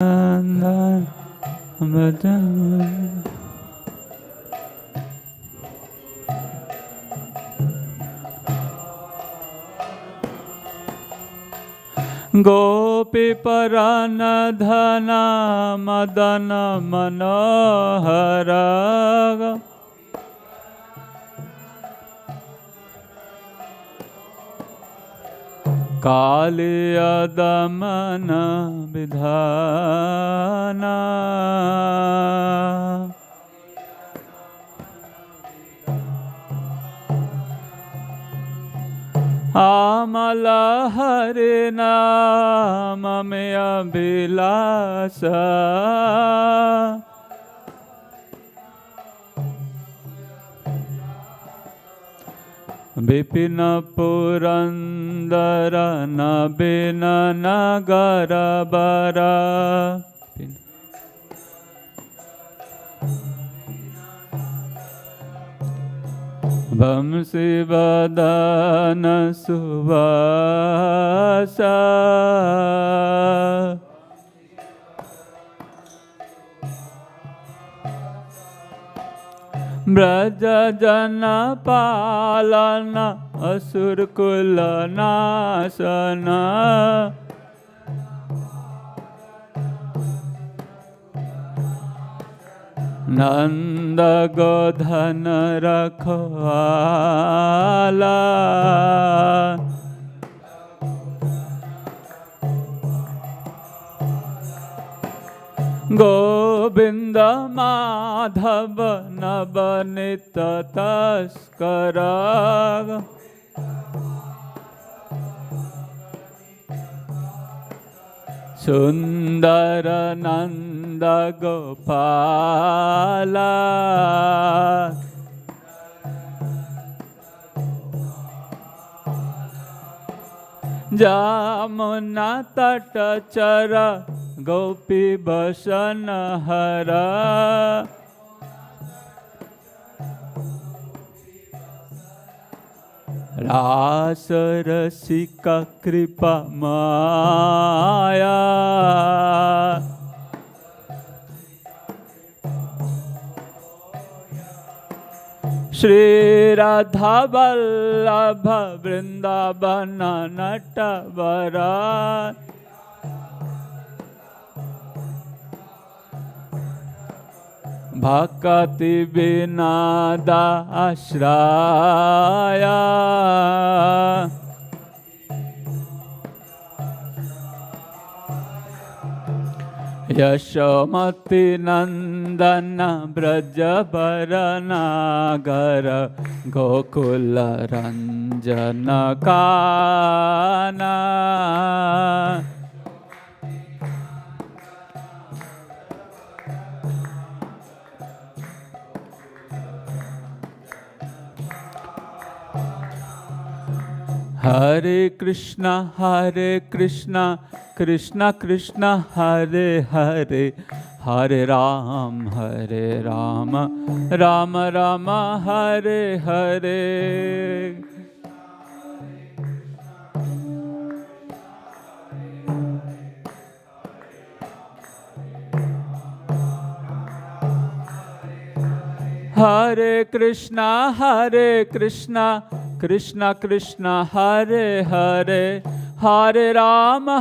Gopi Paranadhana Madana Manohara Kaliya Damana Vidhana Amala Harinama Me Abhilasa Vipina Purandara Nabina Nagara Bara Vamsi Vadana Suvasa Braja Jana Palana Asur Kula Nasana Nanda Godhana Rakhwala Govinda Madhava Nabanita Taskara Sundara Nanda Gopala Jamuna Tatachara Gopi Basanahara Rasa Rasika Kripa Maya Shri Radha Vallabha Vrindavana Natavara Bhakati Vinada Ashraya Yashomati Nandana Brajabaranagara Gokula Ranjana Kana Hare Krishna, Krishna Krishna, Hare Hare, Hare Ram, Rama Rama, Hare Hare. Hare Krishna, Krishna Krishna, Hare Hare, Hare Rama,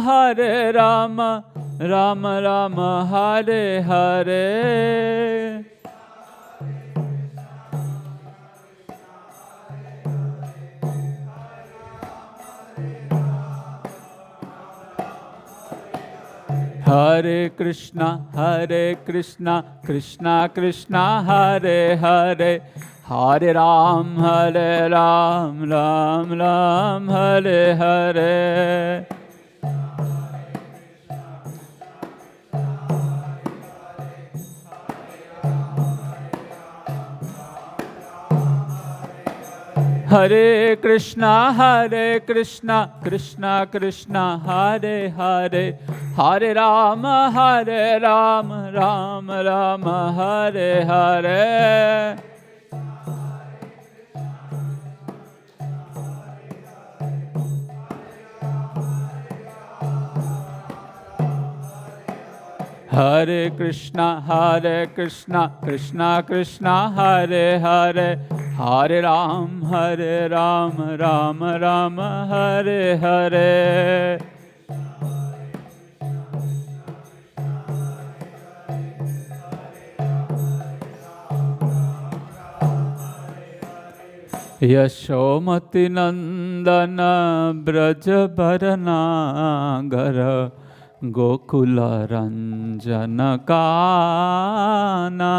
Rama Rama, Hare Hare. Hare Krishna, Krishna Krishna, Hare Hare, Hare Ram, Ram Ram, Hare Hare. Hare Krishna, Krishna Krishna, Hare Hare, Hare Rama, Ram Rama, Hare Hare. Hare Krishna, Krishna Krishna, Hare Hare, Hare Ram, Ram Ram, Hare Hare. Yashomati Nandana Braja Bharanagara Gokula Ranjana Kana.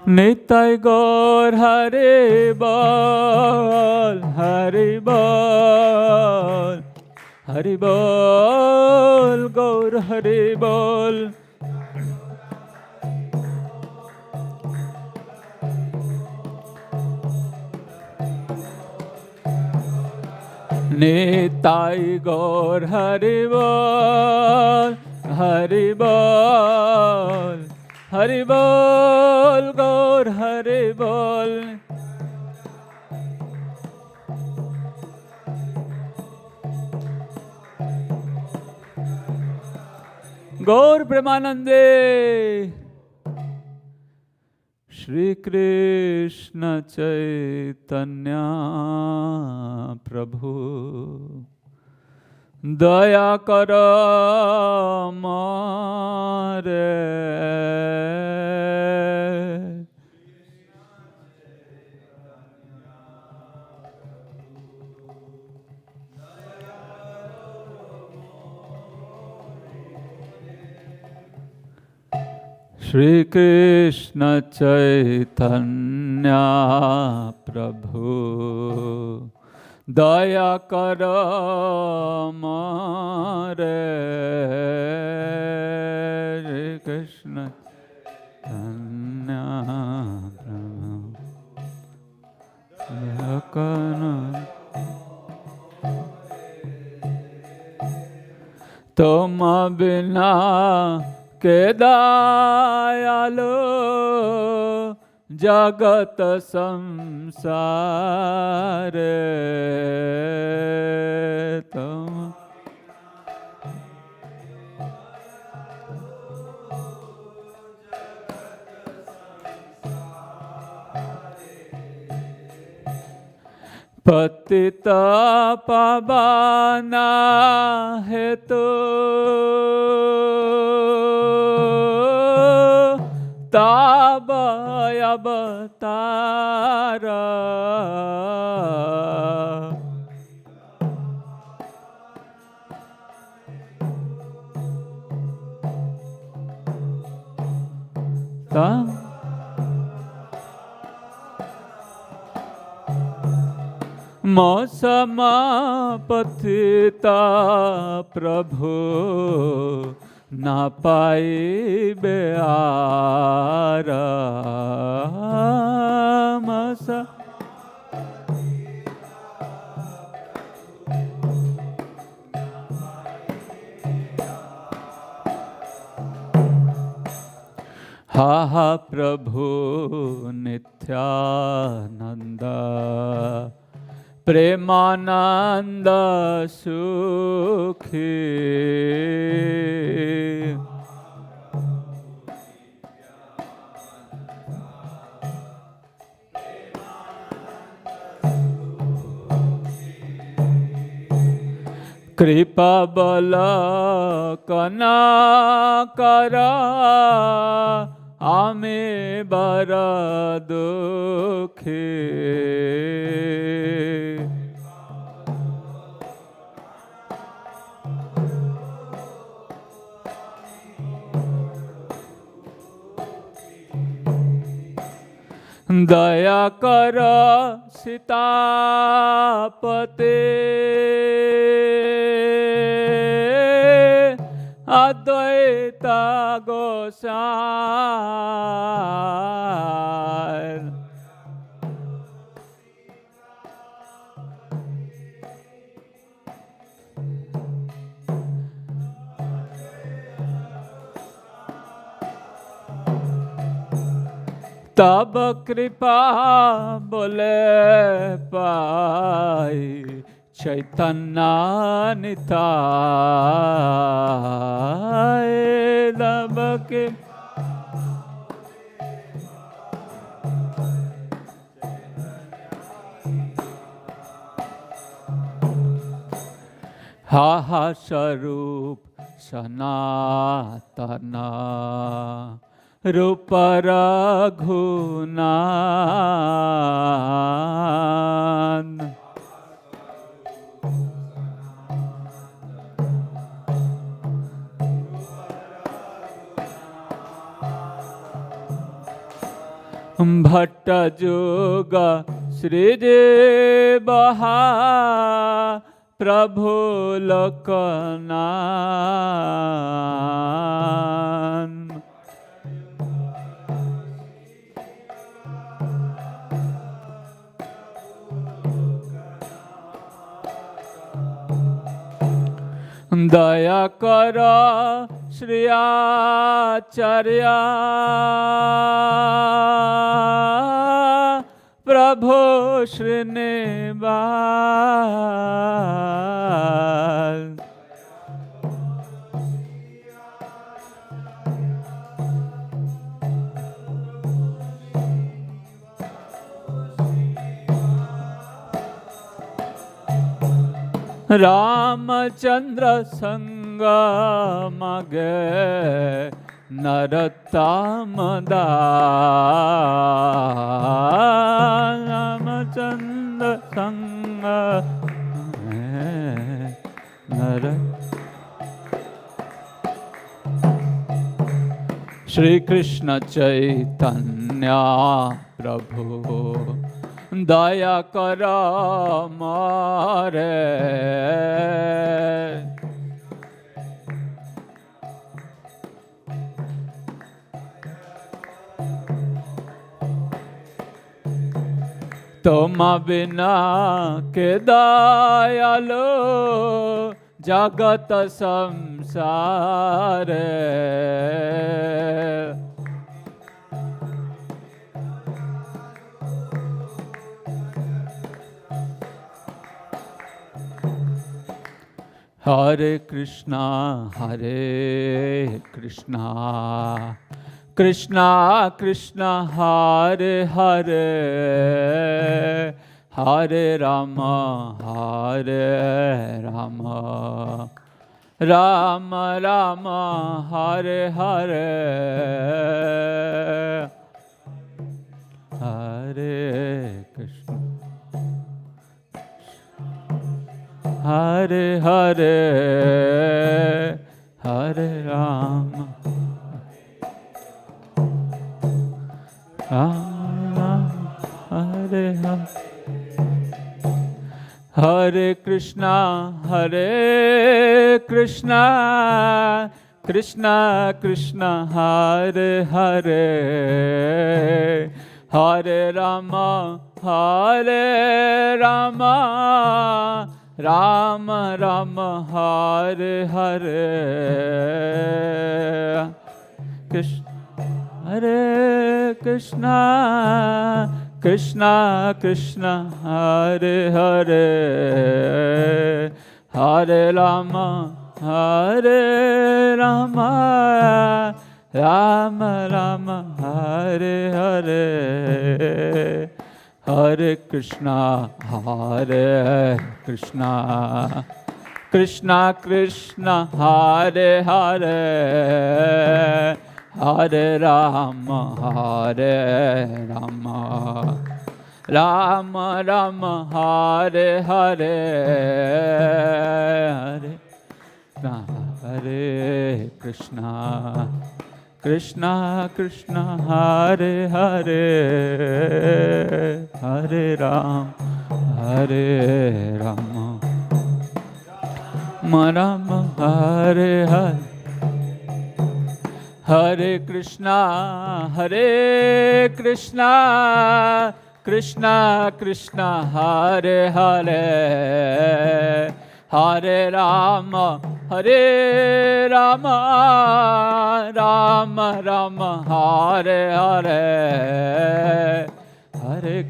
Nitai Gaur Hari Bol, Hari Bol, Hari Bol, Gaur Hari Bol. Nitai Gaur Hari Bol, Hari Bol, Hari Bol, Gaur Hari Bol. Gaur Premanande. Shri Krishna Chaitanya Prabhu Daya Kara Mare. Shri Krishna Chaitanya Prabhu Daya Kara Mare. Shri Krishna Chaitanya Prabhu Daya Kara. Toma bina के दयालो जगत संसार तुम पतिता पावना है तो ताब अवतारा मौसम पतिता प्रभु ना पाई बेआरा मौसम हा हा प्रभु नित्यानंद प्रेमानंद सुखी कृपा बल कना करा आमे बर दुखी दया कर सीतापते अद्वैत गोसाई तब कृपा बोले पाई चैतन्य निताय। तब के हा स्वरूप सनातना रूप रघुनाथ। भट्ट जोग सृजे बहा प्रभु लोकनाथ। दया कर श्री आचार्य प्रभु श्रीनिवास। रामचंद्र संग मगे नरोत्तम दास। रामचंद्र संग नर श्री कृष्ण चैतन्य प्रभु दया कर मारे। तुम बिना के दयालो जगत संसार। हरे Krishna Krishna Krishna Hare Hare Hare Ram Ram Ram Hare Hare Hare Krishna Hare Hare Hare Ram Ram Hare Hare Hare Krishna Krishna Krishna Hare Hare Hare Ram Ram Ram Hare Hare Hare Krishna Krishna Hare Hare Hare Ram Ram Ram Hare Hare Hare Krishna Krishna Krishna Hare Hare Hare Ram Ram Ram Hare Hare Hare Krishna Krishna Hare Hare Hare Ram Ram Hare Hare Hare Krishna Krishna Hare Hare Hare Ram Hare Rama, Rama Rama, Hare Hare, Hare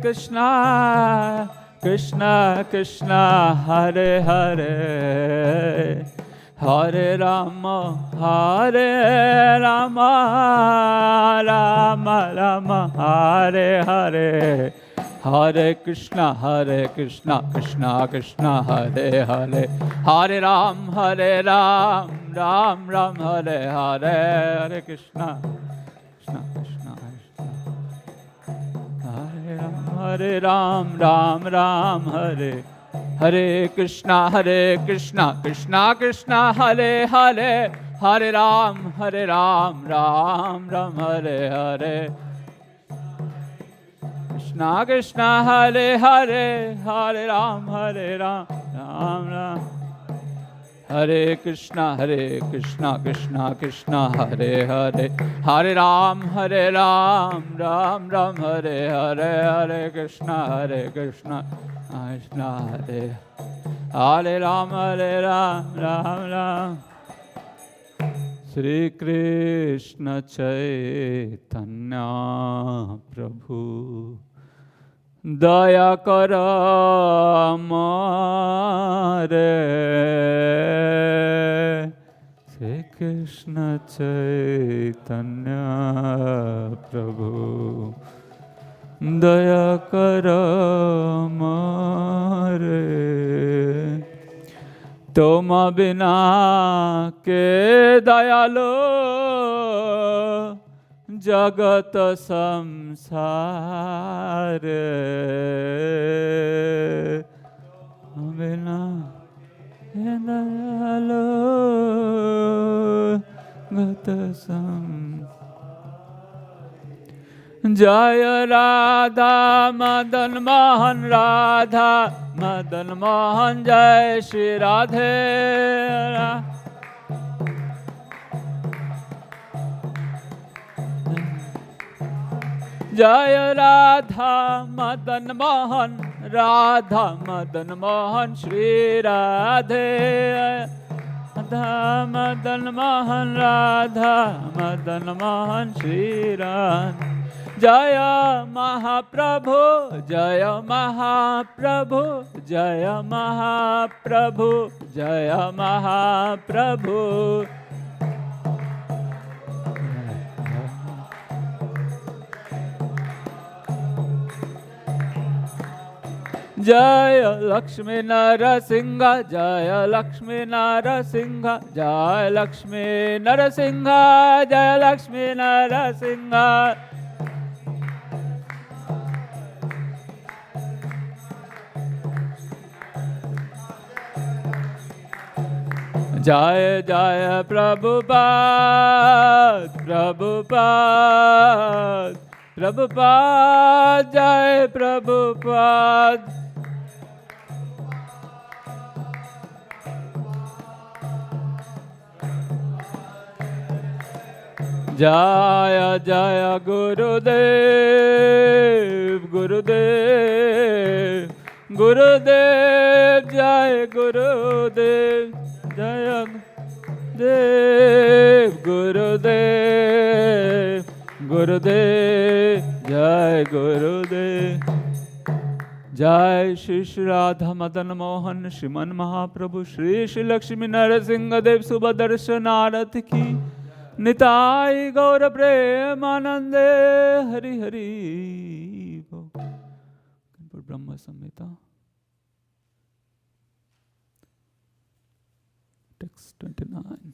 Krishna, Krishna Krishna, Hare Hare, Hare Rama, Rama Rama, Hare Hare, Hare Krishna, Krishna Krishna, Hare Hare, Hare Ram, Ram Ram, Hare Hare, Hare Krishna, Krishna Krishna, Hare Ram, Ram Ram, Hare Hare Krishna, Krishna Krishna, Hare Hare, Hare Ram, Ram Ram, Hare Hare, Krishna Krishna, Hare Hare, Hare Ram, Ram Ram, Hare Krishna, Krishna Krishna, Hare Hare, Hare Ram, Ram Ram, Hare Hare, Hare Krishna, Krishna Hare Hare Ram, Ram Ram. Shri Krishna Chaitanya Prabhu Daya Kara Amare, Shri Krishna Chaitanya Prabhu Daya Kara Amare, तुम बिना के दयालो जगत संसार, बिना के दयालो जगत संसार. जय राधा मदन मोहन, राधा मदन मोहन, जय श्री राधे. जय राधा मदन मोहन, राधा मदन मोहन, श्री राधे. राधा मदन मोहन, राधा मदन मोहन, श्री राधे. जय महाप्रभु, जय महाप्रभु, जय महाप्रभु, जय महाप्रभु. जय लक्ष्मी नरसिंह, जय लक्ष्मी नरसिंह, जय लक्ष्मी नरसिंह, जय लक्ष्मी नरसिंह. जय जय प्रभुपाद, प्रभुपाद, प्रभुपाद, जय प्रभुपाद. जय जय गुरुदेव, गुरुदेव, गुरुदेव, जय गुरुदेव, जय देव, गुरुदेव, गुरुदेव, जय गुरुदेव. जय श्री श्री राधा मदन मोहन, श्रीमन महाप्रभु, श्री श्री लक्ष्मी नरसिंह देव, सुभदर्शन आरत की. निताय गौर प्रेमानंदे, हरि हरि बोल. Brahma Samhita text 29.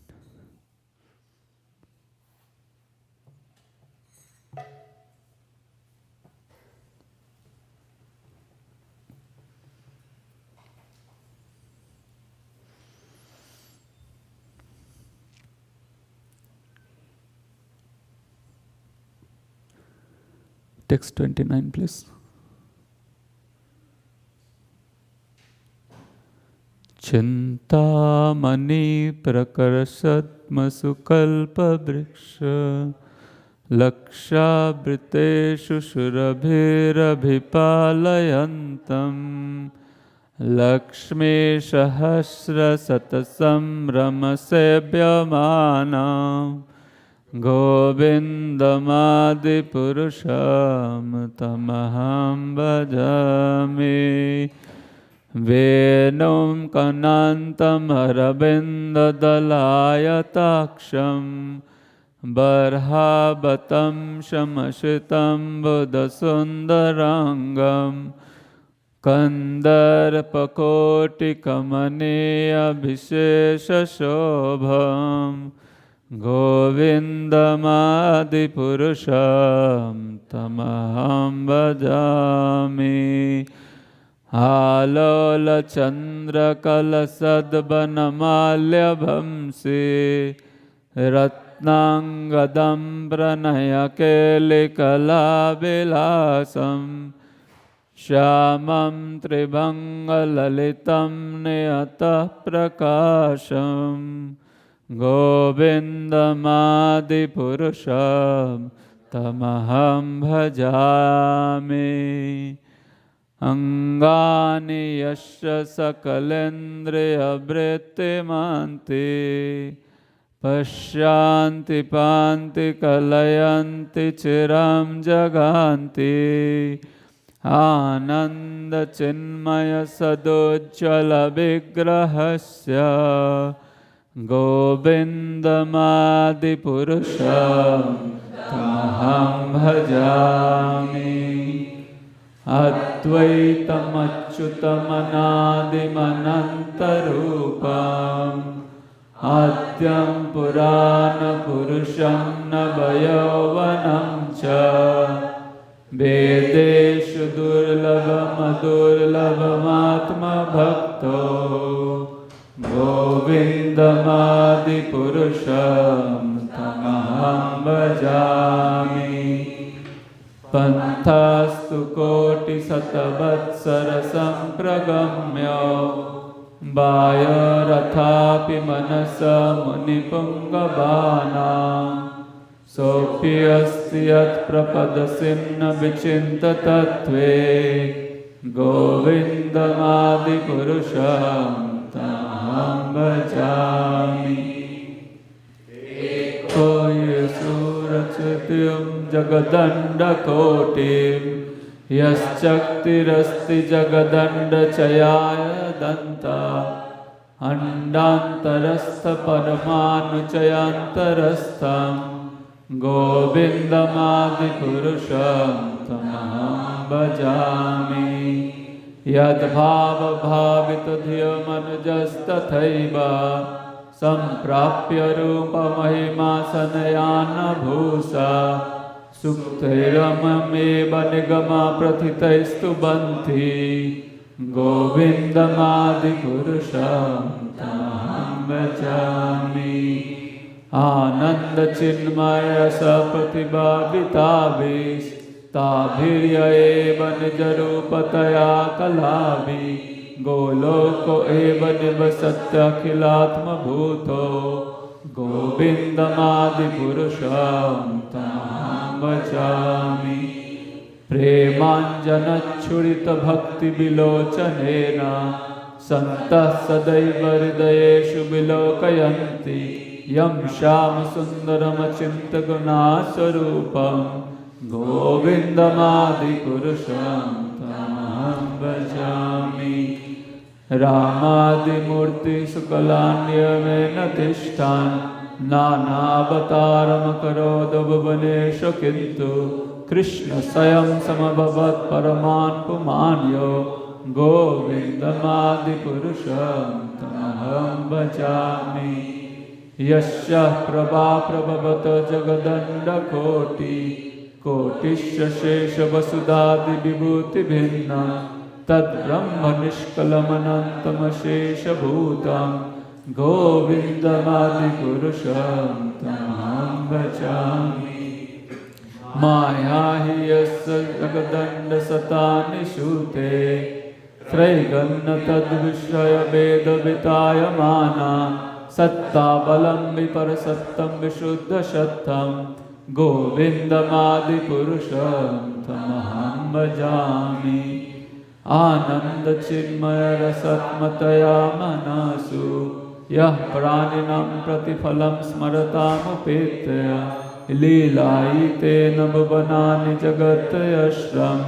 Text 29, please. Chintamani prakarasatmasukalpavriksha lakshabriteshu surabhirabhipalayantam लक्ष्मीसहस्रशतसंभ्रमसेव्यमानं गोविन्दमादिपुरुषं तमहं भजामि। वेणुं कनान्तमरविन्ददलायताक्षं बर्हावतं शमशितं बुधसुन्दराङ्गं कन्दर्पकोटिकमनीयविशेषशोभं गोविन्दमादिपुरुषं तमहं भजामि। आलोलचन्द्रकलसद्वनमाल्यभंसि रत्नाङ्गदं प्रणयकेलिकलाविलासं श्यामं त्रिभङ्गललितं नियतः प्रकाशं गोविन्दमादिपुरुषं तमहं भजामि। अंगानि यस्य सकलेन्द्रियवृत्तिमन्ति पश्यन्ति पान्ति कलयन्ति चिरं जगान्ति आनन्दचिन्मयसदुज्ज्वलविग्रहस्य गोविन्दमादिपुरुषं तमहं भजामि। अद्वैतमच्युतमनादिमनन्तरूपम् आद्यं पुराणपुरुषं नवयौवनं च वेदेषु दुर्लभमदुर्लभमात्मभक्तो गोविन्दमादिपुरुषं तमहं भजामि। पन्थास्तु कोटिशतवत्सरसम्प्रगम्य वायोरथापि मनसा मुनिपुङ्गवानां सोऽप्यस्ति यत्प्रपदसिन्न विचिन्ततत्त्वे गोविन्दमादिपुरुषं तमहं भजामि। एको येषुरचित्यं जगदण्डकोटिं यश्चक्तिरस्ति जगदण्डचयाय दन्ता अण्डान्तरस्थपरमाणुचयान्तरस्थं गोविन्दमादिपुरुषं तमहं भजामि। यद्भावभावितधियमनुजस्तथैव सम्प्राप्य रूपमहिमा सनयानभूषा सुप्तैरममेव निगमा प्रथितैस्तुवन्ति गोविन्दमादिपुरुषं तमहं भजामि। आनन्दचिन्मय सप्रतिभाविताभिस्ताभिर्य एव निजरूपतया कलाभि गोलोको एव निवसत्यखिलात्मभूतो गोविन्दमादिपुरुषं तमहं भजामि। प्रेमाञ्जनच्छुरितभक्तिविलोचनेन सन्तः सदैव हृदयेषु विलोकयन्ति यं श्यामसुन्दरमचिन्त्यगुणास्वरूपं गोविन्दमादिपुरुषं तमहं भजामि। रामादिमूर्तिसुकलान्यमेन तिष्ठान् नानावतारमकरोद भुवनेषु किन्तु कृष्ण स्वयं समभवत् परमान् पुमान्यो गोविन्दमादिपुरुषं तमहं भजामि। यस्य प्रभाप्रभवत जगदण्डकोटिश्च शेषवसुधादिविभूतिभिन्ना तद्ब्रह्मनिष्कलमनन्तमशेषभूतं गोविन्दमादिपुरुषं तमहं भजामि। माया हि यस्य जगदण्डशतानिषूते त्रैगन्न तद्विषयभेदवितायमाना सत्ताबलं विपरसत्तं विशुद्धसत्तं गोविन्दमादिपुरुषं तमहं भजामि। आनन्दचिन्मयरसत्मतया मनसु यः प्राणिनां प्रतिफलं स्मरतामुपेत्य लीलायितेन भुवनानि जगत्रयश्रं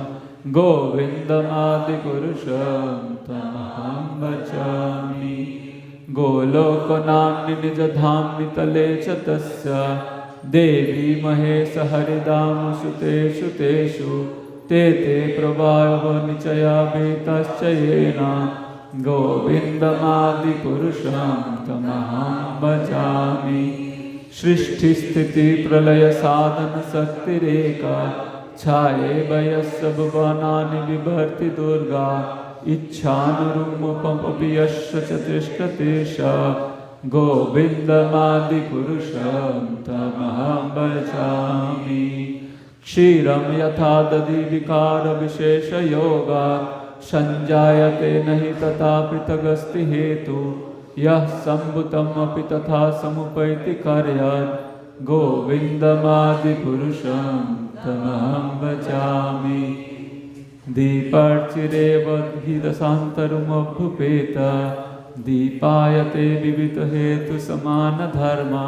गोविन्दमादिपुरुषं तमहं भजामि। गोलोकनाम्नि निजधाम्नि तले च तस्य देवी महेशहरिदामसुतेषु तेषु ते प्रभावो निचयाभितश्च येन गोविन्दमादिपुरुषं तमहं भजामि। सृष्टिस्थितिप्रलयसाधनशक्तिरेका छायेभयस्य भुवनानि बिभर्ति दुर्गा इच्छानुरूपमपि यस्य च तिष्ठति स गोविन्दमादिपुरुषं तमहं भजामि। क्षीरं यथा दधि विकारविशेषयोगात् संजायते नहि तथा पृथगस्ति हेतु यः सम्भूतमपि तथा समुपैति कार्यात् गोविन्दमादिपुरुषं तमहं भजामि। दीपार्चिरेवद्भिदशान्तरमभ्युपेत दीपायते विविधहेतुसमानधर्मा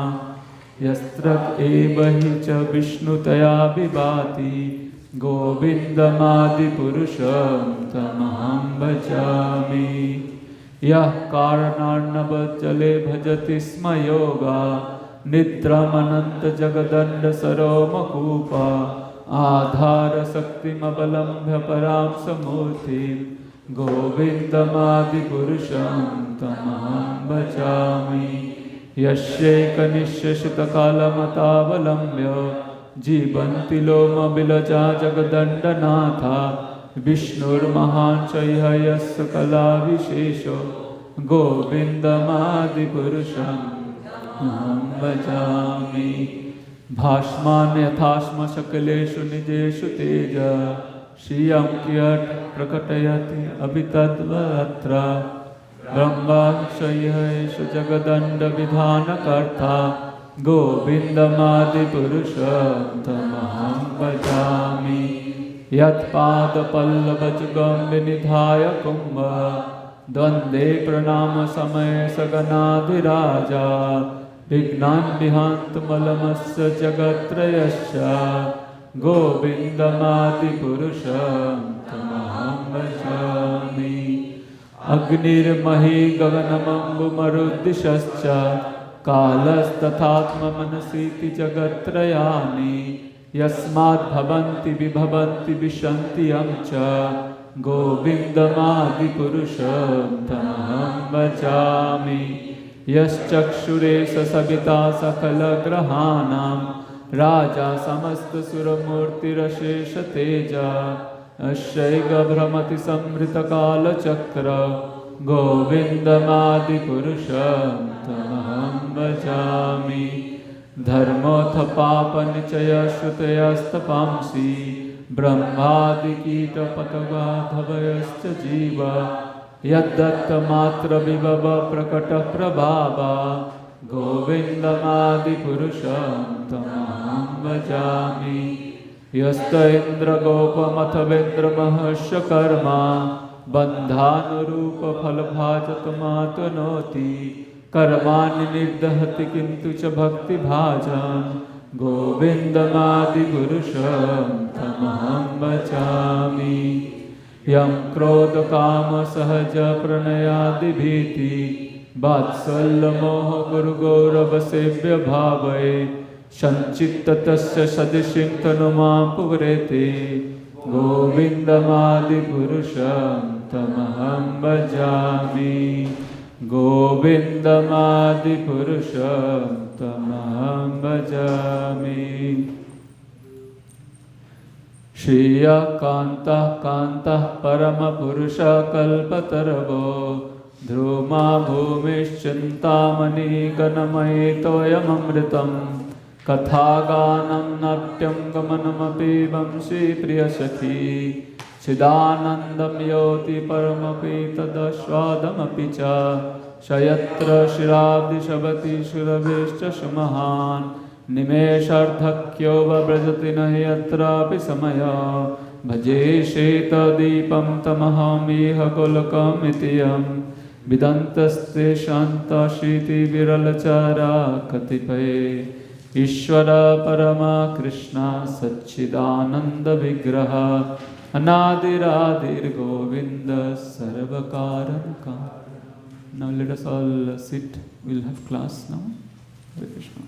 यस्त्रक एव हि च विष्णुतया विभाति गोविन्दमादिपुरुषं तमहं भजामि। यः कारणार्णवजले भजति स्म योगा निद्रामनन्तजगदण्डसरोमकूपा आधारशक्तिमवलम्ब्य परां समूर्तिं गोविन्दमादिपुरुषं तमहं भजामि। यस्यैकनिश्यसितकालमतावलम्ब्य जीवन्ति लोमबिलजा जगदण्डनाथा विष्णुर्महान् च इह यस्य कलाविशेषो गोविन्दमादिपुरुषं अहं भजामि। भाष्मान् यथास्म सकलेषु निजेषु तेज श्रियं कियत् प्रकटयति अभितद्वत्र ब्रह्माक्षयेषु जगदण्डविधानकर्ता गोविन्दमादिपुरुषं तमहं भजामि। यत्पादपल्लवजुगं विनिधाय कुम्भ द्वन्द्वे प्रणामसमये सगनाधिराजा विघ्नान् विहान्तुमलमस्य जगत्त्रयस्य गोविन्दमादिपुरुषं तमहं भजामि। अग्निर्मही गगनमम्बुमरुद्दिशश्च कालस्तथात्ममनसीति जगत्त्रयानि यस्माद्भवन्ति विभवन्ति विशन्ति यं च गोविन्दमादिपुरुषं तमहं भजामि। यश्चक्षुरेश सविता सकलग्रहाणां राजा समस्तसुरमूर्तिरशेषतेजा अश्यैकभ्रमति संवृतकालचक्र गोविन्दमादिपुरुषं तमहं भजामि। धर्मोऽथ पापनिचयश्रुतयस्तपांसि ब्रह्मादिकीटपतगाधवयश्च जीवा यद्दत्तमात्रविभव प्रकटप्रभावा गोविन्दमादिपुरुषं तमहं भजामि। यस्त इन्द्रगोपमथवेन्द्रमहस्य कर्मा बन्धानुरूपफलभाजतमातनोति कर्माणि निर्दहति किन्तु च भक्तिभाजं गोविन्दमादिपुरुषं तमहं भजामि। यं क्रोधकामसहजप्रणयादिभीति वात्सल्यमोहगुरुगौरवसेव्यभावै सञ्चित्ततस्य सदृशीं तनुमां पुरेते गोविन्दमादिपुरुषं तमहं भजामि। गोविन्दमादिपुरुषं तमहं भजामि। श्रियकान्तः कान्तः परमपुरुषः कल्पतरवो ध्रुमा भूमिश्चिन्तामणिगणमयि तोयममृतं कथागानं नाट्यं गमनमपि वंशी प्रियसखी चिदानन्दं योति परमपि तदस्वादमपि च शयत्र शिराब्दिशवति सुरभिश्च सुमहान् निमेषार्धक्यो व्रजति न हि यत्रापि समय Bhaje Shetadipam Tamahamiha Golakamityam Vidantaste Shanta Shiti Viralachara Katipaye Ishvara Parama Krishna Satchidananda Vigraha Anadiradir Govinda Sarvakaranka. Now let us all sit. We'll have class now. Hare Krishna.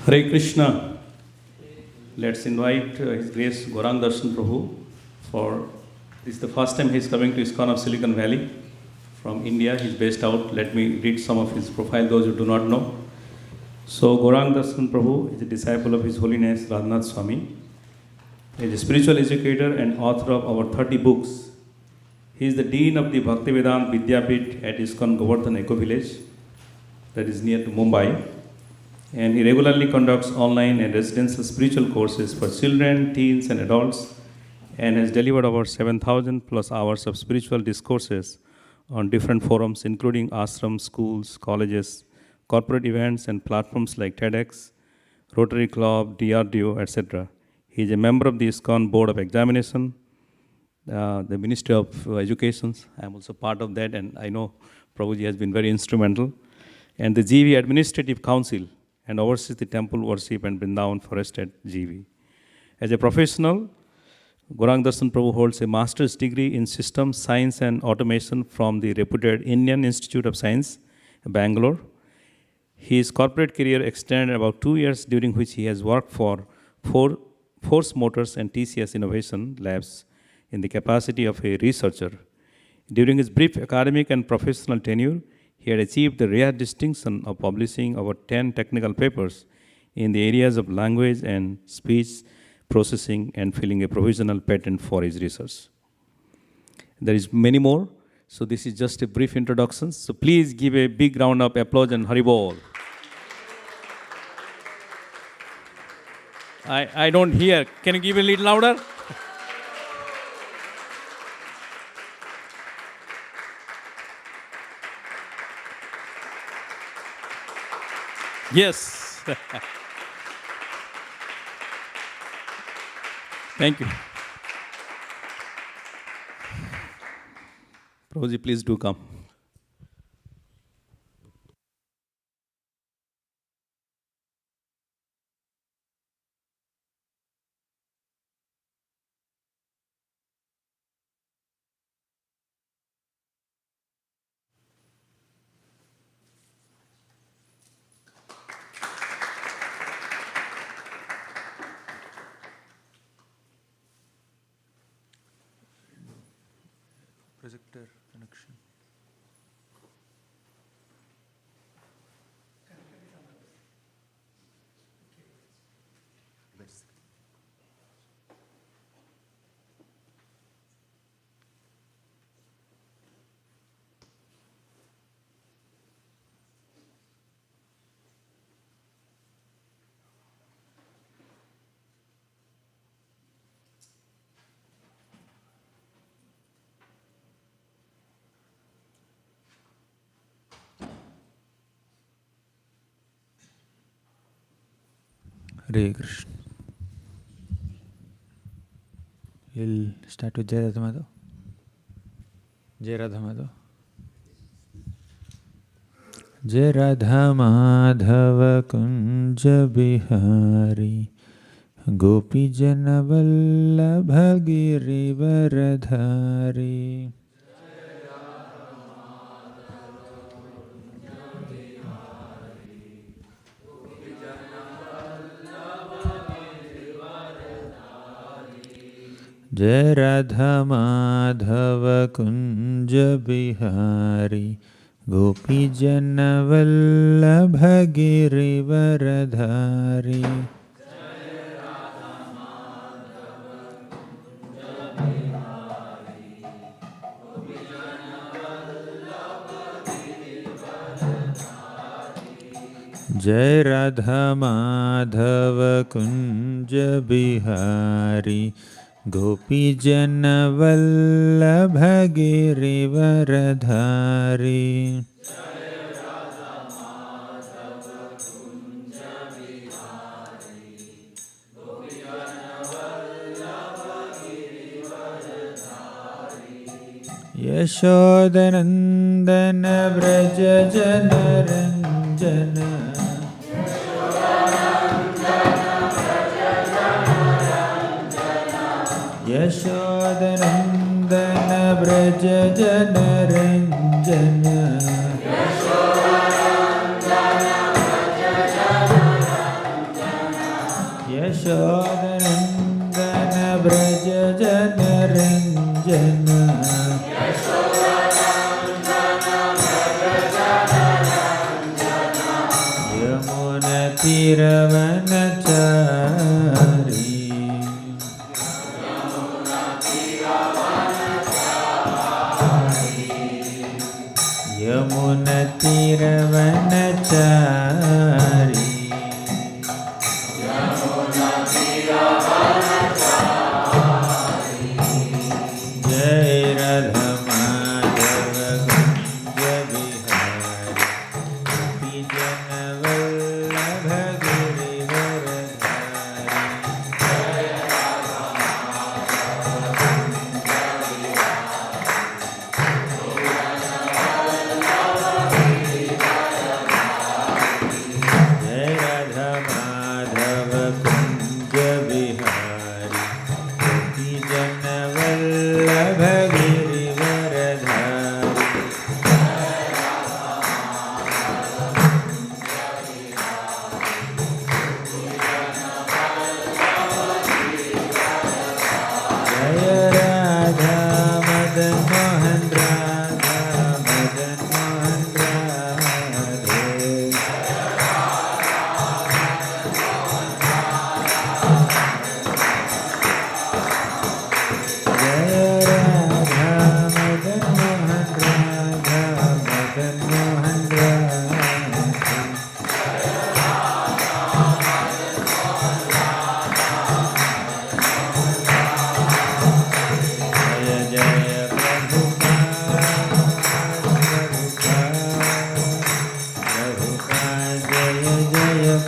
Hare Krishna. Let's invite His Grace Gauranga Darshan Prabhu for this is the first time he's coming to ISKCON of Silicon Valley from India. He's based out. Let me read some of his profile, those who do not know. So Gauranga Darshan Prabhu is a disciple of His Holiness Radhanath Swami. He is a spiritual educator and author of over 30 books. He is the Dean of the Bhaktivedanta Vidyapit at ISKCON Govardhan Eco Village, that is near to Mumbai. And he regularly conducts online and residential spiritual courses for children, teens, and adults, and has delivered over 7,000 plus hours of spiritual discourses on different forums, including ashrams, schools, colleges, corporate events, and platforms like TEDx, Rotary Club, DRDO, etc. He is a member of the ISKCON Board of Examination, the Ministry of Education. I am also part of that, and I know Prabhuji has been very instrumental. And the GV Administrative Council, and oversees the temple worship and Vrindavan forest at GV. As a professional, Gauranga Darshan Prabhu holds a master's degree in systems, science and automation from the reputed Indian Institute of Science, Bangalore. His corporate career extended about 2 years, during which he has worked for Force Motors and TCS Innovation Labs in the capacity of a researcher. During his brief academic and professional tenure, he had achieved the rare distinction of publishing over 10 technical papers in the areas of language and speech processing and filing a provisional patent for his research. There is many more, so this is just a brief introduction. So please give a big round of applause and Hari Bol. I don't hear. Can you give a little louder? Yes. Thank you. Prabhuji, please do come. Projector connection. Hare Krishna. We'll start with Jai Radha Madhav. Jai Radha Madhav. Jai Radha Madhava Kunja Bihari Gopi Jana Vallabha Girivaradhari. Jai Radha Madhava Kunja Bihari Gopi Jana Vallabha Girivaradhari. Jai Radha Madhava Kunja Bihari Gopi Jana Vallabha Girivaradhari. Yashodanandana Vraja Janaranjana Yashodanandana Vraja Janaranjana Yashodanandana Vraja Janaranjana Yamuna Tiravanachari Yamuna Tiravanachari Jai Radha Madhava Kunja Bihari Gopi Jana Vallabha Girivaradhari. Om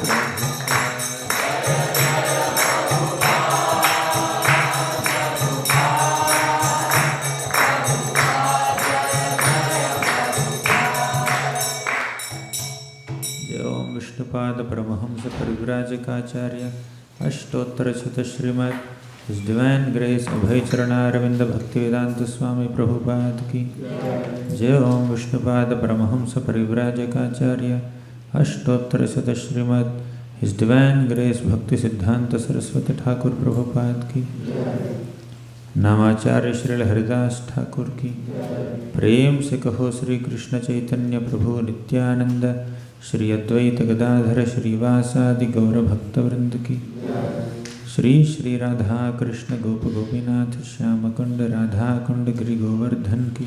Vishnupad Paramhans परिव्राजकाचार्य अष्टोत्तरशत Shrimad His Divine Grace अभय चरणारविंद भक्तिवेदांत स्वामी प्रभुपाद की जय। ओम Vishnupad Paramhans परिव्राजकाचार्य अष्टोत्तरशत Shrimad His Divine Grace भक्ति सिद्धांत सरस्वती ठाकुर प्रभुपाद की नामाचार्य श्रील हरिदास ठाकुर की प्रेम से कहो श्री कृष्ण चैतन्य प्रभु नित्यानंद श्री अद्वैत गदाधर श्रीवासादि गौर भक्तवृंद की श्री श्री राधा कृष्ण गोप गोपीनाथ श्याम कुंड राधा कुंड गिरि गोवर्धन की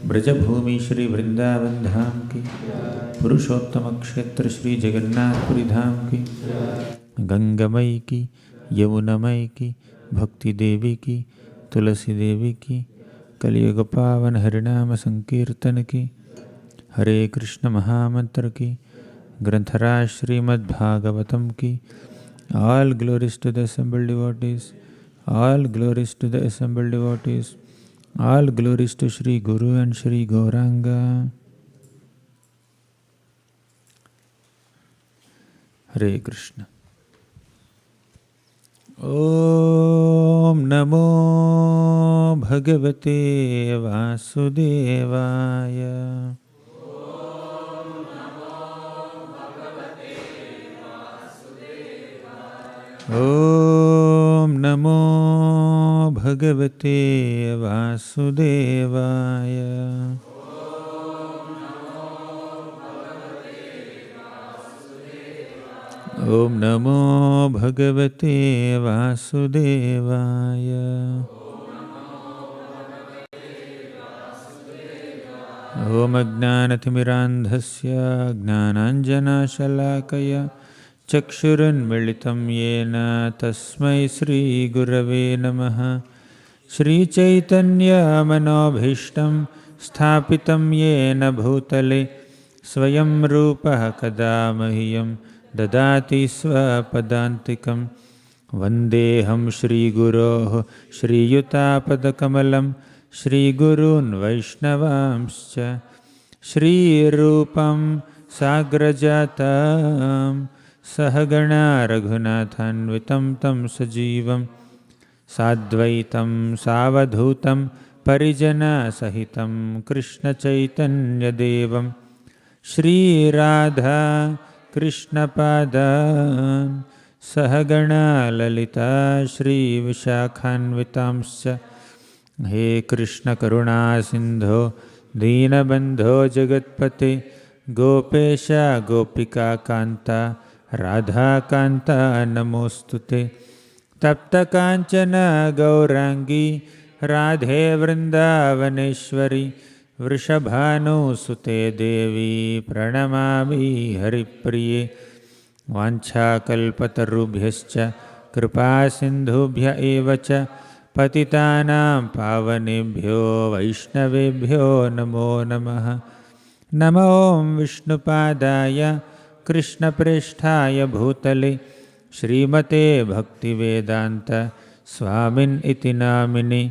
ब्रजभूमि श्री वृंदावन धाम की पुरुषोत्तम क्षेत्र श्री जगन्नाथपुरी धाम की गंगामयी की यमुनामयी की भक्ति देवी की तुलसी देवी की कलियुग पावन हरिनाम संकीर्तन की हरे कृष्ण महामंत्र की ग्रंथराज श्रीमद्भागवतम की All glories to the assembled devotees, all glories to the assembled devotees, all glories to Shri Guru and Shri Gauranga. Hare Krishna. Om Namo Bhagavate Vasudevaya. Om Namo Bhagavate Vasudevaya. Om Namo Bhagavate Vasudevaya. Om Ajnanathmirandhasya Jnananjana-shalakaya चक्षुरुन्मीलितं येन तस्मै श्रीगुरवे नमः। श्रीचैतन्यमनोभीष्टं स्थापितं येन भूतले स्वयं रूपः कदा मह्यं ददाति स्वपदान्तिकं। वन्देऽहं श्रीगुरोः श्रीयुतापदकमलं श्रीगुरून् वैष्णवांश्च श्रीरूपं साग्रजातं सहगणा रघुनाथान्वितं तं सजीवं साद्वैतं सावधूतं परिजनसहितं कृष्णचैतन्यदेवं श्रीराधा कृष्णपादान् सहगणा ललिता श्रीविशाखान्वितांश्च। हे कृष्ण करुणा सिन्धो दीनबन्धो जगत्पते गोपेश गोपिका कान्ता राधा कांता नमोस्तुते। तप्त कांचन गौरांगी राधे वृंदावनेश्वरी वृषभानुसुते देवी प्रणमामि हरिप्रिये। वाञ्छाकल्पतरुभ्यश्च कृपा सिन्धुभ्य एव च पतितानां पावनेभ्यो वैष्णवेभ्यो नमो नमः। नमो विष्णुपादाय कृष्णप्रेष्ठाय भूतले श्रीमते भक्तिवेदांत स्वामिन् इति नामिने।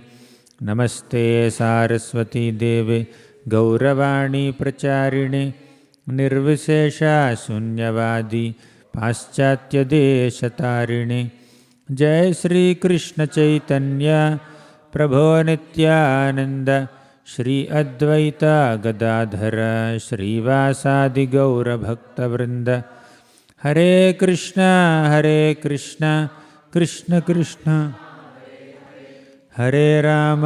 नमस्ते सारस्वती देवे गौरवाणी प्रचारिणे निर्विशेषा शून्यवादी पाश्चात्यदेशतारिणे। जय श्री कृष्ण चैतन्य प्रभो नित्यानंद श्री अद्वैता गदाधर श्रीवासादि गौर भक्तवृंद। हरे कृष्णा कृष्ण कृष्ण हरे Ram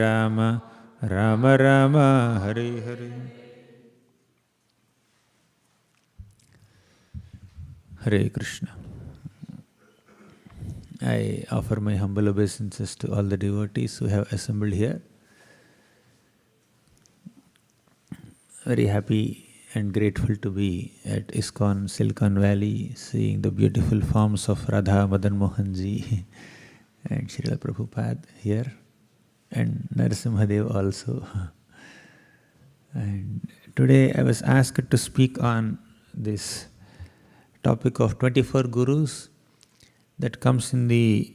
Ram Ram Hare Hare. Hare Krishna. I offer my humble obeisances to all the devotees who have assembled here. Very happy and grateful to be at ISKCON, Silicon Valley, seeing the beautiful forms of Radha Madan Mohan Ji and Srila Prabhupada here, and Narasimhadev also. And today I was asked to speak on this topic of 24 gurus that comes in the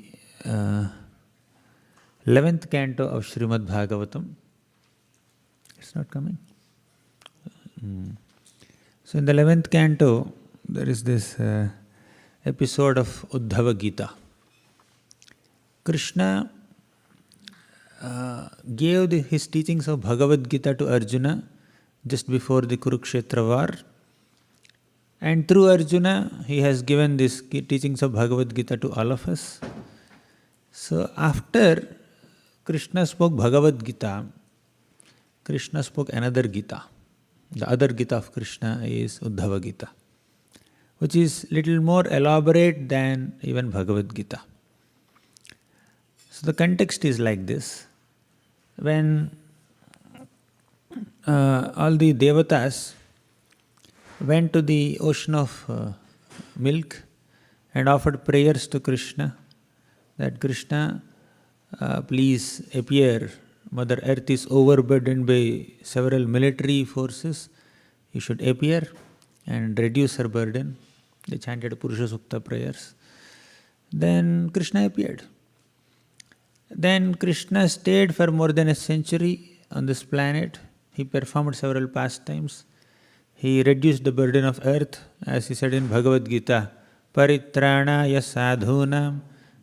11th canto of Srimad Bhagavatam. It's not coming. So in the 11th canto, there is this episode of Uddhava Gita. Krishna gave his teachings of Bhagavad Gita to Arjuna just before the Kurukshetra war. And through Arjuna, he has given these teachings of Bhagavad Gita to all of us. So after Krishna spoke Bhagavad Gita, Krishna spoke another Gita. The other Gita of Krishna is Uddhava Gita, which is little more elaborate than even Bhagavad Gita. So the context is like this. When all the devatas went to the ocean of milk and offered prayers to Krishna, that Krishna, please appear. Mother Earth is overburdened by several military forces. You should appear and reduce her burden. They chanted Purusha Sukta prayers. Then Krishna appeared. Then Krishna stayed for more than a century on this planet. He performed several pastimes. He reduced the burden of earth, as he said in Bhagavad Gita, Paritranaya sadhunam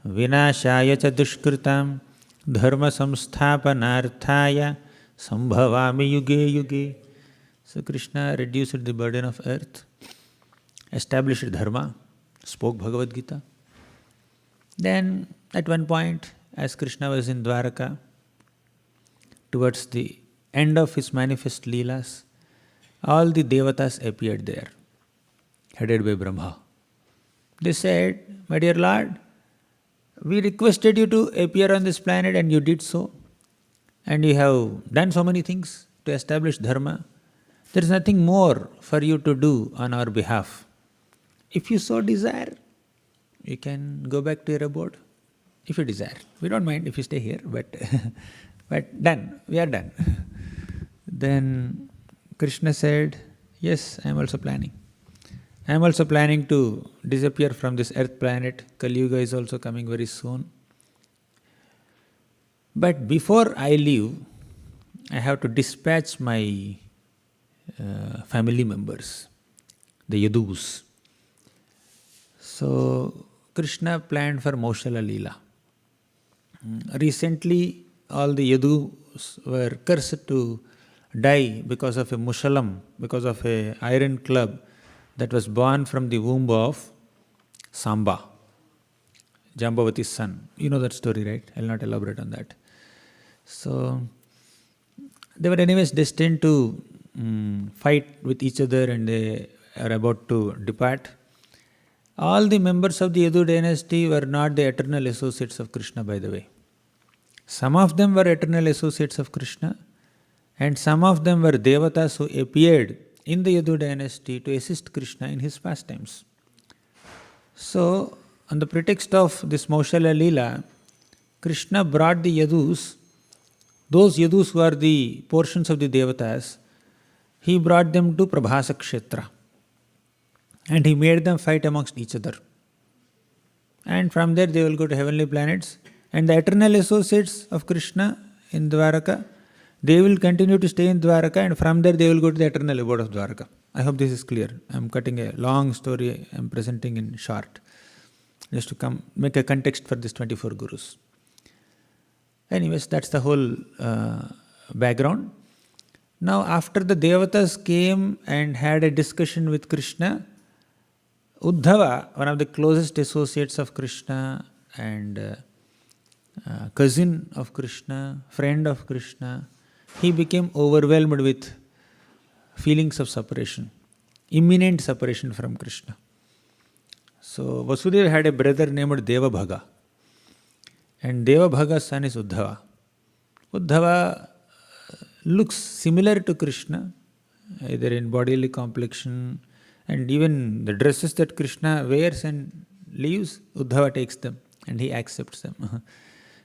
vinashaya cha dushkritam dharma samsthapanarthaya sambhavami yuge yuge. So Krishna reduced the burden of earth, established dharma, spoke Bhagavad Gita. Then at one point, as Krishna was in Dwaraka, towards the end of his manifest Leelas, all the devatas appeared there, headed by Brahma. They said, my dear Lord, we requested you to appear on this planet and you did so. And you have done so many things to establish dharma. There is nothing more for you to do on our behalf. If you so desire, you can go back to your abode. If you desire. We don't mind if you stay here, but done. We are done. Then Krishna said, yes, I am also planning. I am also planning to disappear from this earth planet. Kali Yuga is also coming very soon. But before I leave, I have to dispatch my family members, the Yadus. So Krishna planned for Maushala Leela. Recently, all the Yadus were cursed to die because of a mushalam, because of a iron club that was born from the womb of Samba, Jambavati's son. You know that story, right? I'll not elaborate on that. So, they were anyways destined to fight with each other and they are about to depart. All the members of the Yadu dynasty were not the eternal associates of Krishna, by the way. Some of them were eternal associates of Krishna, and some of them were devatas who appeared in the Yadu dynasty to assist Krishna in his pastimes. So, on the pretext of this Maushala Leela, Krishna brought the Yadus, those Yadus who are the portions of the devatas, he brought them to Prabhasa Kshetra. And he made them fight amongst each other. And from there they will go to heavenly planets. And the eternal associates of Krishna in Dwaraka, they will continue to stay in Dwaraka and from there they will go to the eternal abode of Dwaraka. I hope this is clear. I am cutting a long story, I am presenting in short. Just to make a context for these 24 gurus. Anyways, that's the whole background. Now after the devatas came and had a discussion with Krishna, Uddhava, one of the closest associates of Krishna and cousin of Krishna, friend of Krishna, he became overwhelmed with feelings of separation, imminent separation from Krishna. So Vasudeva had a brother named Devabhaga, and Devabhaga's son is Uddhava. Uddhava looks similar to Krishna, either in bodily complexion, and even the dresses that Krishna wears and leaves, Uddhava takes them and he accepts them.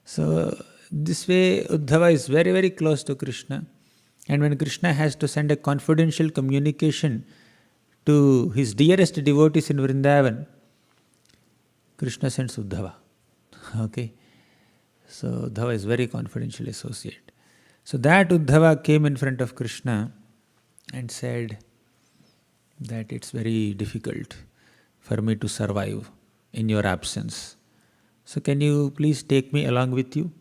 So this way Uddhava is very, very close to Krishna. And when Krishna has to send a confidential communication to his dearest devotees in Vrindavan, Krishna sends Uddhava. Okay? So Uddhava is very confidential associate. So that Uddhava came in front of Krishna and said that it's very difficult for me to survive in your absence. So can you please take me along with you?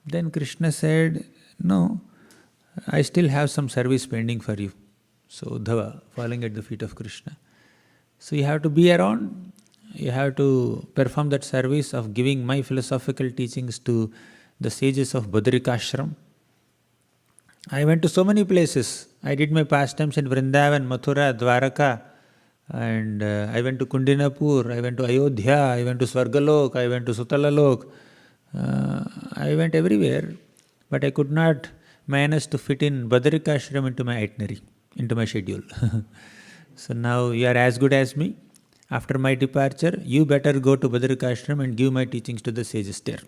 Then Krishna said, no, I still have some service pending for you. So Uddhava falling at the feet of Krishna. So you have to be around, you have to perform that service of giving my philosophical teachings to the sages of Badrikashram. I went to so many places. I did my pastimes in Vrindavan, Mathura, Dwaraka, and I went to Kundinapur, I went to Ayodhya, I went to Svargalok, I went to Sutalalok. I went everywhere, but I could not manage to fit in Badrikashram into my itinerary, into my schedule. So now you are as good as me. After my departure, you better go to Badrikashram and give my teachings to the sages there.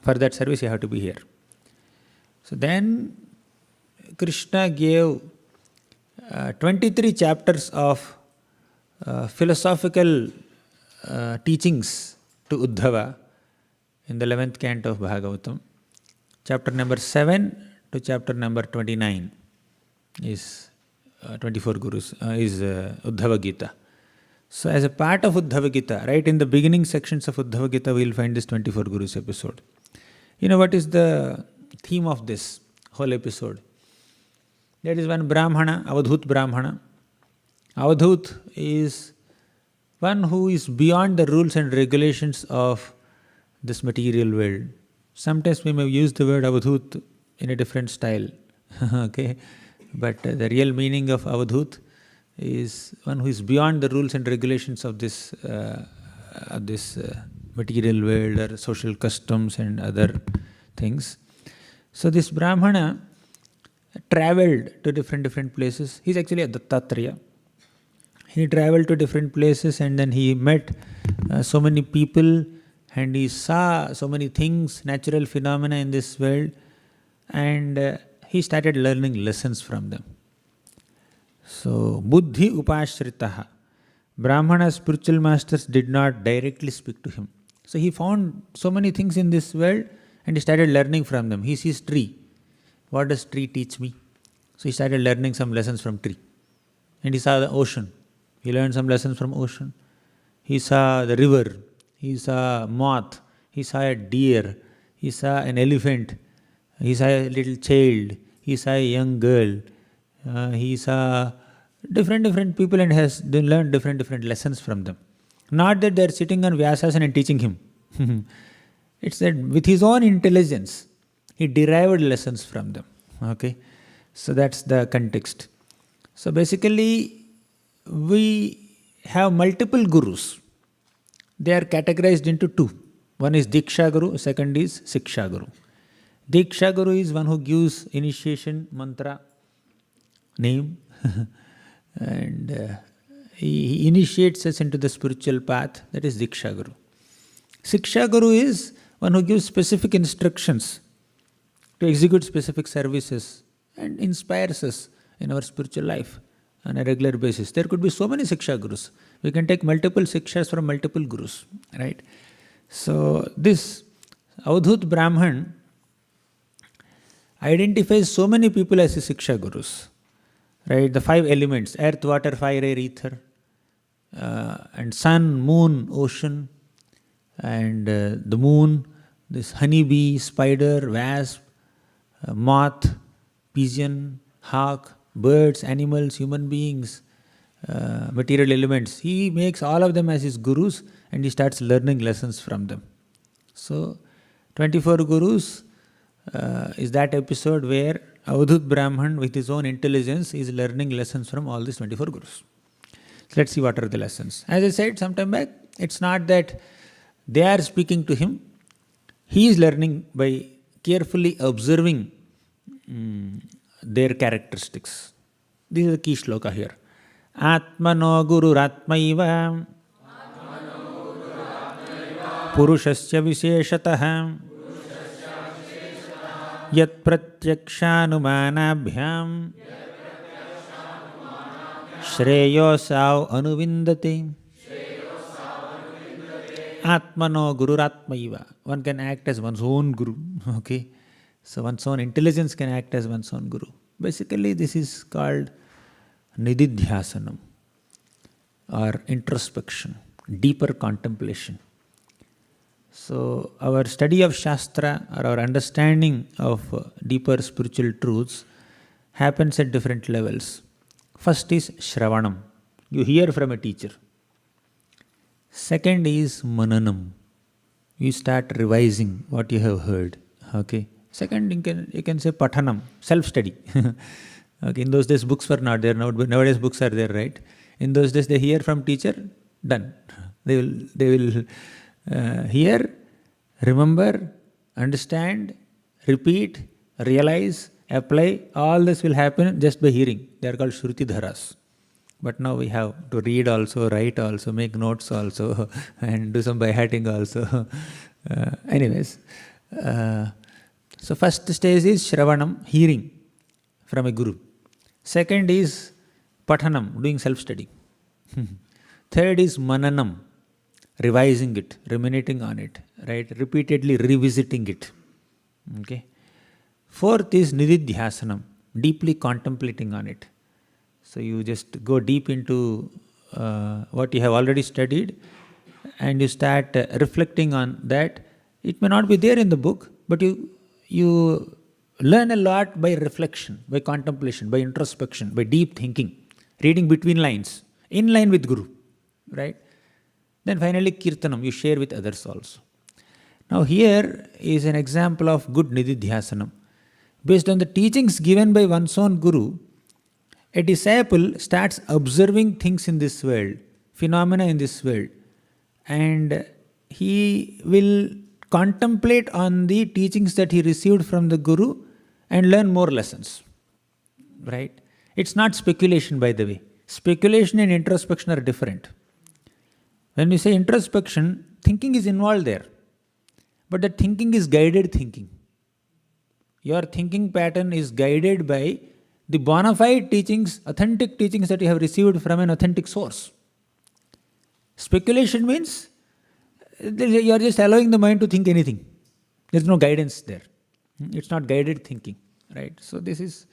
For that service, you have to be here. So then Krishna gave 23 chapters of philosophical teachings to Uddhava in the 11th canto of Bhagavatam. Chapter number 7 to chapter number 29 is 24 Gurus, is Uddhava Gita. So as a part of Uddhava Gita, right in the beginning sections of Uddhava Gita, we will find this 24 Gurus episode. You know what is the theme of this whole episode? There is one Brahmana, Avadhut Brahmana. Avadhut is one who is beyond the rules and regulations of this material world. Sometimes we may use the word Avadhut in a different style, okay? But the real meaning of Avadhut is one who is beyond the rules and regulations of this material world or social customs and other things. So this Brahmana traveled to different places. He's actually a Dattatreya. He traveled to different places and then he met so many people and he saw so many things, natural phenomena in this world, and he started learning lessons from them. So, Buddhi Upashritaha. Brahmana's spiritual masters did not directly speak to him. So he found so many things in this world and he started learning from them. He sees tree. What does tree teach me? So he started learning some lessons from tree. And he saw the ocean. He learned some lessons from ocean. He saw the river. He saw moth. He saw a deer. He saw an elephant. He saw a little child. He saw a young girl. He saw different people and has learned different lessons from them. Not that they are sitting on Vyasasana and teaching him. It's that with his own intelligence, he derived lessons from them. Okay, so that's the context. So basically, we have multiple gurus. They are categorized into two. One is Diksha Guru, second is Siksha Guru. Diksha Guru is one who gives initiation, mantra, name, and he initiates us into the spiritual path. That is Diksha Guru. Siksha Guru is one who gives specific instructions to execute specific services and inspires us in our spiritual life on a regular basis. There could be so many Siksha Gurus. We can take multiple Sikshas from multiple Gurus, right? So this Avadhut Brahman identifies so many people as his Siksha Gurus, right? The 5 elements, earth, water, fire, air, ether, and sun, moon, ocean, and the moon, this honeybee, spider, wasp, moth, pigeon, hawk, birds, animals, human beings, material elements. He makes all of them as his gurus and he starts learning lessons from them. So, 24 gurus is that episode where Avadhut Brahman with his own intelligence is learning lessons from all these 24 gurus. So let's see what are the lessons. As I said some time back, it's not that they are speaking to him. He is learning by carefully observing their characteristics. This is the key shloka here. Atmano guru ratmaiva purushasya visheshatah yat pratyakshanumanabhyam Shreyosav anuvindate. Atmano gururatmaiva. One can act as one's own guru. Okay. So one's own intelligence can act as one's own guru. Basically, this is called nididhyasanam, or introspection, deeper contemplation. So our study of Shastra, or our understanding of deeper spiritual truths, happens at different levels. First is Shravanam. You hear from a teacher. Second is Mananam. You start revising what you have heard. Okay. Second, you can say Pathanam, self-study. Okay. In those days, books were not there. Nowadays, books are there, right? In those days, they hear from teacher, done. They will hear, remember, understand, repeat, realize, apply. All this will happen just by hearing. They are called Shruti Dharas. But now we have to read also, write also, make notes also, and do some by-hearting also. So first stage is Shravanam, hearing from a guru. Second is Pathanam, doing self-study. Third is Mananam, revising it, ruminating on it, right? Repeatedly revisiting it. Okay. Fourth is Nididhyasanam, deeply contemplating on it. So you just go deep into what you have already studied, and you start reflecting on that. It may not be there in the book, but you learn a lot by reflection, by contemplation, by introspection, by deep thinking, reading between lines, in line with Guru, right? Then finally Kirtanam, you share with others also. Now here is an example of good Nididhyasanam. Based on the teachings given by one's own Guru, a disciple starts observing things in this world, phenomena in this world, and he will contemplate on the teachings that he received from the Guru and learn more lessons. Right? It's not speculation, by the way. Speculation and introspection are different. When we say introspection, thinking is involved there. But that thinking is guided thinking. Your thinking pattern is guided by the bona fide teachings, authentic teachings that you have received from an authentic source. Speculation means you are just allowing the mind to think anything. There is no guidance there. It's not guided thinking, right? So this is,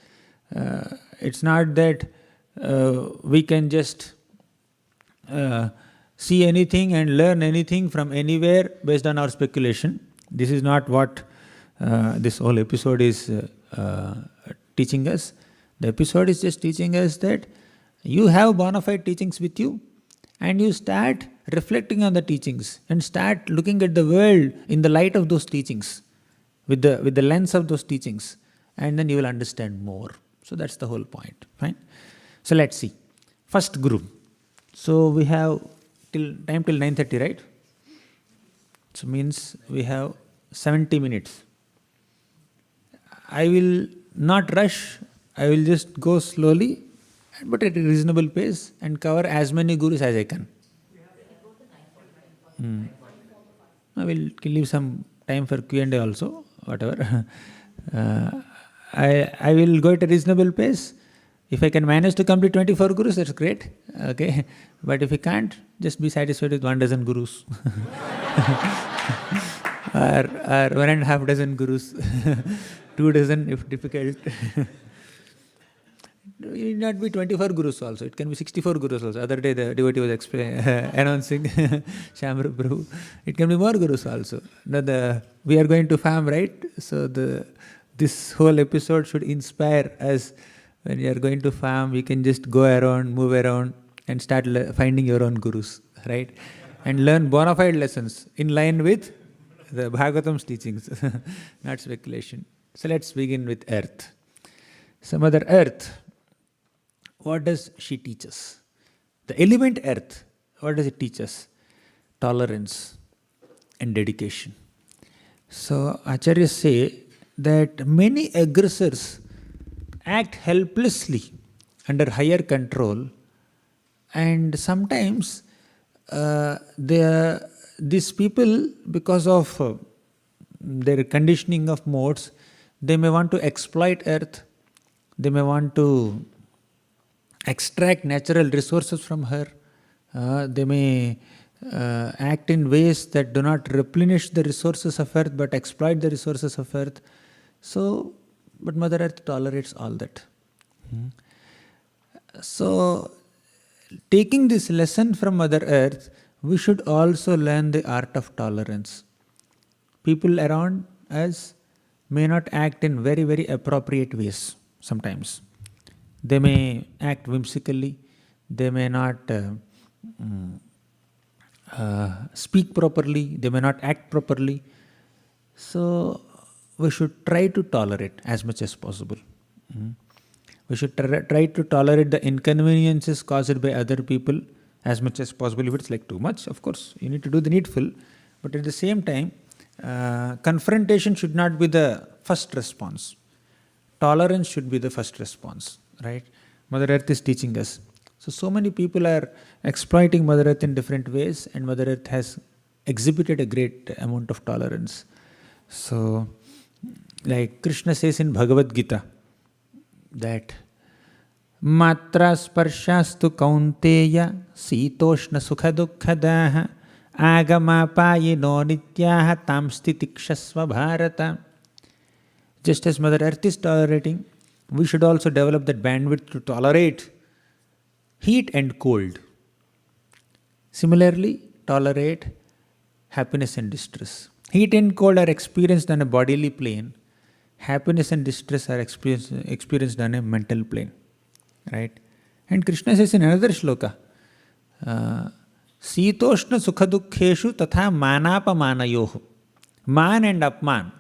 it's not that we can just see anything and learn anything from anywhere based on our speculation. This is not what this whole episode is teaching us. The episode is just teaching us that you have bona fide teachings with you, and you start reflecting on the teachings and start looking at the world in the light of those teachings, with the lens of those teachings, and then you will understand more. So that's the whole point. Fine. So let's see. First Guru. So we have time till 9:30, right? So means we have 70 minutes. I will not rush. I will just go slowly, but at a reasonable pace, and cover as many gurus as I can. I will leave some time for Q&A also, whatever. I will go at a reasonable pace. If I can manage to complete 24 gurus, that's great. Okay, but if I can't, just be satisfied with 12 gurus. or 1.5 dozen gurus. 2 dozen if difficult. It need not be 24 gurus also. It can be 64 gurus also. Other day the devotee was announcing Shamru Prabhu. It can be more gurus also. Now we are going to farm, right? So this whole episode should inspire us. When you are going to farm, you can just go around, move around, and start finding your own gurus, right? And learn bona fide lessons in line with the Bhagavatam's teachings, not speculation. So let's begin with Earth. So Mother Earth, what does she teach us? The element Earth, what does it teach us? Tolerance and dedication. So Acharyas say that many aggressors act helplessly under higher control, and sometimes these people, because of their conditioning of modes, they may want to exploit Earth, they may want to extract natural resources from her. They may act in ways that do not replenish the resources of earth but exploit the resources of earth. So, but Mother Earth tolerates all that. So, taking this lesson from Mother Earth, we should also learn the art of tolerance. People around us may not act in very, very appropriate ways sometimes. They may act whimsically, they may not speak properly, they may not act properly. So, we should try to tolerate as much as possible. We should try to tolerate the inconveniences caused by other people as much as possible. If it's like too much, of course, you need to do the needful. But at the same time, confrontation should not be the first response. Tolerance should be the first response, right? Mother Earth is teaching us. So many people are exploiting Mother Earth in different ways, and Mother Earth has exhibited a great amount of tolerance. So, like Krishna says in Bhagavad Gita, that Matra sparshastu kaunteya sitoshna sukha dukkadaha agamapayino nityaha tamstitikshasva bharata. Just as Mother Earth is tolerating, we should also develop that bandwidth to tolerate heat and cold. Similarly, tolerate happiness and distress. Heat and cold are experienced on a bodily plane. Happiness and distress are experienced on a mental plane. Right? And Krishna says in another shloka, Sitoshna sukha dukkheshu tatha manapa manayoho. Man and apman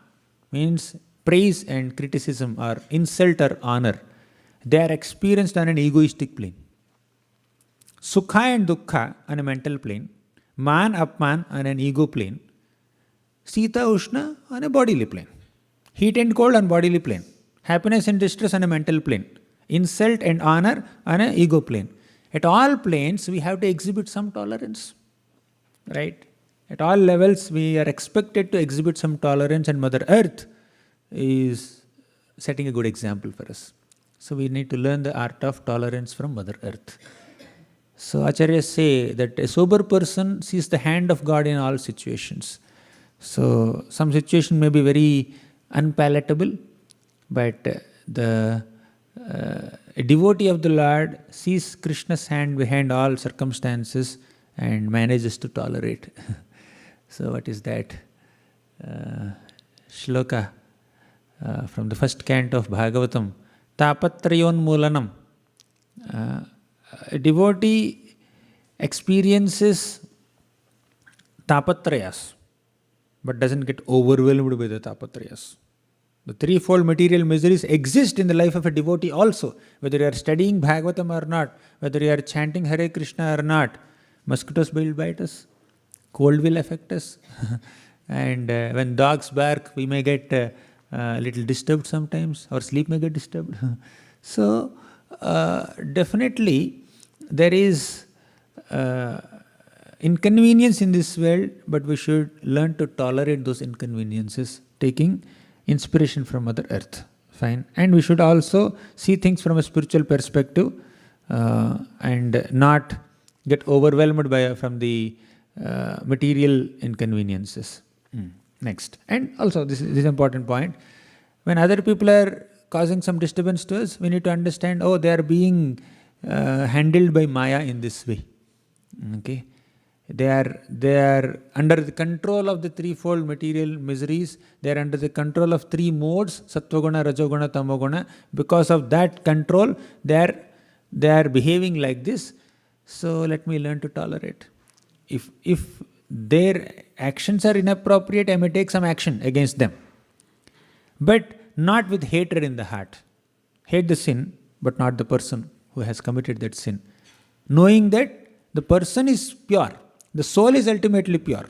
means praise and criticism or insult or honor. They are experienced on an egoistic plane. Sukha and dukkha on a mental plane. Man, apman on an ego plane. Sita, Ushna on a bodily plane. Heat and cold on bodily plane. Happiness and distress on a mental plane. Insult and honor on an ego plane. At all planes, we have to exhibit some tolerance. Right? At all levels, we are expected to exhibit some tolerance, and Mother Earth is setting a good example for us. So we need to learn the art of tolerance from Mother Earth. So Acharyas say that a sober person sees the hand of God in all situations. So some situation may be very unpalatable, but a devotee of the Lord sees Krishna's hand behind all circumstances and manages to tolerate. So what is that? Shloka from the first canto of Bhagavatam. Tapatrayon mulanam. A devotee experiences tapatrayas, but doesn't get overwhelmed by the tapatrayas. The threefold material miseries exist in the life of a devotee also. Whether you are studying Bhagavatam or not, whether you are chanting Hare Krishna or not, mosquitoes will bite us, cold will affect us, and when dogs bark, we may get a little disturbed sometimes, our sleep may get disturbed. So, definitely there is inconvenience in this world, but we should learn to tolerate those inconveniences, taking inspiration from Mother Earth. Fine. And we should also see things from a spiritual perspective and not get overwhelmed from the material inconveniences. Next. And also, this is an important point. When other people are causing some disturbance to us, we need to understand, oh, they are being handled by Maya in this way. Okay. They are under the control of the threefold material miseries. They are under the control of three modes, Sattvaguna, Rajoguna, Tamoguna. Because of that control, they are behaving like this. So let me learn to tolerate. If their actions are inappropriate, I may take some action against them. But not with hatred in the heart. Hate the sin, but not the person who has committed that sin. Knowing that the person is pure. The soul is ultimately pure.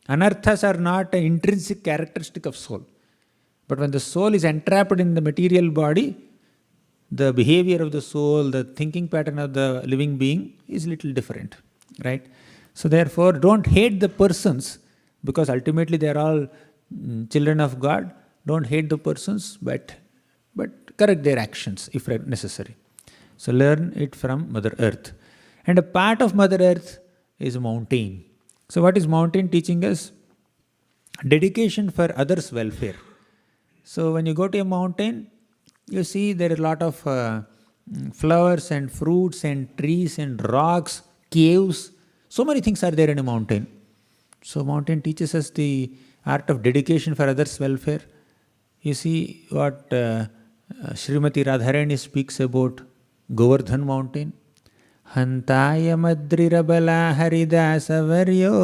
Anarthas are not an intrinsic characteristic of soul. But when the soul is entrapped in the material body, the behavior of the soul, the thinking pattern of the living being is little different. Right? So therefore, don't hate the persons, because ultimately they are all children of God. Don't hate the persons, but correct their actions if necessary. So learn it from Mother Earth. And a part of Mother Earth is mountain. So what is mountain teaching us? Dedication for others' welfare. So when you go to a mountain, you see there are a lot of flowers and fruits and trees and rocks, caves. So many things are there in a mountain. So mountain teaches us the art of dedication for others' welfare. You see what Srimati Radharani speaks about Govardhan mountain. Hantaya madrirabala haridasa varyo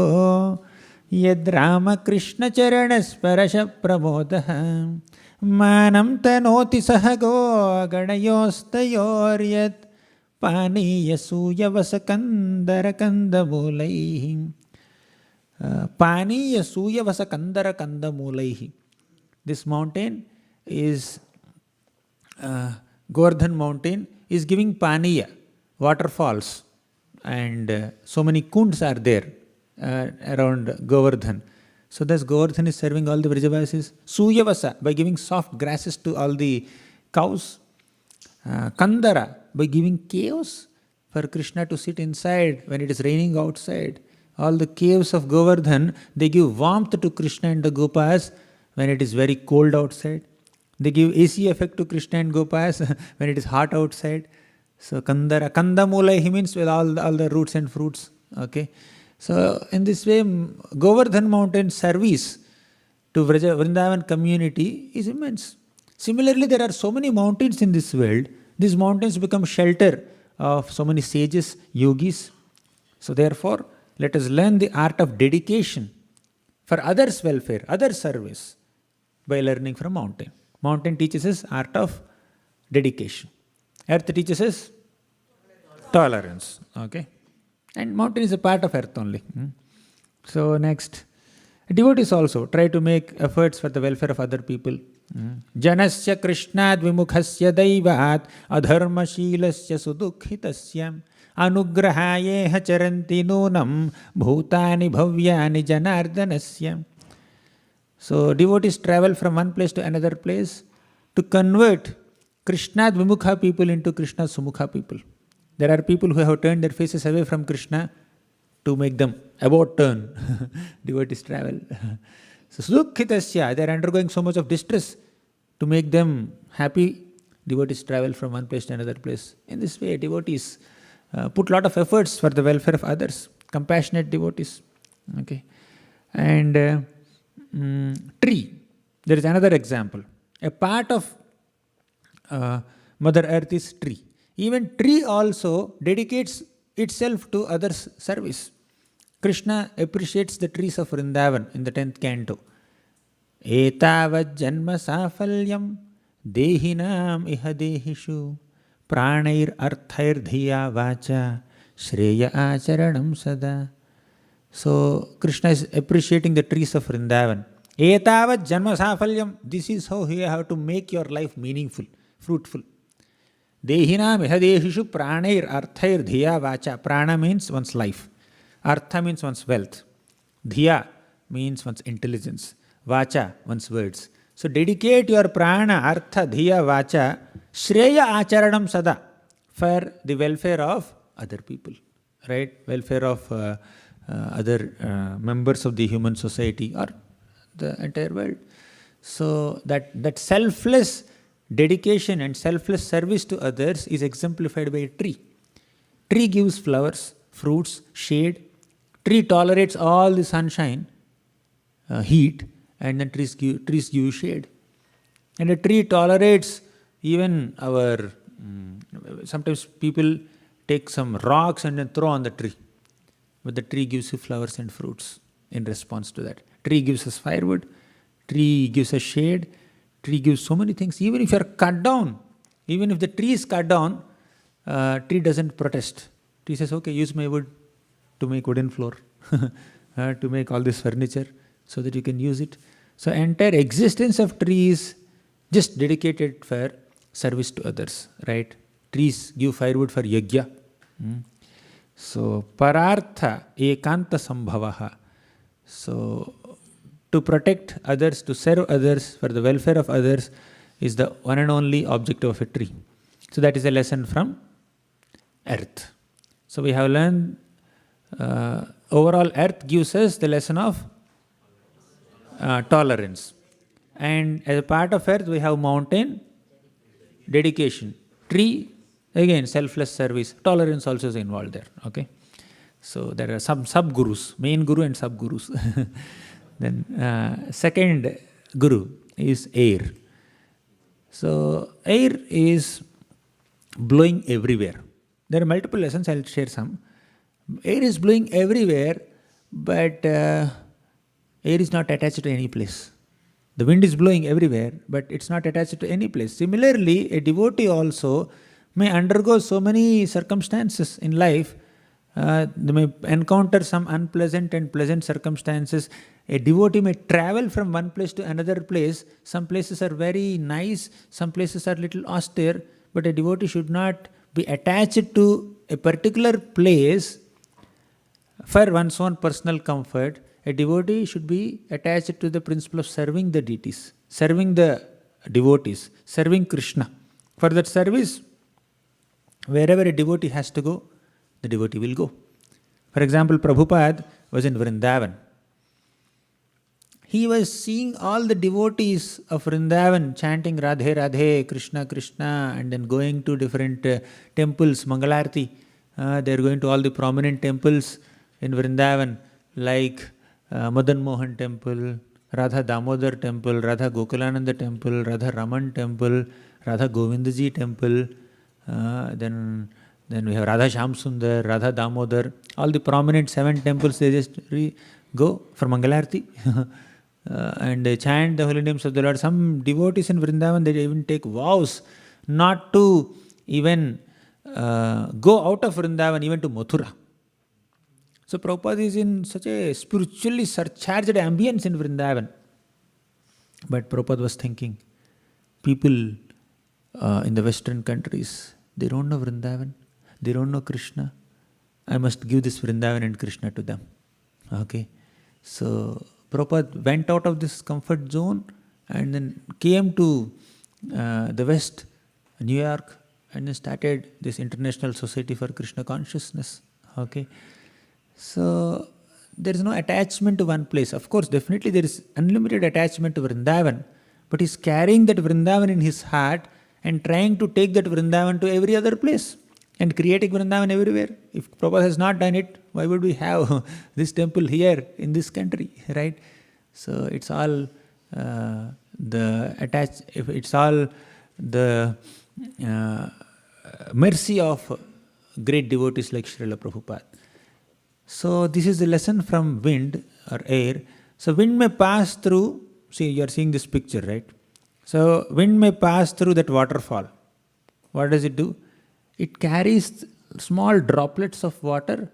yad Rama Krishna charanas parasha pramodaha manam tanoti sahago ganayostayoryat pani yasuya vasakandara kandamulaihi pani yasuya vasakandara kandamulaihi. This mountain is Govardhan mountain is giving paniya, waterfalls, and so many kunds are there around Govardhan. So thus Govardhan is serving all the Vrajavasis. Suyavasa, by giving soft grasses to all the cows. Kandara, by giving caves for Krishna to sit inside when it is raining outside. All the caves of Govardhan, they give warmth to Krishna and the Gopas when it is very cold outside. They give AC effect to Krishna and Gopas when it is hot outside. So Kandara, Kandamulaihi means with all the roots and fruits. Okay. So in this way, Govardhan mountain service to Vrindavan community is immense. Similarly, there are so many mountains in this world. These mountains become shelter of so many sages, yogis. So therefore, let us learn the art of dedication for others' welfare, others' service by learning from mountain. Mountain teaches us art of dedication. Earth teaches us tolerance. Okay. And mountain is a part of earth only. So next, devotees also try to make efforts for the welfare of other people. Janasya krishnad vimukhasya daivat adharma shilasya sudukhitasya anugrahayeha charanti nunam bhutani bhavyani janardanasya. So devotees travel from one place to another place to convert Krishnad Vimukha people into Krishna's Sumukha people. There are people who have turned their faces away from Krishna to make them about turn. Devotees travel. So Sudukhitasya, they are undergoing so much of distress. To make them happy, devotees travel from one place to another place. In this way, devotees put a lot of efforts for the welfare of others. Compassionate devotees. Okay. And tree. There is another example. A part of Mother Earth is tree. Even tree also dedicates itself to others' service. Krishna appreciates the trees of Vrindavan in the 10th canto. Etavad janma safalyam dehinam iha dehishu pranair arthair dhiya vacha shreya acharanam sada. So Krishna is appreciating the trees of Vrindavan. Etavad janma safalyam. This is how you have to make your life meaningful, fruitful. Dehinam ihadehishu pranair arthair dhiya vacha. Prana means one's life. Artha means one's wealth. Dhiya means one's intelligence. Vacha, one's words. So dedicate your prana, artha, dhiya, vacha, shreya acharanam sada, for the welfare of other people. Right? Welfare of other members of the human society or the entire world. So that selfless dedication and selfless service to others is exemplified by a tree. Tree gives flowers, fruits, shade. Tree tolerates all the sunshine, heat, and then trees give shade. And a tree tolerates even our... sometimes people take some rocks and then throw on the tree. But the tree gives you flowers and fruits in response to that. Tree gives us firewood. Tree gives us shade. Tree gives so many things. Even if you are cut down, even if the tree is cut down, tree doesn't protest. Tree says, okay, use my wood to make wooden floor, to make all this furniture so that you can use it. So entire existence of trees just dedicated for service to others, right? Trees give firewood for yajna. So parartha ekanta sambhavaha. So to protect others, to serve others, for the welfare of others is the one and only objective of a tree. So that is a lesson from earth. So we have learned overall earth gives us the lesson of tolerance. And as a part of earth, we have mountain, dedication. Tree, again, selfless service. Tolerance also is involved there. Okay. So there are some sub-gurus, main guru and sub-gurus. Then second guru is air. So air is blowing everywhere. There are multiple lessons, I'll share some. Air is blowing everywhere, but air is not attached to any place. The wind is blowing everywhere, but it's not attached to any place. Similarly, a devotee also may undergo so many circumstances in life. They may encounter some unpleasant and pleasant circumstances. A devotee may travel from one place to another place. Some places are very nice, some places are little austere, but a devotee should not be attached to a particular place for one's own personal comfort. A devotee should be attached to the principle of serving the deities, serving the devotees, serving Krishna. For that service, wherever a devotee has to go, the devotee will go. For example, Prabhupada was in Vrindavan. He was seeing all the devotees of Vrindavan chanting Radhe Radhe, Krishna Krishna, and then going to different temples, Mangalarti. They are going to all the prominent temples in Vrindavan, like Madan Mohan temple, Radha Damodar temple, Radha Gokulananda temple, Radha Raman temple, Radha Govindaji temple, then we have Radha Shamsundar, Radha Damodar, all the prominent 7 temples. They just go for Mangalarti and they chant the holy names of the Lord. Some devotees in Vrindavan, they even take vows not to even go out of Vrindavan, even to Mathura. So Prabhupada is in such a spiritually surcharged ambience in Vrindavan. But Prabhupada was thinking, people in the Western countries, they don't know Vrindavan, they don't know Krishna. I must give this Vrindavan and Krishna to them. Okay. So Prabhupada went out of this comfort zone and then came to the West, New York, and then started this International Society for Krishna Consciousness. Okay. So there is no attachment to one place. Of course, definitely there is unlimited attachment to Vrindavan, but he's carrying that Vrindavan in his heart and trying to take that Vrindavan to every other place and creating Vrindavan everywhere. If Prabhupada has not done it, why would we have this temple here in this country, right? So it's all the mercy of great devotees like Srila Prabhupada. So this is the lesson from wind or air. So wind may pass through, see, you are seeing this picture, right? So wind may pass through that waterfall. What does it do? It carries small droplets of water,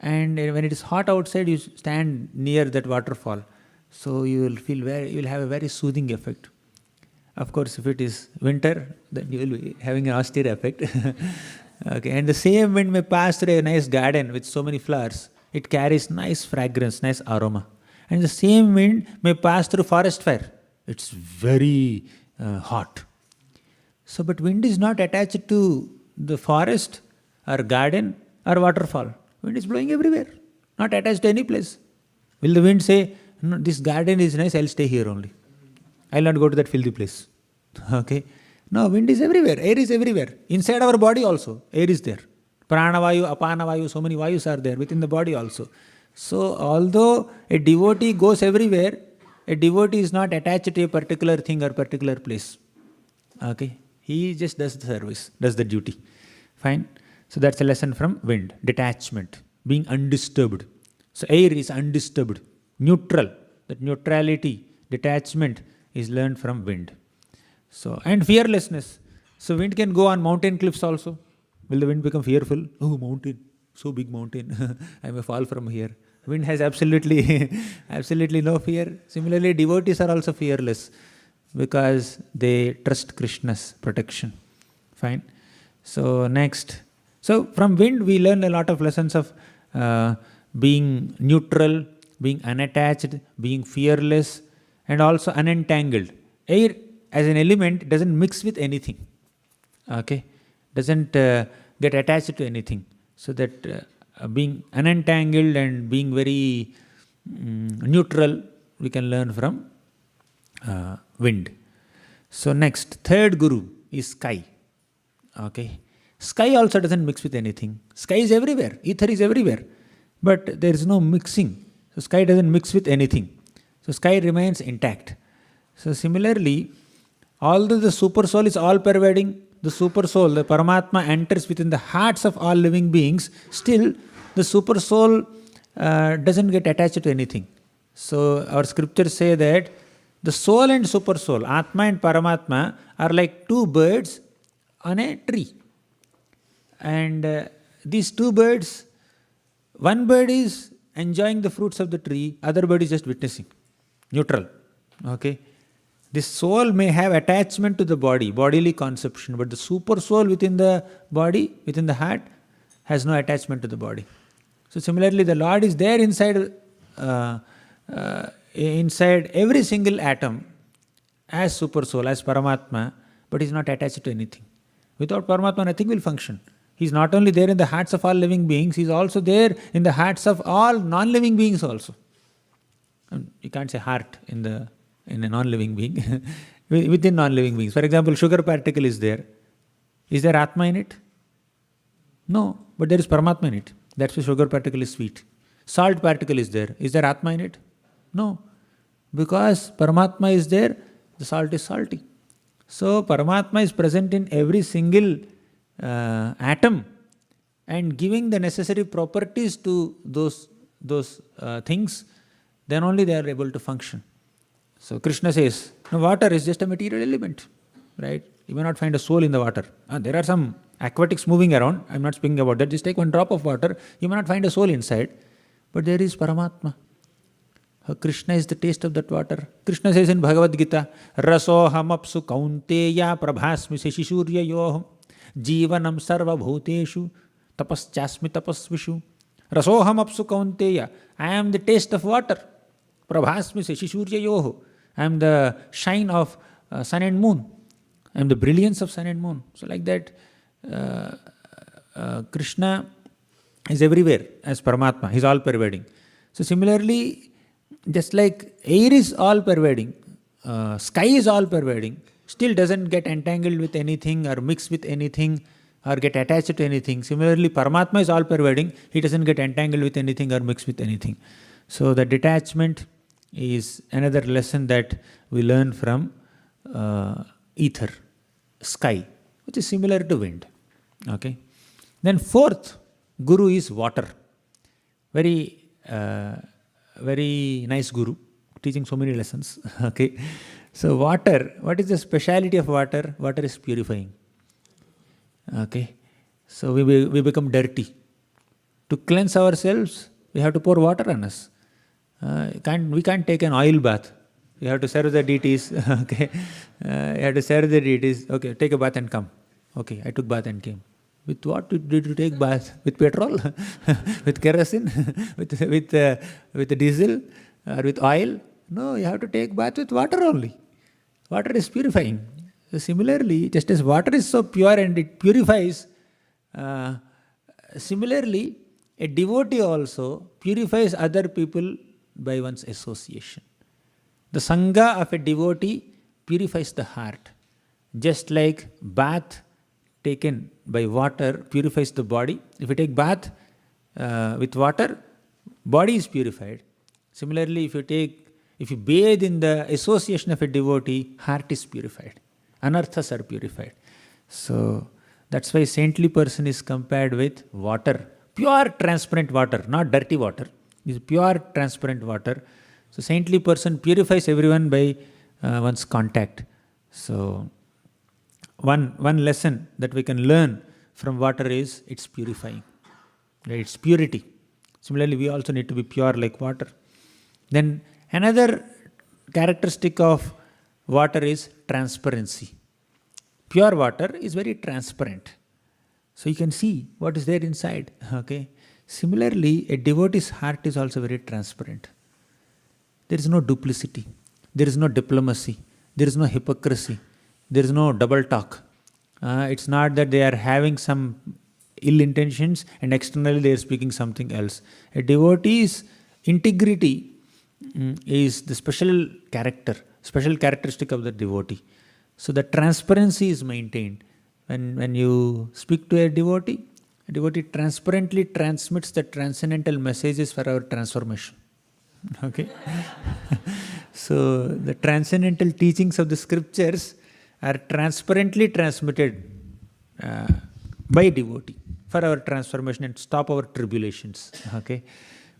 and when it is hot outside, you stand near that waterfall. So you will have a very soothing effect. Of course, if it is winter, then you will be having an austere effect. Okay, and the same wind may pass through a nice garden with so many flowers. It carries nice fragrance, nice aroma. And the same wind may pass through forest fire. It's very hot. So, but wind is not attached to the forest or garden or waterfall. Wind is blowing everywhere, not attached to any place. Will the wind say, no, this garden is nice, I'll stay here only. I'll not go to that filthy place. Okay. No, wind is everywhere, air is everywhere. Inside our body also, air is there. Pranavayu, Apanavayu, so many vayus are there within the body also. So, although a devotee goes everywhere, a devotee is not attached to a particular thing or particular place. Okay. He just does the service, does the duty. Fine. So that's a lesson from wind. Detachment, being undisturbed. So air is undisturbed, neutral. That neutrality, detachment is learned from wind. So, and fearlessness. So wind can go on mountain cliffs also. Will the wind become fearful? Oh, mountain, so big mountain. I may fall from here. Wind has absolutely no fear. Similarly, devotees are also fearless because they trust Krishna's protection. Fine. So next. So from wind we learn a lot of lessons of being neutral, being unattached, being fearless, and also unentangled. Air as an element doesn't mix with anything. Okay. There get attached to anything. So that being unentangled and being very neutral, we can learn from wind. So next, third guru is sky. Okay, sky also doesn't mix with anything. Sky is everywhere, ether is everywhere, but there is no mixing. So sky doesn't mix with anything. So sky remains intact. So similarly, although the super soul is all pervading, the super soul, the Paramatma enters within the hearts of all living beings, still the super soul doesn't get attached to anything. So our scriptures say that the soul and super soul, Atma and Paramatma, are like two birds on a tree. And these two birds, one bird is enjoying the fruits of the tree, other bird is just witnessing, neutral. Okay. This soul may have attachment to the body, bodily conception, but the super soul within the body, within the heart, has no attachment to the body. So similarly, the Lord is there inside every single atom as super soul, as Paramatma, but is not attached to anything. Without Paramatma, nothing will function. He is not only there in the hearts of all living beings, he is also there in the hearts of all non-living beings also. You can't say heart in a non-living being, within non-living beings. For example, sugar particle is there. Is there Atma in it? No, but there is Paramatma in it. That's why sugar particle is sweet. Salt particle is there. Is there Atma in it? No, because Paramatma is there, the salt is salty. So Paramatma is present in every single atom and giving the necessary properties to those things, then only they are able to function. So Krishna says, no, water is just a material element, right? You may not find a soul in the water. There are some aquatics moving around. I'm not speaking about that. Just take one drop of water. You may not find a soul inside. But there is Paramatma. Krishna is the taste of that water. Krishna says in Bhagavad Gita, Rasohamapsu kaunteya prabhasmi shishurya yoham jivanam sarva bhuteshu tapaschasmi tapasvishu. Rasohamapsu kaunteya. I am the taste of water. Prabhasmi shishurya yoho. I am the shine of sun and moon. I am the brilliance of sun and moon. So like that, Krishna is everywhere as Paramatma. He is all pervading. So similarly, just like air is all pervading, sky is all pervading, still doesn't get entangled with anything or mix with anything or get attached to anything. Similarly, Paramatma is all pervading. He doesn't get entangled with anything or mix with anything. So the detachment is another lesson that we learn from ether, sky, which is similar to wind. Okay. Then fourth guru is water. Very nice guru, teaching so many lessons. Okay. So water, what is the speciality of water? Water is purifying. Okay. So we become dirty. To cleanse ourselves, we have to pour water on us. We can't take an oil bath. You have to serve the deities. Okay. You have to serve the deities. Okay, take a bath and come. Okay, I took bath and came. With what did you take bath? With petrol? With kerosene? with diesel? Or with oil? No, you have to take bath with water only. Water is purifying. So similarly, just as water is so pure and it purifies, similarly, a devotee also purifies other people by one's association. The Sangha of a devotee purifies the heart. Just like bath taken by water purifies the body. If you take bath with water, body is purified. Similarly, if you bathe in the association of a devotee, heart is purified. Anarthas are purified. So that's why saintly person is compared with water. Pure transparent water, not dirty water. It's pure transparent water. So saintly person purifies everyone by one's contact. So one lesson that we can learn from water is it's purifying. It's purity. Similarly, we also need to be pure like water. Then another characteristic of water is transparency. Pure water is very transparent. So you can see what is there inside. Okay. Similarly, a devotee's heart is also very transparent. There is no duplicity. There is no diplomacy. There is no hypocrisy. There is no double talk. It's not that they are having some ill intentions, and externally they are speaking something else. A devotee's integrity is the special characteristic of the devotee. So the transparency is maintained. When you speak to a devotee transparently transmits the transcendental messages for our transformation. Okay? So the transcendental teachings of the scriptures are transparently transmitted by devotee for our transformation and stop our tribulations. Okay?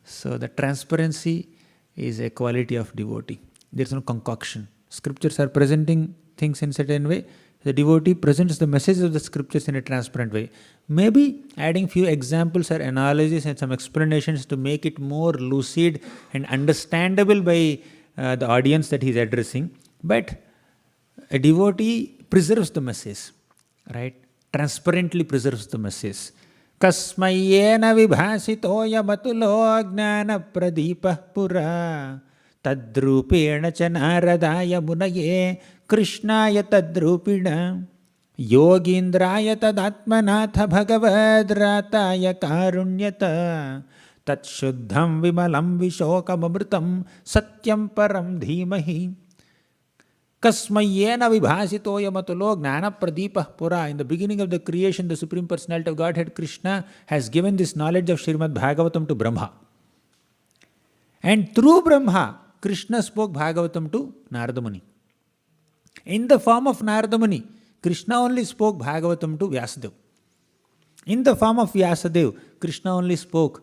So the transparency is a quality of devotee. There is no concoction. Scriptures are presenting things in a certain way. The devotee presents the message of the scriptures in a transparent way. Maybe adding few examples or analogies and some explanations to make it more lucid and understandable by the audience that he is addressing. But a devotee preserves the message, right? Transparently preserves the message. Kasmayena vibhasitoya matulo gnana pradipah pura tadrupena cha naradaya munaye krishnaya tadrupina yogindraya tadatmanatha bhagavadrataya karunyata tatshuddham vimalam vishokamamritam satyam param dhimahi. Kasmayena vibhasitoya matulo gnana pradipah pura. In the beginning of the creation, the Supreme Personality of Godhead Krishna has given this knowledge of Srimad Bhagavatam to Brahma. And through Brahma, Krishna spoke Bhagavatam to Narada Muni. In the form of Narada Muni, Krishna only spoke Bhagavatam to Vyasadeva. In the form of Vyasadeva, Krishna only spoke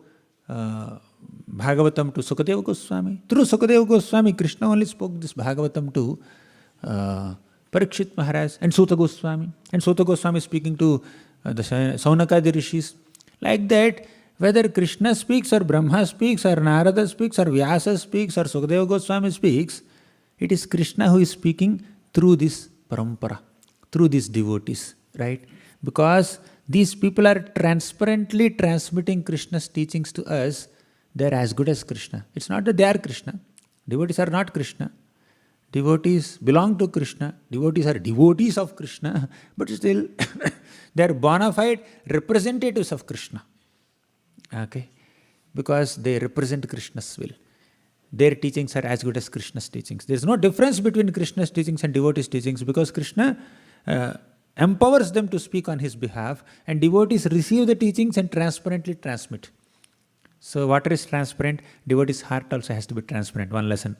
Bhagavatam to Sukadeva Goswami. Through Sukadeva Goswami, Krishna only spoke this Bhagavatam to Parikshit Maharaj and Suta Goswami. And Suta Goswami speaking to the Saunakadi Rishis. Like that, whether Krishna speaks or Brahma speaks or Narada speaks or Vyasa speaks or Sukadeva Goswami speaks, it is Krishna who is speaking through this parampara, through these devotees, right? Because these people are transparently transmitting Krishna's teachings to us, they are as good as Krishna. It's not that they are Krishna. Devotees are not Krishna. Devotees belong to Krishna. Devotees are devotees of Krishna, but still they are bona fide representatives of Krishna. Okay? Because they represent Krishna's will. Their teachings are as good as Krishna's teachings. There is no difference between Krishna's teachings and devotees' teachings because Krishna empowers them to speak on his behalf and devotees receive the teachings and transparently transmit. So water is transparent, devotee's heart also has to be transparent. One lesson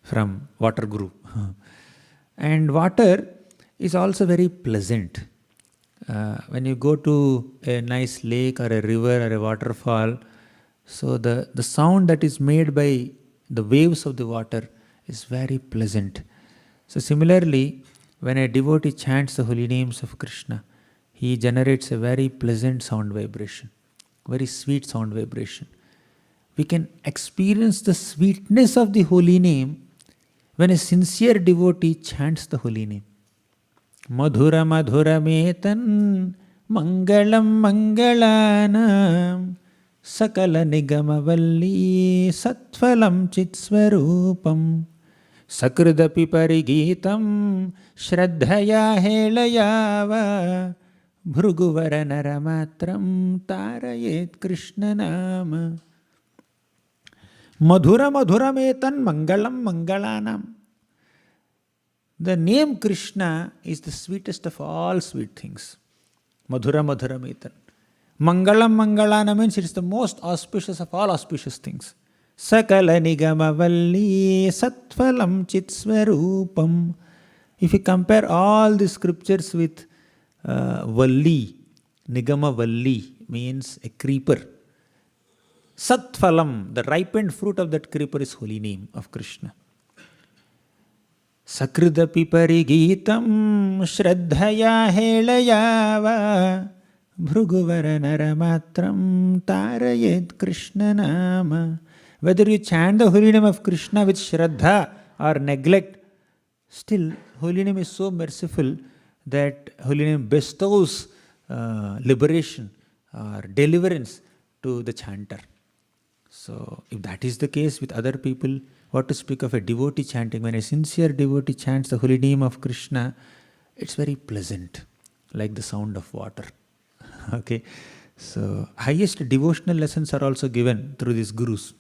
from Water Guru. And water is also very pleasant. When you go to a nice lake or a river or a waterfall, so the sound that is made by the waves of the water is very pleasant. So similarly, when a devotee chants the holy names of Krishna, he generates a very pleasant sound vibration, very sweet sound vibration. We can experience the sweetness of the holy name when a sincere devotee chants the holy name. Madhura madhura metan mangalam mangalanam sakala nigamavalli satphalam chitsvarupam sakrdapi parigitam shraddhaya helayava bhruguvara naramatram tarayet Krishna nama. Madhura madhura metan mangalam mangalanam. The name Krishna is the sweetest of all sweet things. Madhura madhura metan. Mangalam mangalana means it is the most auspicious of all auspicious things. Sakala nigama valli satphalam chitsvarupam. If you compare all the scriptures with valli, nigama valli means a creeper. Satphalam, the ripened fruit of that creeper is holy name of Krishna. Sakridapi parigitam shraddhaya helayava bhruguvara naramatram tarayet Krishna nama. Whether you chant the holy name of Krishna with shraddha or neglect, still holy name is so merciful that holy name bestows liberation or deliverance to the chanter. So, if that is the case with other people, what to speak of a devotee chanting? When a sincere devotee chants the holy name of Krishna, it's very pleasant, like the sound of water. Okay, So highest devotional lessons are also given through these gurus.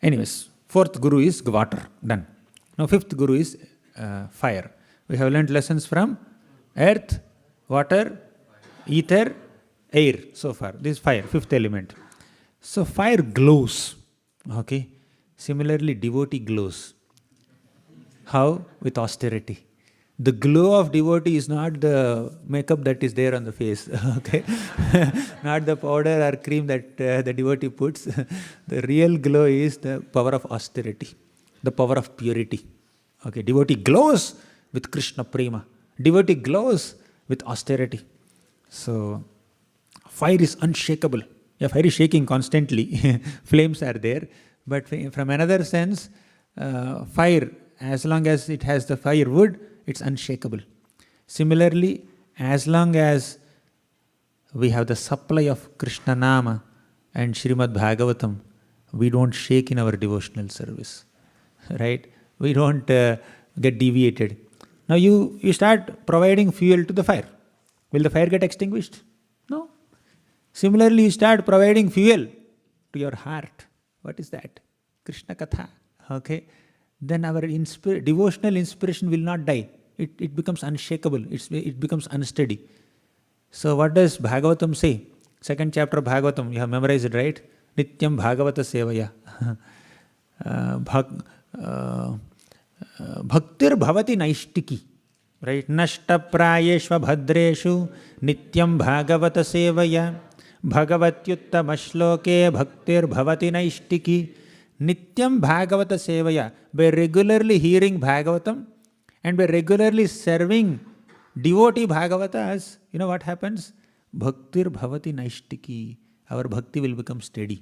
Anyways, fourth guru is water. Done. Now fifth guru is fire. We have learned lessons from earth, water, ether, air so far. This is fire, fifth element. So fire glows. Okay. Similarly, devotee glows. How? With austerity. The glow of devotee is not the makeup that is there on the face. Okay. Not the powder or cream that the devotee puts. The real glow is the power of austerity, the power of purity. Okay. Devotee glows with Krishna prema. Devotee glows with austerity. So fire is unshakable. Yeah, fire is shaking constantly. Flames are there. But from another sense, fire, as long as it has the firewood, it's unshakable. Similarly, as long as we have the supply of Krishna Nama and Srimad Bhagavatam, we don't shake in our devotional service. Right? We don't get deviated. Now you start providing fuel to the fire. Will the fire get extinguished? No. Similarly, you start providing fuel to your heart. What is that? Krishna Katha. Okay. Then our devotional inspiration will not die. It becomes unshakable. It becomes unsteady. So what does Bhagavatam say? Second chapter of Bhagavatam, you have memorized it, right? Nityam Bhagavata Sevaya. Bhaktir Bhavati Naishtiki. Right? Nashta Prayeshva Bhadreshu Nityam Bhagavata Sevaya. Bhagavatyuttama Shloke Bhaktir Bhavati Naishtiki. Nityam Bhagavata Sevaya. By regularly hearing Bhagavatam and by regularly serving devotee Bhagavatas, you know what happens? Bhaktir Bhavati Naishtiki. Our bhakti will become steady.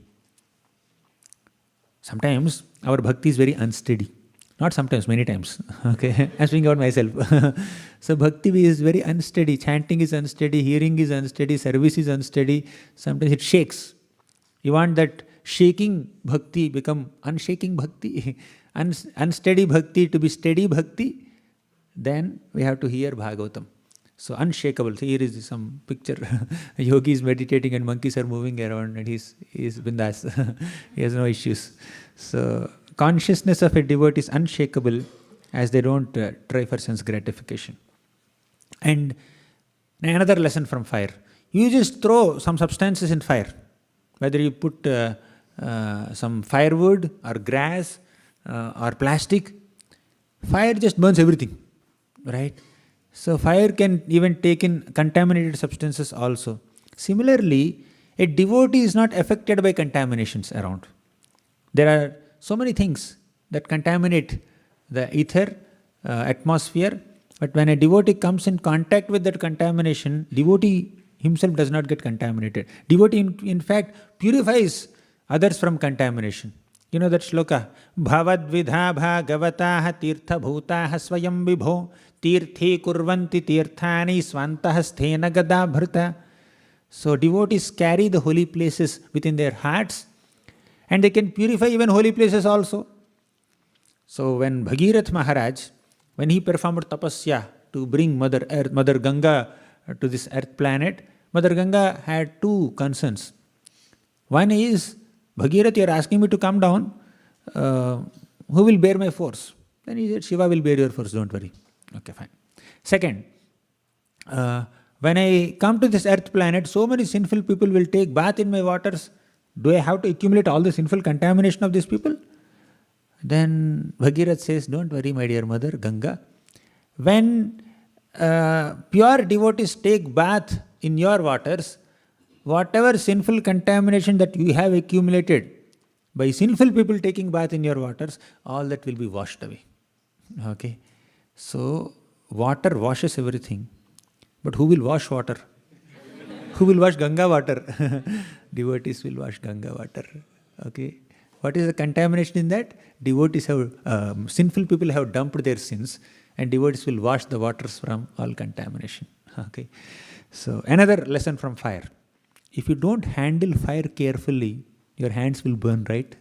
Sometimes our bhakti is very unsteady. Not sometimes, many times. Okay, I'm speaking about myself. So bhakti is very unsteady. Chanting is unsteady, hearing is unsteady, service is unsteady. Sometimes it shakes. You want that shaking bhakti become unshaking bhakti, unsteady bhakti to be steady bhakti, then we have to hear Bhagavatam. So unshakable. So here is some picture. A yogi is meditating and monkeys are moving around and he's bindas. He has no issues. So consciousness of a devotee is unshakable as they don't try for sense gratification. And another lesson from fire. You just throw some substances in fire. Whether you put some firewood or grass or plastic, fire just burns everything. Right? So fire can even take in contaminated substances also. Similarly, a devotee is not affected by contaminations around. There are so many things that contaminate the ether, atmosphere, but when a devotee comes in contact with that contamination, devotee himself does not get contaminated. Devotee in fact purifies others from contamination. You know that shloka, Bhavad vidha bhagavataha tirtha bhutaha swayam vibho tirthi kurvanti tirthani swantah sthena gada bhrta. So devotees carry the holy places within their hearts and they can purify even holy places also. So when Bhagirath Maharaj, when he performed tapasya to bring Mother Earth, Mother Ganga to this earth planet, Mother Ganga had two concerns. One is, Bhagirath, you are asking me to come down, who will bear my force? Then he said, Shiva will bear your force, don't worry. Okay, fine. Second, when I come to this earth planet, so many sinful people will take bath in my waters. Do I have to accumulate all the sinful contamination of these people? Then Bhagirath says, don't worry, my dear mother, Ganga. When pure devotees take bath in your waters, whatever sinful contamination that you have accumulated by sinful people taking bath in your waters, all that will be washed away. Okay. So, water washes everything. But who will wash water? Who will wash Ganga water? Devotees will wash Ganga water. Okay. What is the contamination in that? Devotees have, sinful people have dumped their sins and devotees will wash the waters from all contamination. Okay. So, another lesson from fire. If you don't handle fire carefully, your hands will burn, right?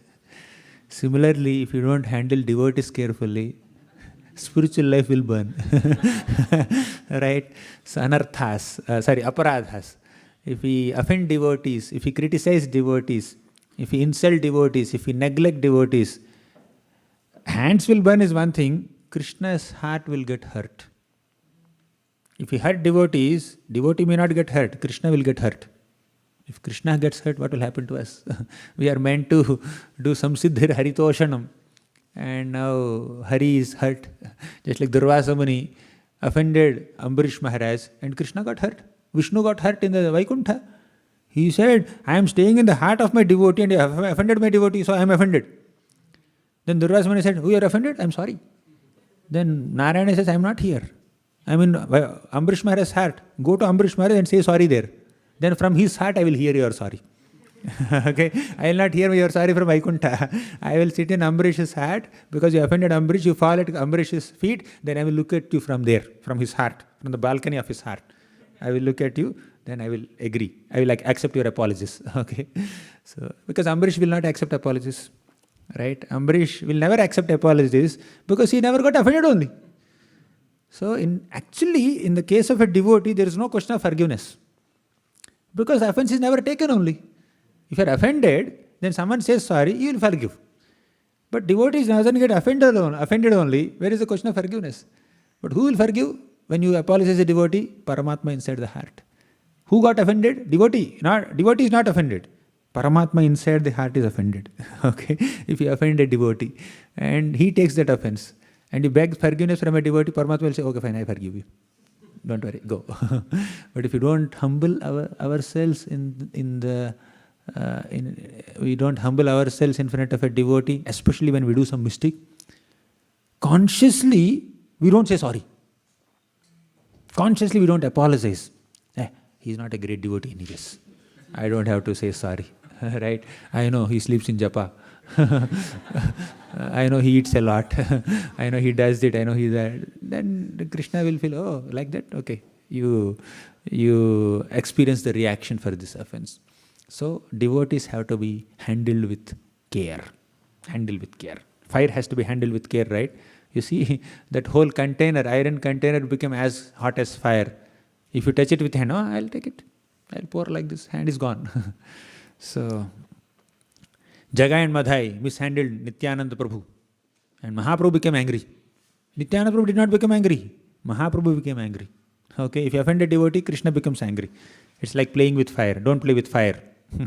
Similarly, if you don't handle devotees carefully, spiritual life will burn. Right? So, aparadhas. if we offend devotees, if we criticize devotees, if we insult devotees, if we neglect devotees, hands will burn is one thing, Krishna's heart will get hurt. If we hurt devotees, devotee may not get hurt, Krishna will get hurt. If Krishna gets hurt, what will happen to us? We are meant to do samsiddhir haritoshanam. And now Hari is hurt. Just like Durvasa Muni offended Ambarish Maharaj and Krishna got hurt. Vishnu got hurt in the Vaikuntha. He said, I am staying in the heart of my devotee and you have offended my devotee, so I am offended. Then Durvasa Muni said, oh, you are offended? I am sorry. Then Narayana says, I am not here. I am in Ambarish Maharaj's heart. Go to Ambarish Maharaj and say sorry there. Then from his heart I will hear your sorry. Okay, I will not hear your sorry from Vaikuntha. I will sit in Ambarish's heart because you offended Ambarish, you fall at Ambarish's feet, then I will look at you from there, from his heart, from the balcony of his heart. I will look at you, then I will agree. I will accept your apologies. Okay, so because Ambarish will not accept apologies, right? Ambarish will never accept apologies because he never got offended only. So actually, in the case of a devotee, there is no question of forgiveness. Because offense is never taken only. If you are offended, then someone says sorry, you will forgive. But devotees doesn't get offended only. Where is the question of forgiveness? But who will forgive when you apologize to a devotee? Paramatma inside the heart. Who got offended? Devotee. Devotee is not offended. Paramatma inside the heart is offended. Okay, if you offend a devotee and he takes that offense and you beg forgiveness from a devotee, Paramatma will say, okay, fine, I forgive you. Don't worry, go. But if you don't humble ourselves we don't humble ourselves in front of a devotee, especially when we do some mistake, consciously we don't say sorry. Consciously we don't apologize. He's not a great devotee anyways. I don't have to say sorry. Right? I know he sleeps in japa. I know he eats a lot. I know he does it. I know he's that. Then Krishna will feel, oh, like that? Okay. You experience the reaction for this offense. So devotees have to be handled with care. Handled with care. Fire has to be handled with care, right? You see, that whole container, iron container became as hot as fire. If you touch it with hand, I'll take it. I'll pour like this. Hand is gone. So, Jagai and Madhai mishandled Nityananda Prabhu. And Mahaprabhu became angry. Nityananda Prabhu did not become angry. Mahaprabhu became angry. Okay, if you offend a devotee, Krishna becomes angry. It's like playing with fire. Don't play with fire.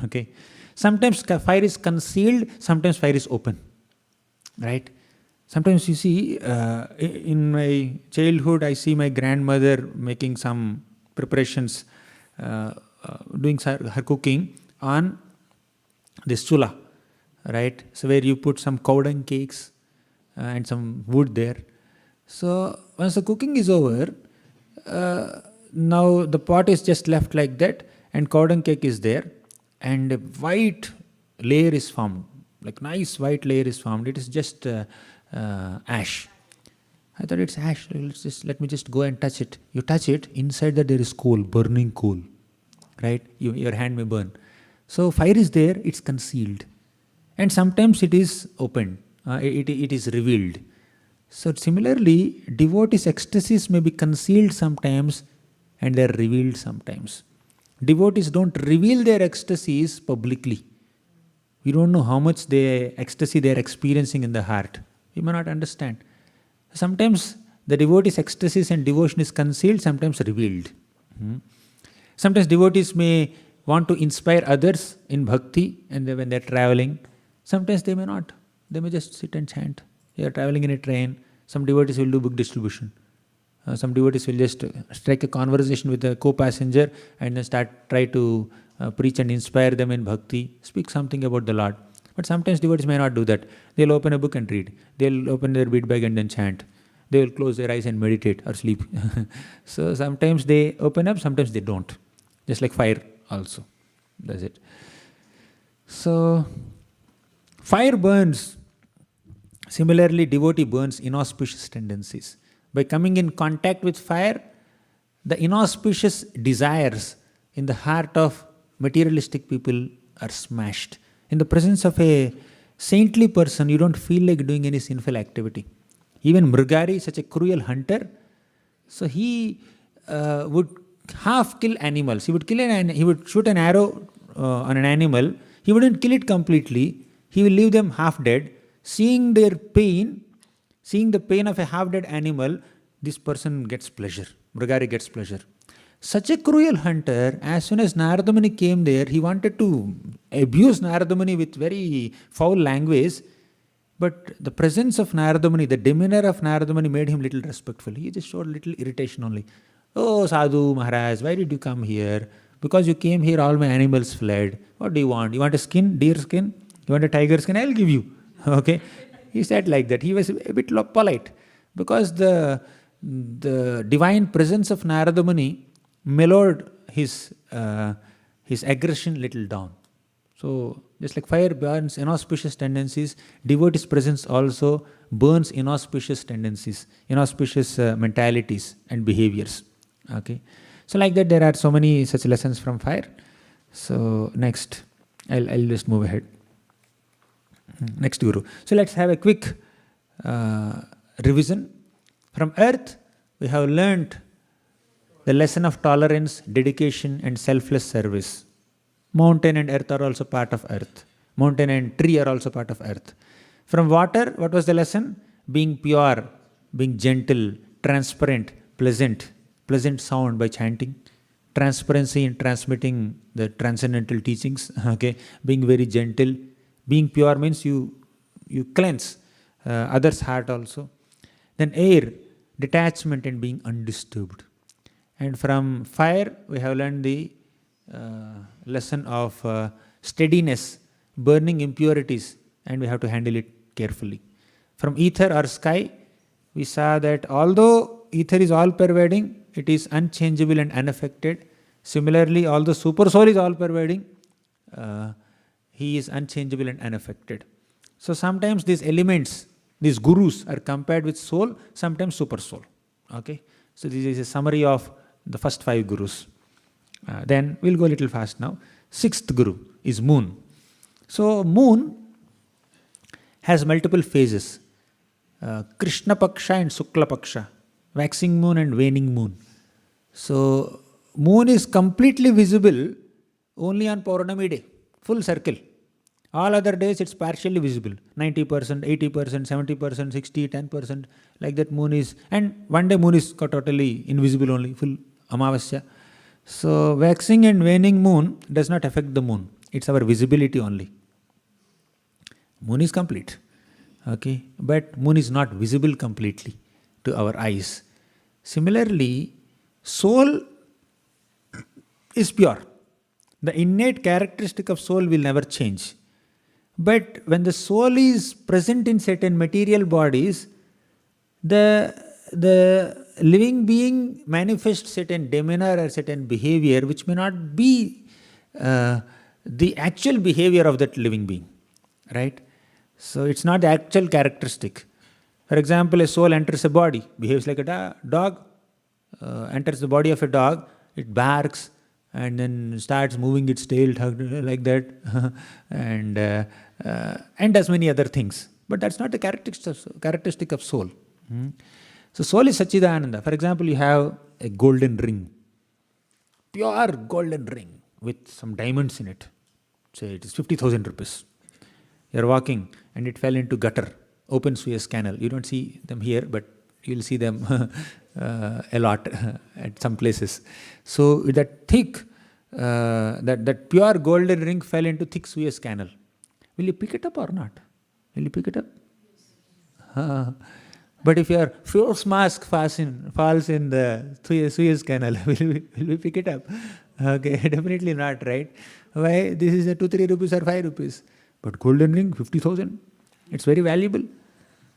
Okay. Sometimes fire is concealed, sometimes fire is open. Right? Sometimes you see, in my childhood, I see my grandmother making some preparations, doing her cooking on this chula. Right? So where you put some cow dung cakes and some wood there. So once the cooking is over, now the pot is just left like that and cow dung cake is there and a white layer is formed, like nice white layer is formed. It is just ash. I thought it's ash. Let me just go and touch it. You touch it, inside that there is coal, burning coal. Right? Your hand may burn. So fire is there, it's concealed. And sometimes it is opened, it is revealed. So similarly, devotees' ecstasies may be concealed sometimes and they are revealed sometimes. Devotees don't reveal their ecstasies publicly. We don't know how much ecstasy they are experiencing in the heart. We may not understand. Sometimes the devotees' ecstasies and devotion is concealed, sometimes revealed. Sometimes devotees may want to inspire others in bhakti and when they are traveling. Sometimes they may not. They may just sit and chant. They are traveling in a train. Some devotees will do book distribution. Some devotees will just strike a conversation with a co-passenger and then try to preach and inspire them in bhakti, speak something about the Lord. But sometimes devotees may not do that. They'll open a book and read. They'll open their bead bag and then chant. They will close their eyes and meditate or sleep. So sometimes they open up, sometimes they don't. Just like fire also does it. So fire burns. Similarly, devotee burns inauspicious tendencies. By coming in contact with fire, the inauspicious desires in the heart of materialistic people are smashed. In the presence of a saintly person, you don't feel like doing any sinful activity. Even Mrigari, such a cruel hunter, so he would half kill animals. He would shoot an arrow on an animal. He wouldn't kill it completely. He will leave them half dead. Seeing the pain of a half dead animal, this person gets pleasure. Mrigari gets pleasure. Such a cruel hunter, as soon as Narada Muni came there, he wanted to abuse Narada Muni with very foul language. But the presence of Narada Muni, the demeanor of Narada Muni made him little respectful. He just showed little irritation only. Oh, Sadhu Maharaj, why did you come here? Because you came here, all my animals fled. What do you want? You want a skin, deer skin? You want a tiger skin? I'll give you. Okay? He said like that. He was a bit polite. Because the divine presence of Narada Muni mellowed his aggression little down. So, just like fire burns inauspicious tendencies, devotee's presence also burns inauspicious tendencies, inauspicious mentalities and behaviors. Okay, so like that there are so many such lessons from fire. So next, I'll just move ahead. Next Guru. So let's have a quick revision. From earth, we have learnt the lesson of tolerance, dedication and selfless service. Mountain and earth are also part of earth. Mountain and tree are also part of earth. From water, what was the lesson? Being pure, being gentle, transparent, pleasant sound by chanting. Transparency in transmitting the transcendental teachings. Okay, being very gentle. Being pure means you cleanse others' heart also. Then air, detachment and being undisturbed. And from fire, we have learned the lesson of steadiness, burning impurities, and we have to handle it carefully. From ether or sky, we saw that although ether is all-pervading, it is unchangeable and unaffected. Similarly, although super soul is all-pervading, he is unchangeable and unaffected. So sometimes these elements, these gurus are compared with soul, sometimes super soul. Okay, so this is a summary of the first 5 gurus. Then we'll go a little fast now. 6th guru is moon. So moon has multiple phases. Krishna Paksha and Sukla Paksha. Waxing moon and waning moon. So moon is completely visible only on Purnami day. Full circle. All other days it's partially visible. 90%, 80%, 70%, 60, 10%. Like that moon is. And one day moon is totally invisible only. Full Amavasya. So waxing and waning moon does not affect the moon. It's our visibility only. Moon is complete. Okay. But moon is not visible completely to our eyes. Similarly, soul is pure. The innate characteristic of soul will never change. But when the soul is present in certain material bodies, the living being manifests certain demeanor or certain behavior which may not be the actual behavior of that living being. Right? So it's not the actual characteristic. For example, a soul enters a body, behaves like a dog, enters the body of a dog, it barks and then starts moving its tail like that and does many other things. But that's not the characteristic of soul. So soul is Satchidananda. For example, you have a golden ring, pure golden ring with some diamonds in it. Say it is 50,000 rupees. You're walking and it fell into gutter, open Suez Canal. You don't see them here, but you'll see them a lot at some places. So with that thick, that pure golden ring fell into thick Suez Canal. Will you pick it up or not? Will you pick it up? But if your face mask falls in the Suez Canal, will we pick it up? Okay, definitely not, right? Why? This is a 2-3 rupees or 5 rupees. But golden ring, 50,000. It's very valuable.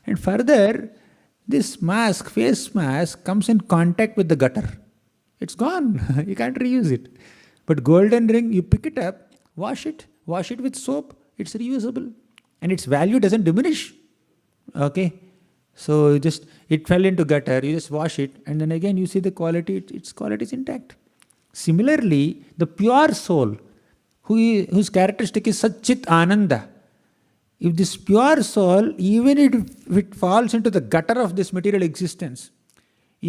And further, this mask, face mask, comes in contact with the gutter. It's gone. You can't reuse it. But golden ring, you pick it up, wash it with soap. It's reusable. And its value doesn't diminish. Okay? So it fell into gutter, you just wash it, and then again you see the quality, its quality is intact. Similarly, the pure soul, whose characteristic is Satchit Ananda, if this pure soul, even if it falls into the gutter of this material existence,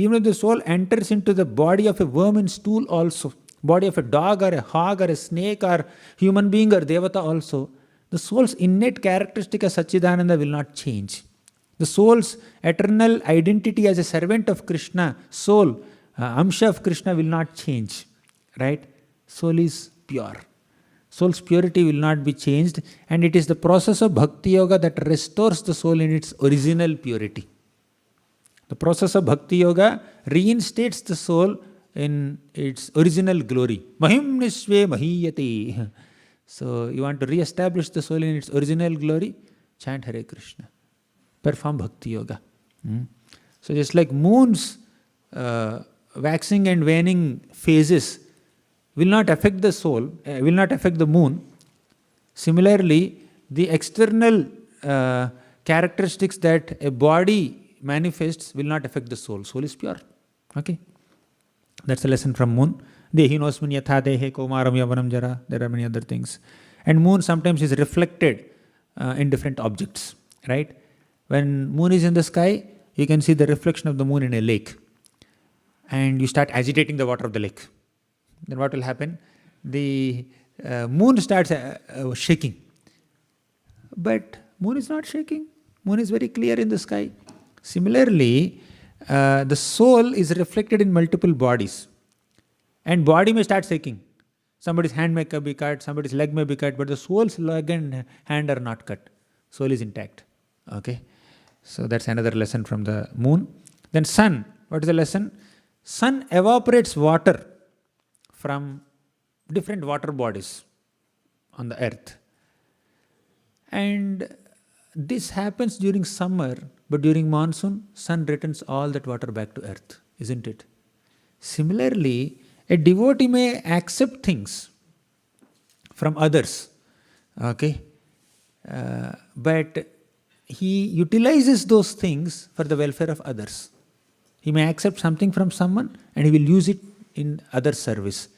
Even if the soul enters into the body of a worm and stool also, body of a dog or a hog or a snake or human being or devata also, the soul's innate characteristic as Satchidananda will not change. The soul's eternal identity as a servant of Krishna, soul, Amsha of Krishna will not change. Right? Soul is pure. Soul's purity will not be changed, and it is the process of Bhakti Yoga that restores the soul in its original purity. The process of Bhakti Yoga reinstates the soul in its original glory. Mahim Nishve Mahiyati. So, you want to re-establish the soul in its original glory? Chant Hare Krishna. Perform Bhakti Yoga. So, just like moon's waxing and waning phases will not affect the soul, will not affect the moon. Similarly, the external characteristics that a body manifests will not affect the soul. Soul is pure. Okay? That's a lesson from moon. Dehi nosmin yatha dehe komaram yavanam jara. There are many other things. And moon sometimes is reflected in different objects. Right? When moon is in the sky, you can see the reflection of the moon in a lake. And you start agitating the water of the lake. Then what will happen? The moon starts shaking. But moon is not shaking. Moon is very clear in the sky. Similarly, the soul is reflected in multiple bodies. And body may start shaking. Somebody's hand may be cut, somebody's leg may be cut, but the soul's leg and hand are not cut. Soul is intact. Okay? So that's another lesson from the moon. Then sun. What is the lesson? Sun evaporates water from different water bodies on the earth. And this happens during summer, but during monsoon, sun returns all that water back to earth, isn't it? Similarly, a devotee may accept things from others, okay? But he utilizes those things for the welfare of others. He may accept something from someone and he will use it in other service.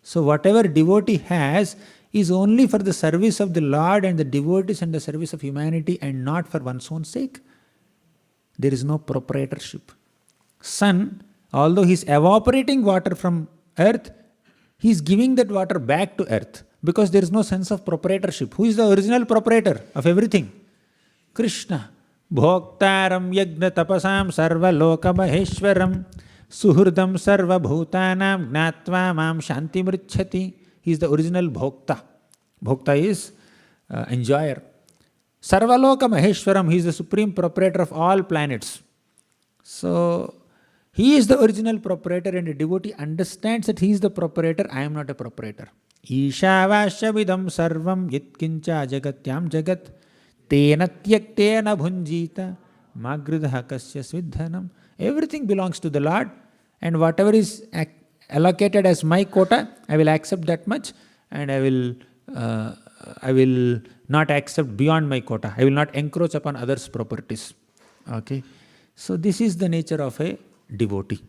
So whatever devotee has is only for the service of the Lord and the devotees and the service of humanity and not for one's own sake. There is no proprietorship. Sun, although he is evaporating water from earth, he is giving that water back to earth because there is no sense of proprietorship. Who is the original proprietor of everything? Krishna. Bhoktaram yagna tapasam sarva loka maheshwaram suhurdam sarva bhutanam gnatva mam shanti mritchati. He is the original bhokta. Bhokta is enjoyer. Sarvaloka Maheshwaram, he is the supreme proprietor of all planets. So, he is the original proprietor and a devotee understands that he is the proprietor, I am not a proprietor. Ishavasyavidam sarvam yitkincha jagatyam jagat tena tyaktena bhunjita magridha kasya svidhanam. Everything belongs to the Lord and whatever is allocated as my quota, I will accept that much and I will not accept beyond my quota. I will not encroach upon others' properties. Okay. So this is the nature of a devotee.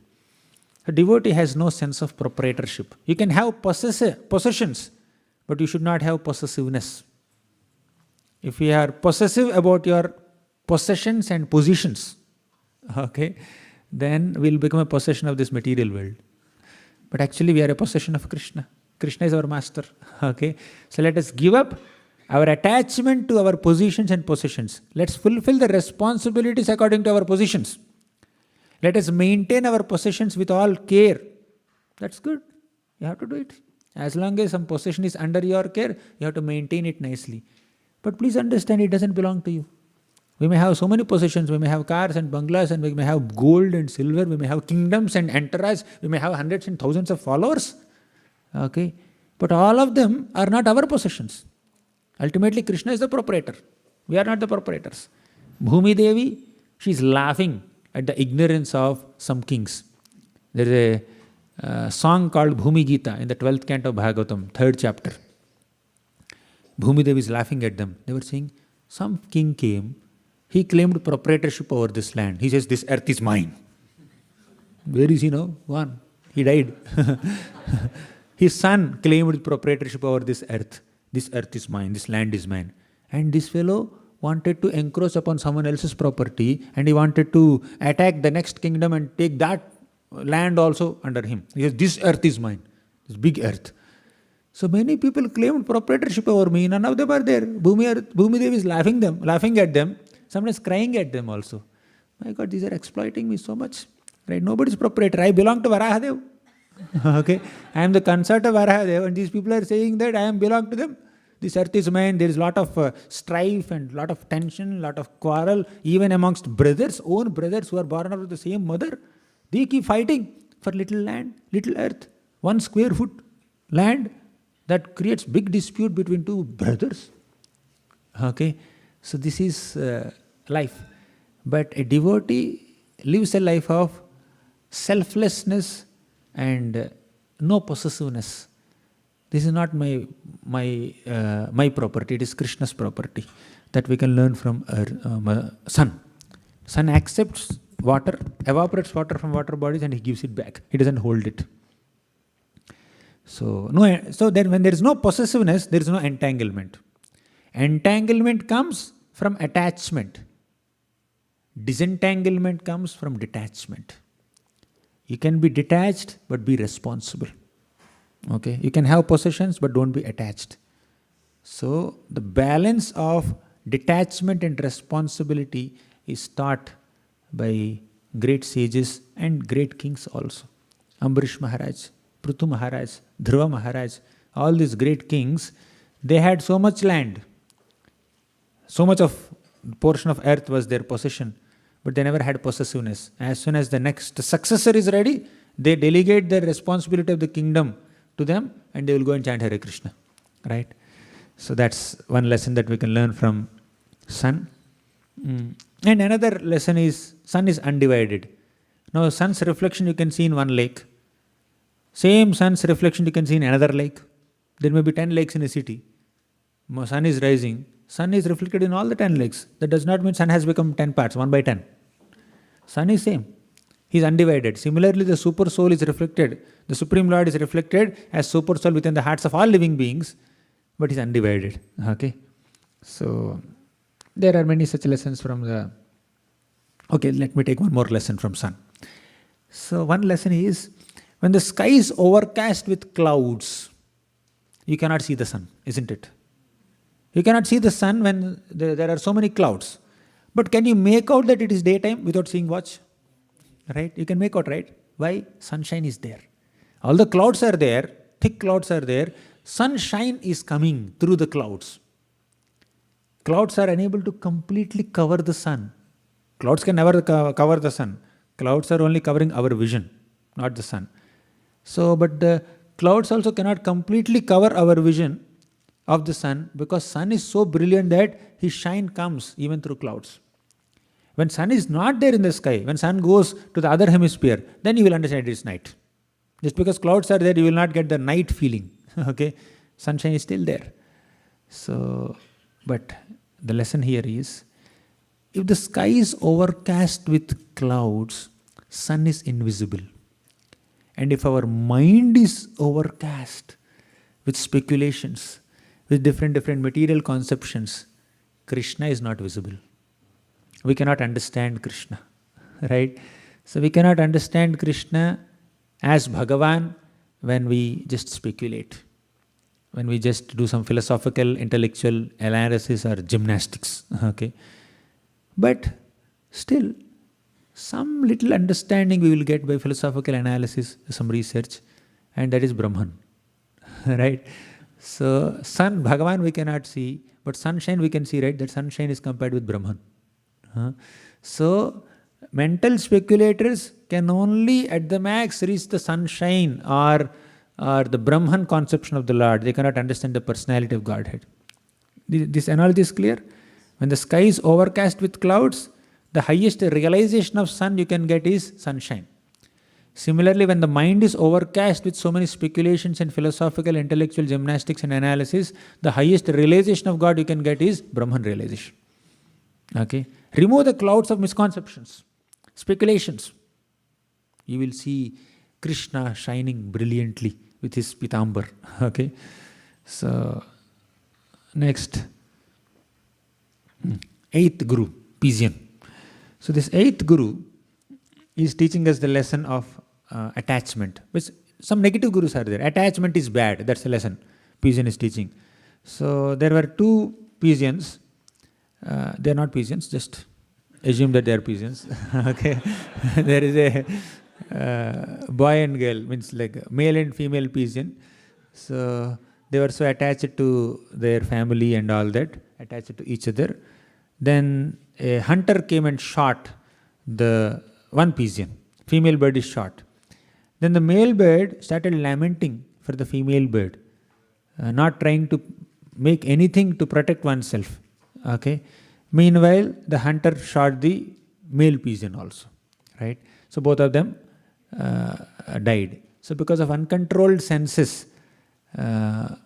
A devotee has no sense of proprietorship. You can have possessions, but you should not have possessiveness. If you are possessive about your possessions and positions, okay, then we'll become a possession of this material world. But actually we are a possession of Krishna. Krishna is our master. Okay. So let us give up our attachment to our positions and possessions. Let's fulfill the responsibilities according to our positions. Let us maintain our possessions with all care. That's good. You have to do it. As long as some possession is under your care, you have to maintain it nicely. But please understand, it doesn't belong to you. We may have so many possessions, we may have cars and bungalows, and we may have gold and silver, we may have kingdoms and entourage, we may have hundreds and thousands of followers. Okay. But all of them are not our possessions. Ultimately, Krishna is the proprietor. We are not the proprietors. Bhumi Devi, she is laughing at the ignorance of some kings. There is a song called Bhumi Gita in the 12th canto of Bhagavatam, 3rd chapter. Bhumi Devi is laughing at them. They were saying, some king came, he claimed proprietorship over this land. He says, this earth is mine. Where is he now? One. He died. His son claimed proprietorship over this earth. This earth is mine, this land is mine. And this fellow wanted to encroach upon someone else's property and he wanted to attack the next kingdom and take that land also under him. Because this earth is mine, this big earth. So many people claimed proprietorship over me. None of them are there. Bhumi Devi is laughing at them, sometimes crying at them also. My God, these are exploiting me so much. Right? Nobody is proprietor. I belong to Varahadev. Okay, I am the consort of Varahadev, and these people are saying that I belong to them. This earth is mine. There is a lot of strife and a lot of tension, a lot of quarrel, even amongst brothers, own brothers who are born out of the same mother. They keep fighting for little land, little earth, 1 square foot land. That creates big dispute between two brothers. Okay, so this is life. But a devotee lives a life of selflessness and no possessiveness. This is not my property. It is Krishna's property. That we can learn from sun. Sun accepts water, evaporates water from water bodies, and he gives it back. He doesn't hold it. So then when there is no possessiveness, there is no entanglement. Entanglement comes from attachment. Disentanglement comes from detachment. You can be detached but be responsible. Okay, you can have possessions but don't be attached. So the balance of detachment and responsibility is taught by great sages and great kings also. Ambarish Maharaj, Prithu Maharaj, Dhruva Maharaj, all these great kings, they had so much land. So much of portion of earth was their possession, but they never had possessiveness. As soon as the next successor is ready, they delegate their responsibility of the kingdom to them and they will go and chant Hare Krishna. Right? So that's one lesson that we can learn from sun. And another lesson is, sun is undivided. Now sun's reflection you can see in one lake. Same sun's reflection you can see in another lake. There may be 10 lakes in a city. Sun is rising. Sun is reflected in all the 10 lakes. That does not mean sun has become 10 parts, 1 by 10. Sun is same. He is undivided. Similarly, the super soul is reflected. The Supreme Lord is reflected as super soul within the hearts of all living beings, but he is undivided. Okay. So there are many such lessons from the... Okay, let me take one more lesson from sun. So one lesson is, when the sky is overcast with clouds, you cannot see the sun, isn't it? You cannot see the sun when there are so many clouds. But can you make out that it is daytime without seeing watch? Right? You can make out, right? Why? Sunshine is there. All the clouds are there, thick clouds are there. Sunshine is coming through the clouds. Clouds are unable to completely cover the sun. Clouds can never cover the sun. Clouds are only covering our vision, not the sun. So, but the clouds also cannot completely cover our vision of the sun, because sun is so brilliant that his shine comes even through clouds. When sun is not there in the sky, when sun goes to the other hemisphere, then you will understand it is night. Just because clouds are there, you will not get the night feeling. Okay, sunshine is still there. So, but the lesson here is, if the sky is overcast with clouds, sun is invisible. And if our mind is overcast with speculations, with different material conceptions, Krishna is not visible. We cannot understand Krishna, right? So we cannot understand Krishna as Bhagavan when we just speculate, when we just do some philosophical, intellectual analysis or gymnastics, okay? But still, some little understanding we will get by philosophical analysis, some research, and that is Brahman, right? So, sun, Bhagavan we cannot see, but sunshine we can see, right? That sunshine is compared with Brahman. So, mental speculators can only at the max reach the sunshine or the Brahman conception of the Lord. They cannot understand the personality of Godhead. This analogy is clear? When the sky is overcast with clouds, the highest realization of sun you can get is sunshine. Similarly, when the mind is overcast with so many speculations and philosophical, intellectual gymnastics and analysis, the highest realization of God you can get is Brahman realization. Okay? Remove the clouds of misconceptions, speculations. You will see Krishna shining brilliantly with his pitambar. Okay? So, next. 8th Guru, Pizian. So this 8th Guru is teaching us the lesson of attachment. Which some negative gurus are there. Attachment is bad. That's a lesson Pigeon is teaching. So there were two pigeons. They are not pigeons. Just assume that they are pigeons. Okay. There is a boy and girl, means like male and female pigeon. So they were so attached to their family and all that, attached to each other. Then a hunter came and shot the one pigeon. Female bird is shot. Then the male bird started lamenting for the female bird, not trying to make anything to protect oneself. Okay. Meanwhile, the hunter shot the male pigeon also. Right. So both of them died. So because of uncontrolled senses, a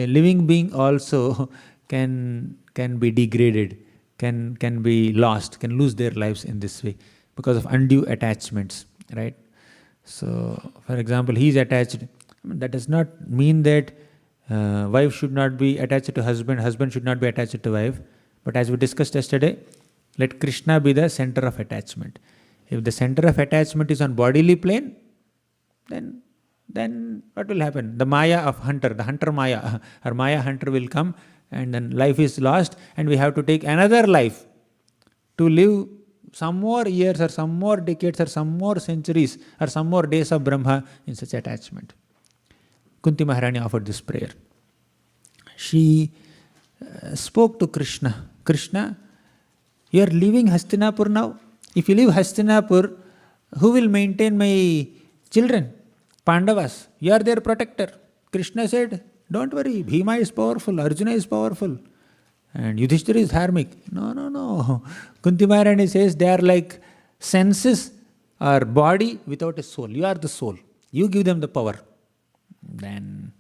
living being also can be degraded, can be lost, can lose their lives in this way because of undue attachments, right? So, for example, he is attached. That does not mean that wife should not be attached to husband, husband should not be attached to wife. But as we discussed yesterday, let Krishna be the center of attachment. If the center of attachment is on bodily plane, then what will happen? The Maya of hunter, the hunter Maya, or Maya hunter will come, and then life is lost, and we have to take another life to live some more years or some more decades or some more centuries or some more days of Brahma in such attachment. Kunti Maharani offered this prayer. She spoke to Krishna. Krishna, you are leaving Hastinapur now. If you leave Hastinapur, who will maintain my children? Pandavas. You are their protector. Krishna said, don't worry, Bhima is powerful, Arjuna is powerful, and Yudhishthira is dharmic. No. Kunti Maharani says they are like senses or body without a soul. You are the soul. You give them the power. Then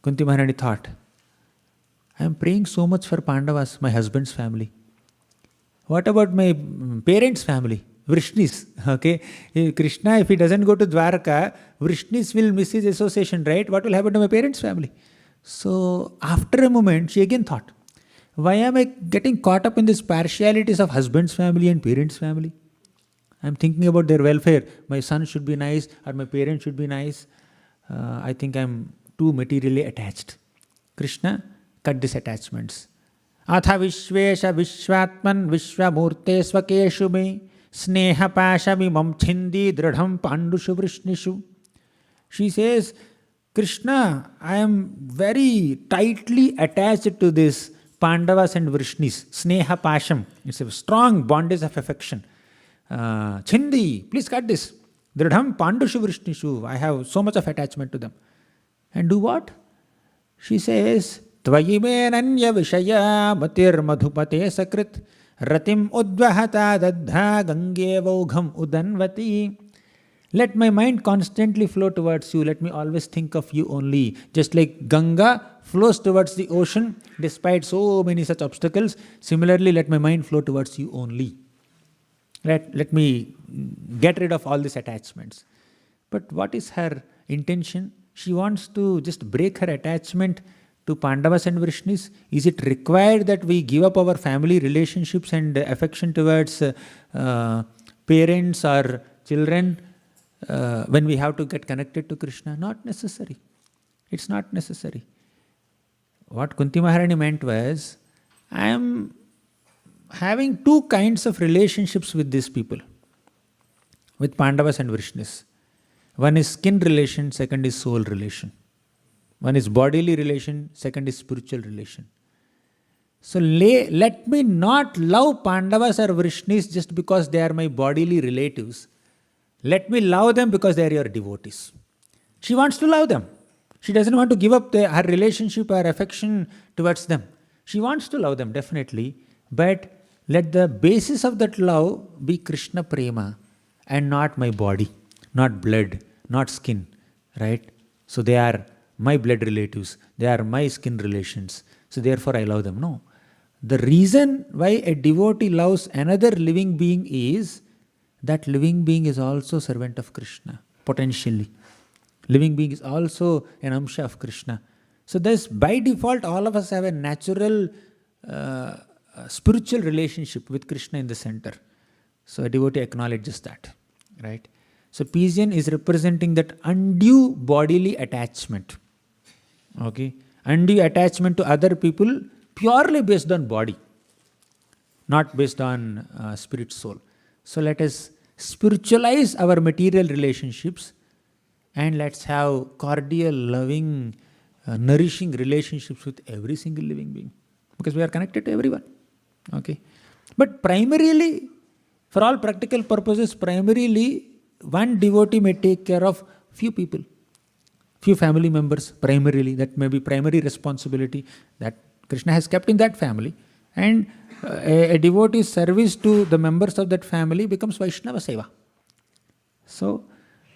Kunti Maharani thought, I am praying so much for Pandavas, my husband's family. What about my parents' family? Vrishnis, okay? Krishna, if he doesn't go to Dwarka, Vrishnis will miss his association, right? What will happen to my parents' family? So, after a moment, she again thought, why am I getting caught up in these partialities of husband's family and parents' family? I am thinking about their welfare. My son should be nice, or my parents should be nice. I think I am too materially attached. Krishna, cut these attachments. Atha vishvesha vishvatman vishvamurte svakeshu me sneha pashamimam chindi dradham pandushu vrishnishu. She says, Krishna, I am very tightly attached to this Pandavas and Vrishnis. Sneha pasham. It's a strong bondage of affection. Chindi, please cut this. Dradham pandushu vrishnishu. I have so much of attachment to them. And do what? She says, Tvayi me nanya vishaya matir madhupate sakrit ratim udvahata dadha gange vaugham udanvati. Let my mind constantly flow towards you. Let me always think of you only. Just like Ganga flows towards the ocean despite so many such obstacles, similarly let my mind flow towards you only. Let me get rid of all these attachments. But what is her intention? She wants to just break her attachment to Pandavas and Vrishnis. Is it required that we give up our family relationships and affection towards parents or children when we have to get connected to Krishna? Not necessary. It's not necessary. What Kunti Maharani meant was, I am having two kinds of relationships with these people, with Pandavas and Vrishnis. One is skin relation, second is soul relation. One is bodily relation, second is spiritual relation. So let me not love Pandavas or Vrishnis just because they are my bodily relatives. Let me love them because they are your devotees. She wants to love them. She doesn't want to give up her relationship or affection towards them. She wants to love them, definitely. But let the basis of that love be Krishna Prema and not my body, not blood, not skin, right? So they are my blood relatives. They are my skin relations. So therefore I love them. No. The reason why a devotee loves another living being is that living being is also servant of Krishna, potentially. Living being is also an amsha of Krishna. So thus, by default, all of us have a natural spiritual relationship with Krishna in the center. So a devotee acknowledges that. right? So pigeon is representing that undue bodily attachment. Okay, undue attachment to other people purely based on body, not based on spirit soul. So let us spiritualize our material relationships and let's have cordial, loving, nourishing relationships with every single living being, because we are connected to everyone. Okay, but primarily, for all practical purposes, primarily one devotee may take care of few people, few family members primarily. That may be primary responsibility that Krishna has kept in that family, and a devotee's service to the members of that family becomes Vaishnava Seva. So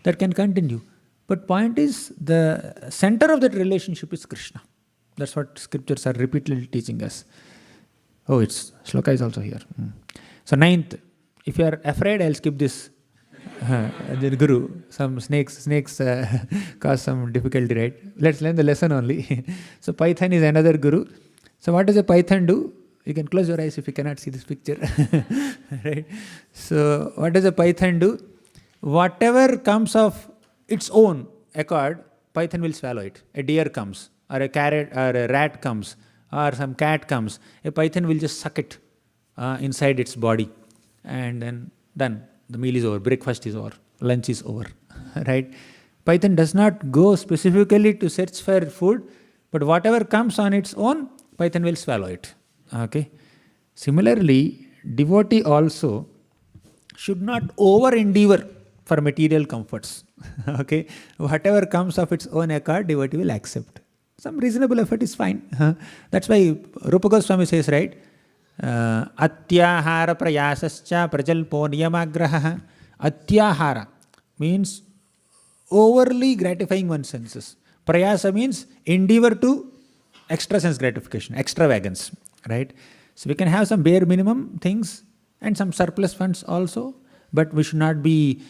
that can continue. But point is, the center of that relationship is Krishna. That's what scriptures are repeatedly teaching us. Oh, it's Shloka is also here. So ninth, if you are afraid, I'll skip this. The Guru, some snakes cause some difficulty, right? Let's learn the lesson only. So Python is another Guru. So what does a Python do? You can close your eyes if you cannot see this picture. Right? So what does a Python do? Whatever comes of its own accord, Python will swallow it. A deer comes, or a carrot, or a rat comes, or some cat comes. A Python will just suck it inside its body, and then done. The meal is over, breakfast is over, lunch is over. Right? Python does not go specifically to search for food, but whatever comes on its own, Python will swallow it. Okay. Similarly, devotee also should not over endeavor for material comforts. Okay. Whatever comes of its own accord, devotee will accept. Some reasonable effort is fine. That's why Rupa Goswami says, right? Atyahara prayasascha prajalpo niyamagraha. Atyahara means overly gratifying one's senses. Prayasa means endeavor to extra sense gratification, extravagance, right? So we can have some bare minimum things and some surplus funds also, but we should not be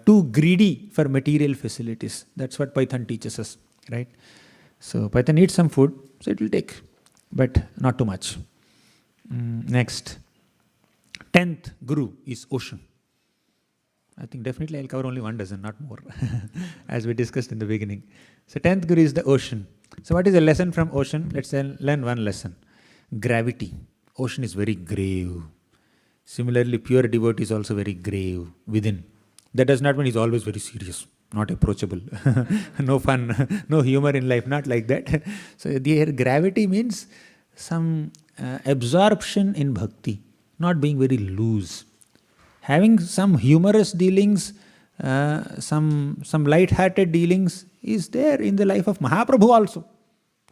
too greedy for material facilities. That's what Python teaches us, right? So Python needs some food, so it will take, but not too much. Next, 10th Guru is ocean. I think definitely I'll cover only 1 dozen, not more, as we discussed in the beginning. So 10th Guru is the ocean. So what is a lesson from ocean? Let's learn one lesson. Gravity. Ocean is very grave. Similarly, pure devotee is also very grave within. That does not mean he's always very serious, not approachable, no fun, no humor in life, not like that. So here gravity means some absorption in bhakti, not being very loose. Having some humorous dealings, some light-hearted dealings is there in the life of Mahaprabhu also.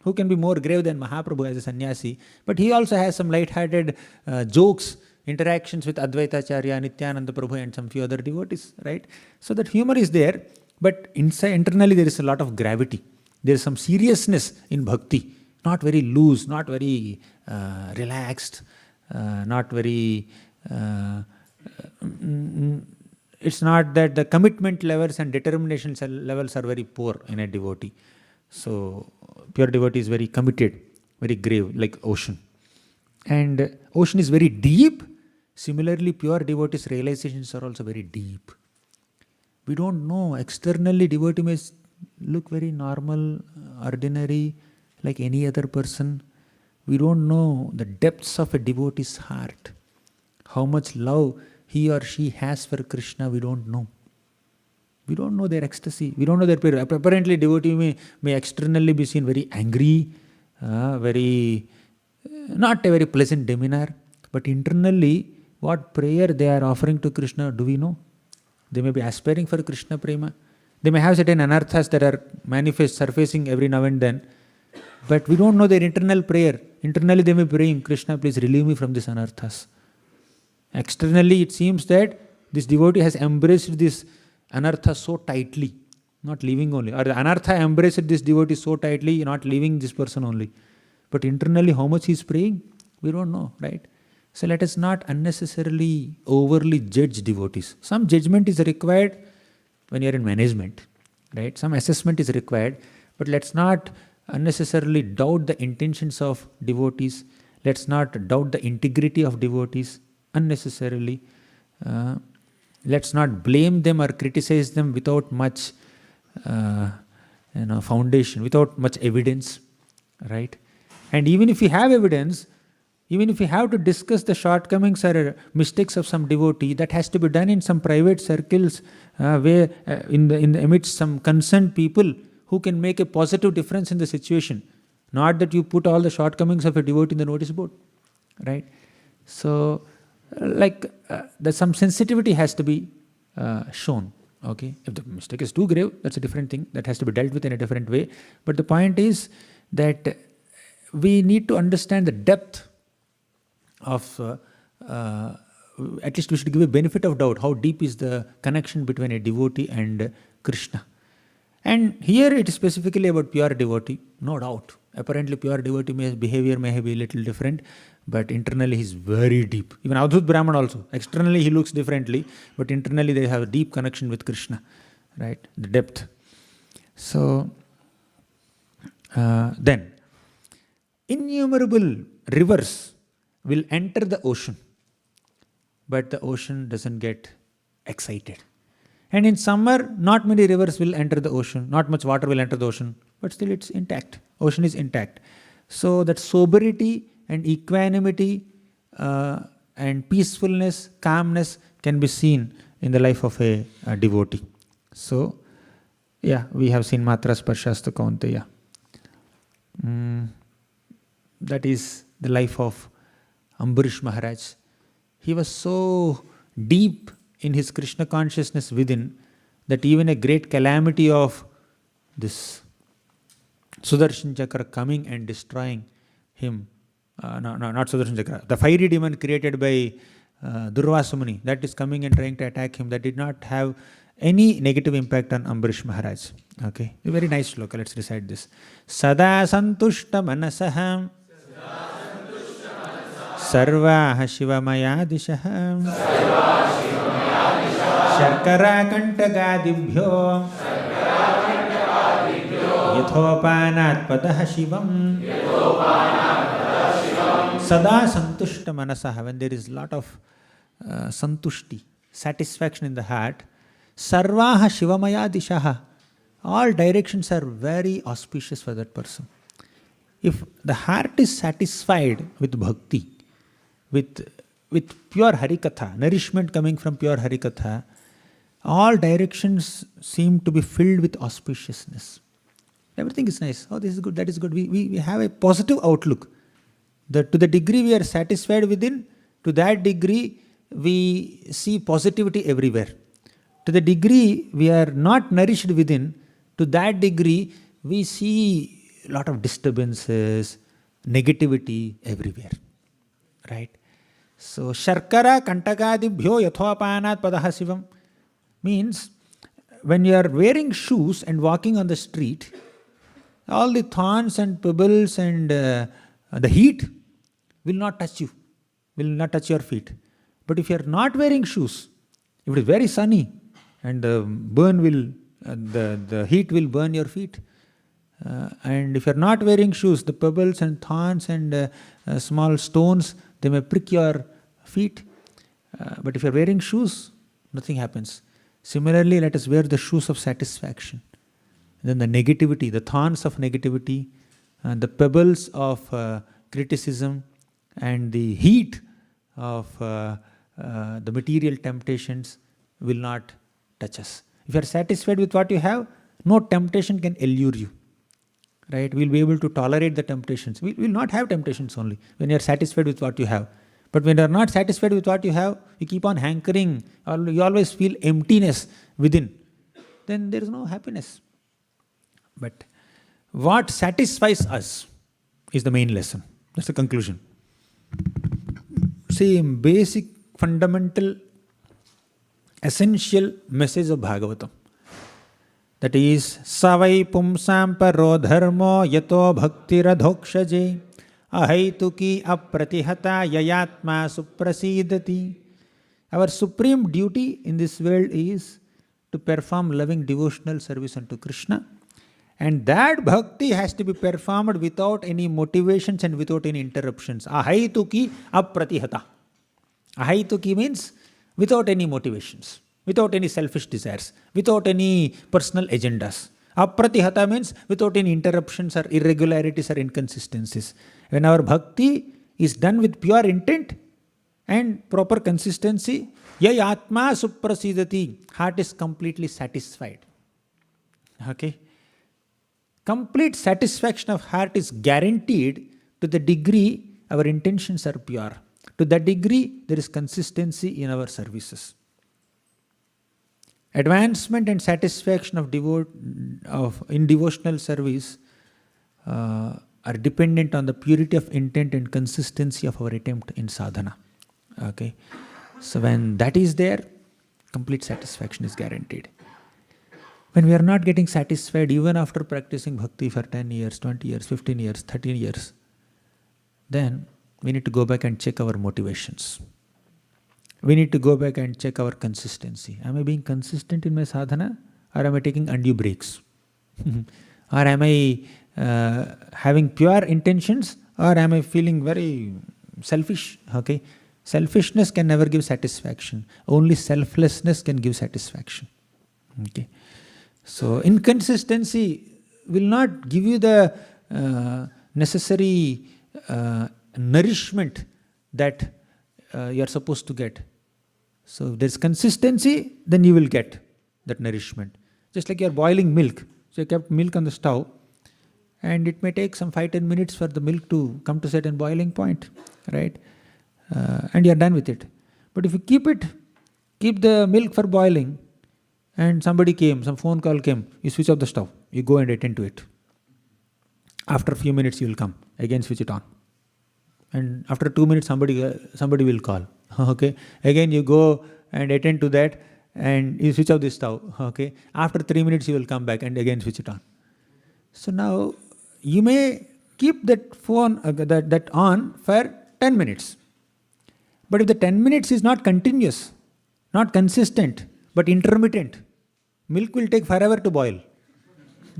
Who can be more grave than Mahaprabhu as a sannyasi? But he also has some light-hearted jokes, interactions with Advaita Acharya, Nityananda Prabhu and some few other devotees, right? So that humor is there, but internally there is a lot of gravity. There is some seriousness in bhakti, not very loose, not very relaxed, not very... it's not that the commitment levels and determination levels are very poor in a devotee. So pure devotee is very committed, very grave, like ocean. And ocean is very deep. Similarly, pure devotees' realizations are also very deep. We don't know. Externally, devotee may look very normal, ordinary, like any other person. We don't know the depths of a devotee's heart. How much love he or she has for Krishna, we don't know. We don't know their ecstasy. We don't know their prayer. Apparently, devotee may externally be seen very angry, very not a very pleasant demeanor, but internally, what prayer they are offering to Krishna, do we know? They may be aspiring for Krishna prema. They may have certain anarthas that are surfacing every now and then, but we don't know their internal prayer. Internally, they may be praying, Krishna, please relieve me from these anarthas. Externally, it seems that this devotee has embraced this anartha so tightly, not leaving only. Or the anartha embraced this devotee so tightly, not leaving this person only. But internally, how much he is praying, we don't know, right? So let us not unnecessarily overly judge devotees. Some judgment is required when you are in management, right? Some assessment is required, but let's not unnecessarily doubt the intentions of devotees. Let's not doubt the integrity of devotees unnecessarily. let's not blame them or criticize them without much foundation, without much evidence, right? And even if we have evidence, even if we have to discuss the shortcomings or mistakes of some devotee, that has to be done in some private circles, where in the amidst some concerned people who can make a positive difference in the situation. Not that you put all the shortcomings of a devotee in the notice board, right? So, there's some sensitivity has to be shown. Okay, if the mistake is too grave, that's a different thing. That has to be dealt with in a different way. But the point is that we need to understand the depth of, at least we should give a benefit of doubt, how deep is the connection between a devotee and Krishna. And here it is specifically about pure devotee, no doubt. Apparently pure devotee behavior may be a little different, but internally he is very deep. Even Avadhut Brahman also, externally he looks differently, but internally they have a deep connection with Krishna, right? The depth. So, then, innumerable rivers will enter the ocean, but the ocean doesn't get excited. And in summer, not many rivers will enter the ocean, not much water will enter the ocean, but still it's intact. Ocean is intact. So that sobriety and equanimity and peacefulness, calmness can be seen in the life of a devotee. So, yeah, we have seen Matra Sparshasta Kaunteya. That is the life of Ambarish Maharaj. He was so deep in his Krishna consciousness within that even a great calamity of this Sudarshan Chakra coming and destroying him, not Sudarshan Chakra, the fiery demon created by Durvasa Muni, that is coming and trying to attack him, that did not have any negative impact on Ambarish Maharaj. Okay, a very nice shloka, let's recite this. Sada santushta manasaham sarvaha shivamaya dishaham Sharkara kantagadibhyo yathopanat padaha shivam Sada santushta manasaha. When there is a lot of santushti, satisfaction in the heart, sarvaha shivamaya dishaha. All directions are very auspicious for that person. If the heart is satisfied with bhakti, with pure Harikatha, nourishment coming from pure Harikatha, all directions seem to be filled with auspiciousness. Everything is nice. Oh, this is good, that is good. We have a positive outlook. To the degree we are satisfied within, to that degree we see positivity everywhere. To the degree we are not nourished within, to that degree we see a lot of disturbances, negativity everywhere. Right? So, Sharkara kantagadibhyo yathopanat padaha sivam means when you are wearing shoes and walking on the street, all the thorns and pebbles and the heat will not touch you, will not touch your feet. But if you are not wearing shoes, if it is very sunny and the heat will burn your feet, and if you are not wearing shoes, the pebbles and thorns and small stones, they may prick your feet. But if you are wearing shoes, nothing happens. Similarly, let us wear the shoes of satisfaction. Then the negativity, the thorns of negativity, the pebbles of criticism, and the heat of the material temptations will not touch us. If you are satisfied with what you have, no temptation can allure you. Right? We will be able to tolerate the temptations. We will not have temptations only when you are satisfied with what you have. But when you are not satisfied with what you have, you keep on hankering, or you always feel emptiness within, then there is no happiness. But what satisfies us is the main lesson. That's the conclusion. Same basic, fundamental, essential message of Bhagavatam. That is, savai pumsam paro dharmo yato bhakti radhokshaje ahaituki apratihata yayatma suprasidati. Our supreme duty in this world is to perform loving devotional service unto Krishna. And that bhakti has to be performed without any motivations and without any interruptions. Ahaituki apratihata. Ahaituki means without any motivations. without any selfish desires, without any personal agendas. Apratihata means without any interruptions or irregularities or inconsistencies. When our bhakti is done with pure intent and proper consistency, yay atma suprasidati, heart is completely satisfied. Okay? Complete satisfaction of heart is guaranteed to the degree our intentions are pure. To that degree, there is consistency in our services. Advancement and satisfaction in devotional service are dependent on the purity of intent and consistency of our attempt in sadhana. Okay, so when that is there, complete satisfaction is guaranteed. When we are not getting satisfied, even after practicing bhakti for 10 years, 20 years, 15 years, 13 years, then we need to go back and check our motivations. We need to go back and check our consistency. Am I being consistent in my sadhana, or am I taking undue breaks? Or am I having pure intentions, or am I feeling very selfish? Okay, selfishness can never give satisfaction. Only selflessness can give satisfaction. Okay, so inconsistency will not give you the necessary nourishment that you are supposed to get. So if there's consistency, then you will get that nourishment. Just like you are boiling milk. So you kept milk on the stove, and it may take some 5-10 minutes for the milk to come to certain boiling point, right? And you are done with it. But if you keep the milk for boiling, and somebody came, some phone call came, you switch off the stove, you go and attend to it. After a few minutes you will come, again switch it on. And after 2 minutes somebody will call. Okay, again you go and attend to that, and you switch off the stove. Okay, after 3 minutes you will come back and again switch it on. So now you may keep that phone that on for 10 minutes. But if the 10 minutes is not continuous, not consistent, but intermittent, milk will take forever to boil.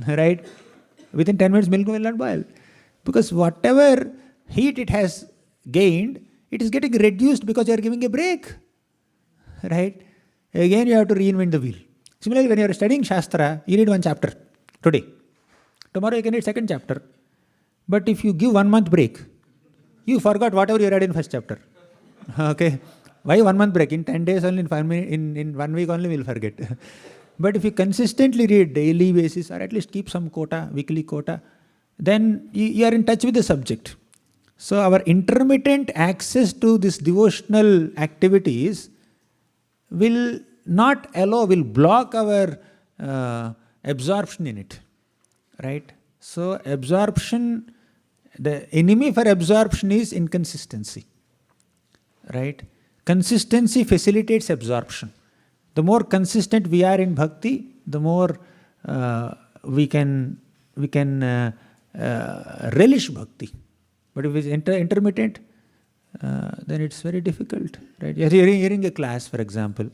Right? Within 10 minutes milk will not boil. Because whatever heat it has gained, it is getting reduced because you are giving a break. Right? Again you have to reinvent the wheel. Similarly, when you are studying Shastra, you read one chapter today. Tomorrow you can read second chapter. But if you give 1 month break, you forgot whatever you read in first chapter. Okay? Why 1 month break? In 10 days only, in 1 week only we will forget. But if you consistently read daily basis, or at least keep some quota, weekly quota, then you are in touch with the subject. So our intermittent access to this devotional activities will block our absorption in it. Right? So absorption, the enemy for absorption is inconsistency. Right? Consistency facilitates absorption. The more consistent we are in bhakti, the more we can relish bhakti. But if it's intermittent, then it's very difficult. Right? You're hearing a class, for example.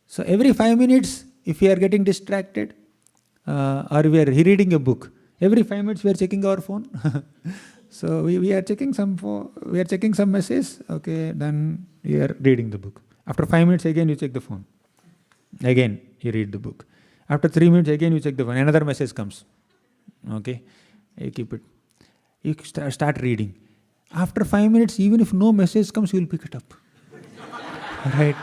So every 5 minutes, if we are getting distracted, or we are reading a book, every 5 minutes we are checking our phone. So we are checking some message. Okay, then you are reading the book. After 5 minutes again you check the phone. Again you read the book. After 3 minutes again you check the phone. Another message comes. Okay, you keep it. You start reading. After 5 minutes, even if no message comes, you will pick it up. Right?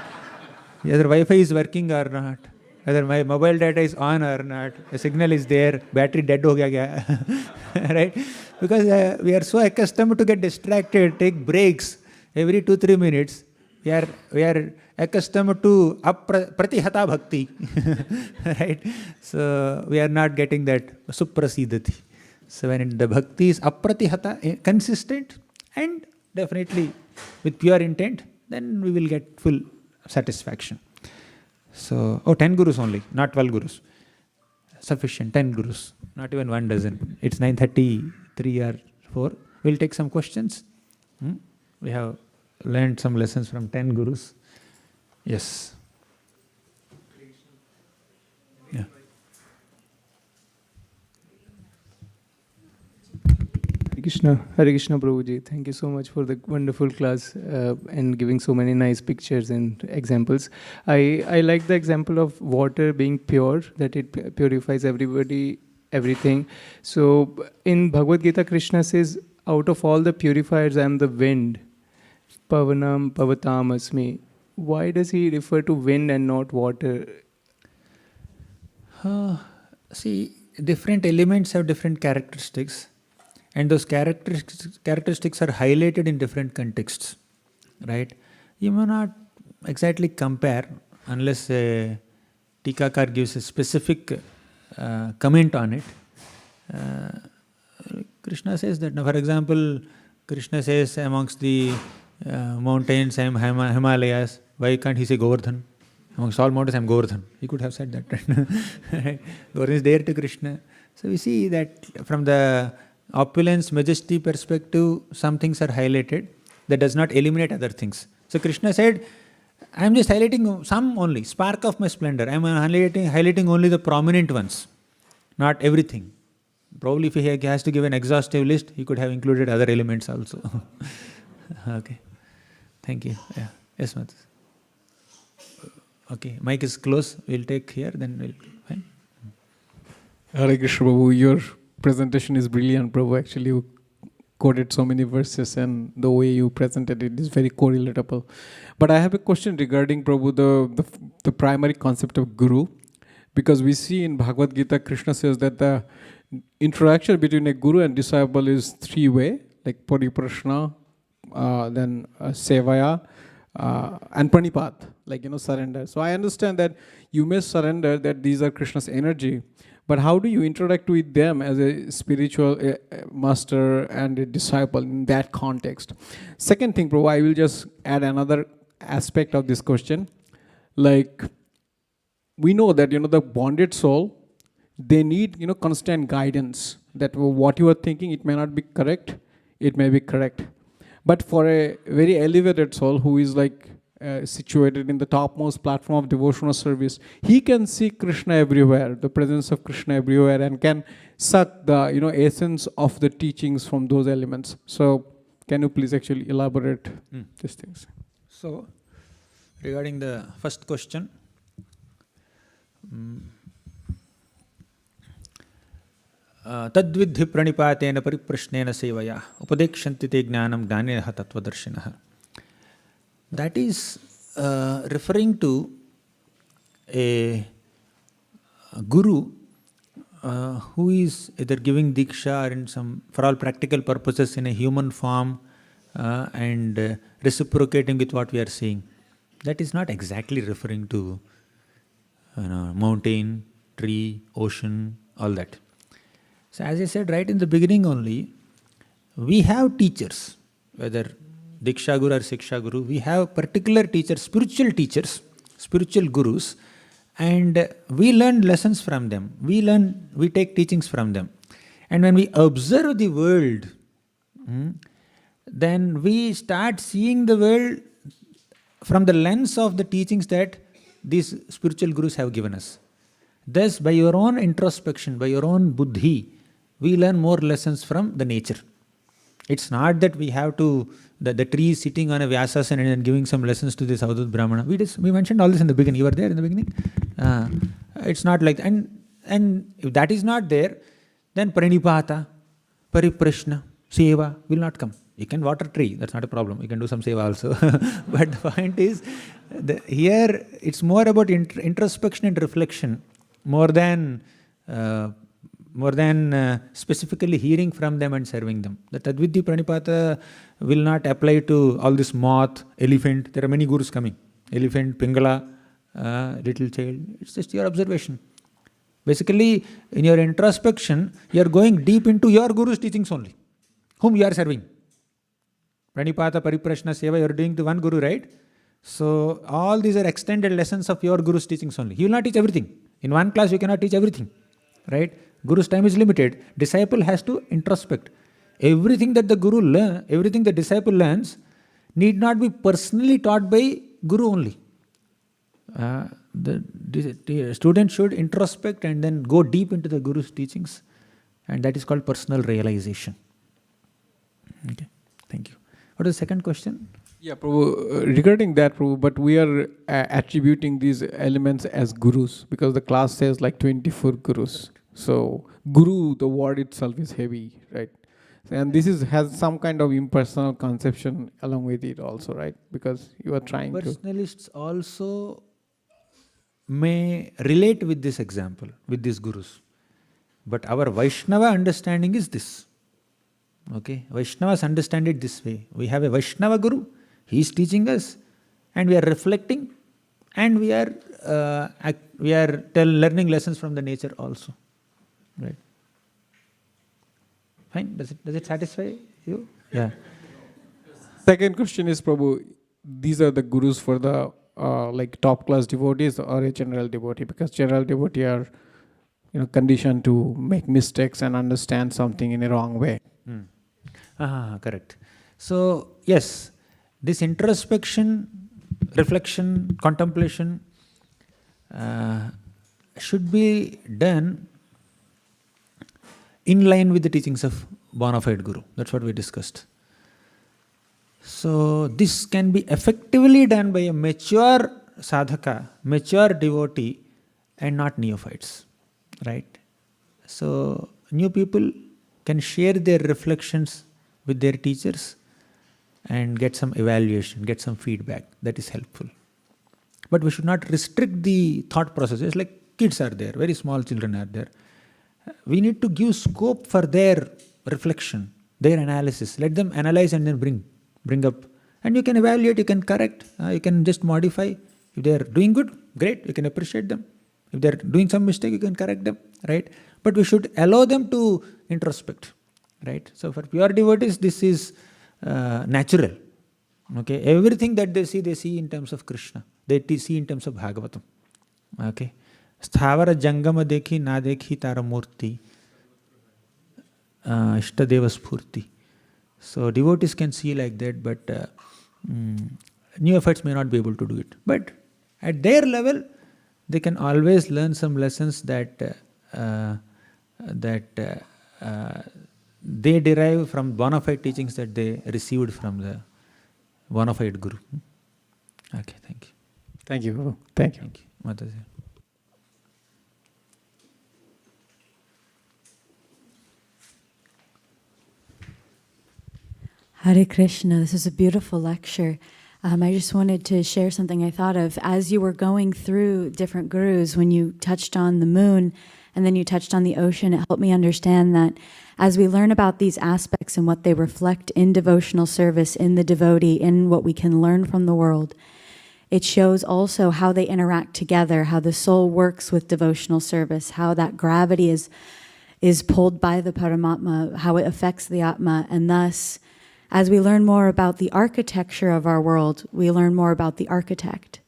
Whether Wi-Fi is working or not, whether my mobile data is on or not, the signal is there, battery dead ho gaya kya. Right? Because we are so accustomed to get distracted, take breaks every 2-3 minutes. We are accustomed to pratihata bhakti. Right? So we are not getting that suprasidati. So when the bhakti is apratihata, consistent, and definitely with pure intent, then we will get full satisfaction. So, 10 gurus only, not 12 gurus. Sufficient, 10 gurus, not even 1 dozen. It's 9:33 or 4. We'll take some questions. We have learned some lessons from 10 gurus. Yes. Hare Krishna Prabhuji. Thank you so much for the wonderful class and giving so many nice pictures and examples. I like the example of water being pure, that it purifies everything. So in Bhagavad Gita, Krishna says, out of all the purifiers, I am the wind. Pavanam Pavatam Asmi. Why does he refer to wind and not water? See, different elements have different characteristics, and those characteristics are highlighted in different contexts, right? You may not exactly compare unless a Tikakar gives a specific comment on it. Krishna says that, for example, Krishna says amongst the mountains I am Himalayas. Why can't he say Govardhan? Amongst all mountains I am Govardhan. He could have said that. Right? Govardhan is there to Krishna. So we see that from the opulence, majesty perspective, some things are highlighted. That does not eliminate other things. So Krishna said, I am just highlighting some only, spark of my splendor. I am highlighting only the prominent ones, not everything. Probably if he has to give an exhaustive list, he could have included other elements also. Okay. Thank you. Yeah. Yes, Matas. Okay. Mic is close. We'll take here, then we'll... Fine. Hare Krishna Prabhu, your presentation is brilliant, Prabhu. Actually, you quoted so many verses and the way you presented it is very correlatable. But I have a question regarding, Prabhu, the primary concept of Guru. Because we see in Bhagavad Gita, Krishna says that the interaction between a Guru and disciple is three-way, like Pariprashna, then Sevaya, and Pranipat, like, surrender. So I understand that you may surrender that these are Krishna's energy, but how do you interact with them as a spiritual master and a disciple in that context? Second thing, Prabhu, I will just add another aspect of this question. Like, we know that, the bonded soul, they need, constant guidance. That what you are thinking, it may not be correct, it may be correct. But for a very elevated soul who is like situated in the topmost platform of devotional service, he can see Krishna everywhere, the presence of Krishna everywhere, and can suck the essence of the teachings from those elements. So can you please actually elaborate these things? So regarding the first question, तद्विद्धि प्रणिपातेन परिप्रश्नेन सेवया उपदेक्षन्ति ते ज्ञानं ज्ञानिनः तत्त्वदर्शिनः. That is referring to a guru who is either giving diksha or in some, for all practical purposes, in a human form and reciprocating with what we are seeing. That is not exactly referring to mountain, tree, ocean, all that. So as I said right in the beginning only, we have teachers, whether Diksha Guru or Siksha Guru, we have particular teachers, spiritual gurus, and we learn lessons from them. We take teachings from them. And when we observe the world, then we start seeing the world from the lens of the teachings that these spiritual gurus have given us. Thus, by your own introspection, by your own buddhi, we learn more lessons from the nature. It's not that we have to, the tree is sitting on a Vyasasana and giving some lessons to this Avadut Brahmana. We mentioned all this in the beginning. You were there in the beginning? It's not like that. And if that is not there, then Pranipata, Pariprashna, Seva will not come. You can water tree, that's not a problem. You can do some seva also. But the point is, here it's more about introspection and reflection, more than specifically hearing from them and serving them. The Tadvidhi Pranipata will not apply to all this moth, elephant. There are many gurus coming. Elephant, Pingala, little child. It's just your observation. Basically, in your introspection, you are going deep into your guru's teachings only, whom you are serving. Pranipata, Pariprashna, Seva, you are doing to one guru, right? So, all these are extended lessons of your guru's teachings only. He will not teach everything. In one class, you cannot teach everything, right? Guru's time is limited. Disciple has to introspect. Everything that the guru learns, everything the disciple learns, need not be personally taught by guru only. The student should introspect and then go deep into the guru's teachings, and that is called personal realization. Okay, thank you. What is the second question? Yeah, Prabhu, regarding that, Prabhu, but we are attributing these elements as gurus because the class says like 24 gurus. So, guru, the word itself is heavy, right? And this has some kind of impersonal conception along with it also, right? Because you are trying to. Personalists also may relate with this example, with these gurus. But our Vaishnava understanding is this. Okay, Vaishnavas understand it this way. We have a Vaishnava guru, he is teaching us, and we are reflecting, and we are learning lessons from the nature also. Right? Fine. Does it satisfy you? Yeah. Second question is, Prabhu, these are the gurus for the like top class devotees or a general devotee? Because general devotee are conditioned to make mistakes and understand something in a wrong way. Correct. So yes, this introspection, reflection, contemplation should be done in line with the teachings of bona fide guru. That's what we discussed. So this can be effectively done by a mature sadhaka, mature devotee, and not neophytes. Right? So new people can share their reflections with their teachers and get some evaluation, get some feedback. That is helpful. But we should not restrict the thought processes. Like kids are there, very small children are there. We need to give scope for their reflection, their analysis. Let them analyze and then bring up. And you can evaluate, you can correct, you can just modify. If they are doing good, great, you can appreciate them. If they are doing some mistake, you can correct them, right? But we should allow them to introspect, right? So for pure devotees, this is natural. Okay, everything that they see in terms of Krishna. They see in terms of Bhagavatam. Okay, sthavara jangama dekhi na dekhi tara murti ishtadeva spurti. So devotees can see like that, but neophytes may not be able to do it. But at their level, they can always learn some lessons that they derive from bona fide teachings that they received from the bona fide guru. Okay, thank you. Thank you, Guru. Thank you. Thank you. Mataji. Hare Krishna, this is a beautiful lecture. I just wanted to share something I thought of. As you were going through different gurus, when you touched on the moon and then you touched on the ocean, it helped me understand that as we learn about these aspects and what they reflect in devotional service, in the devotee, in what we can learn from the world, it shows also how they interact together, how the soul works with devotional service, how that gravity is pulled by the Paramatma, how it affects the Atma, and thus, as we learn more about the architecture of our world, we learn more about the architect.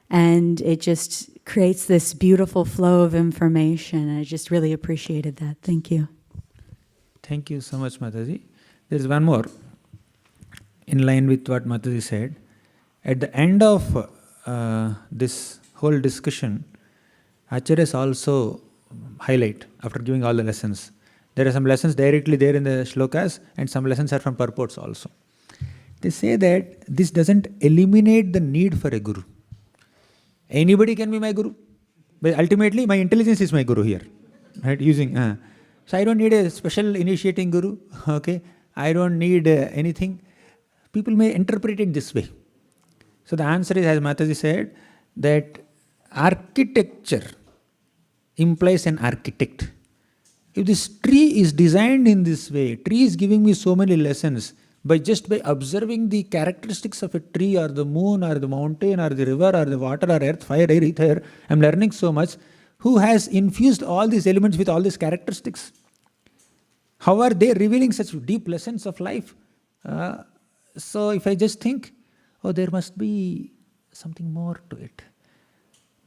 And it just creates this beautiful flow of information. I just really appreciated that. Thank you. Thank you so much, Mataji. There is one more, in line with what Mataji said. At the end of this whole discussion, Acharyas also highlight, after giving all the lessons, there are some lessons directly there in the shlokas and some lessons are from purports also. They say that this doesn't eliminate the need for a guru. Anybody can be my guru, but ultimately my intelligence is my guru here. Right? So I don't need a special initiating guru. Okay, I don't need anything. People may interpret it this way. So the answer is, as Mataji said, that architecture implies an architect. If this tree is designed in this way, tree is giving me so many lessons, by observing the characteristics of a tree or the moon or the mountain or the river or the water or earth, fire, air, ether, I'm learning so much. Who has infused all these elements with all these characteristics? How are they revealing such deep lessons of life? So if I just think, oh, there must be something more to it.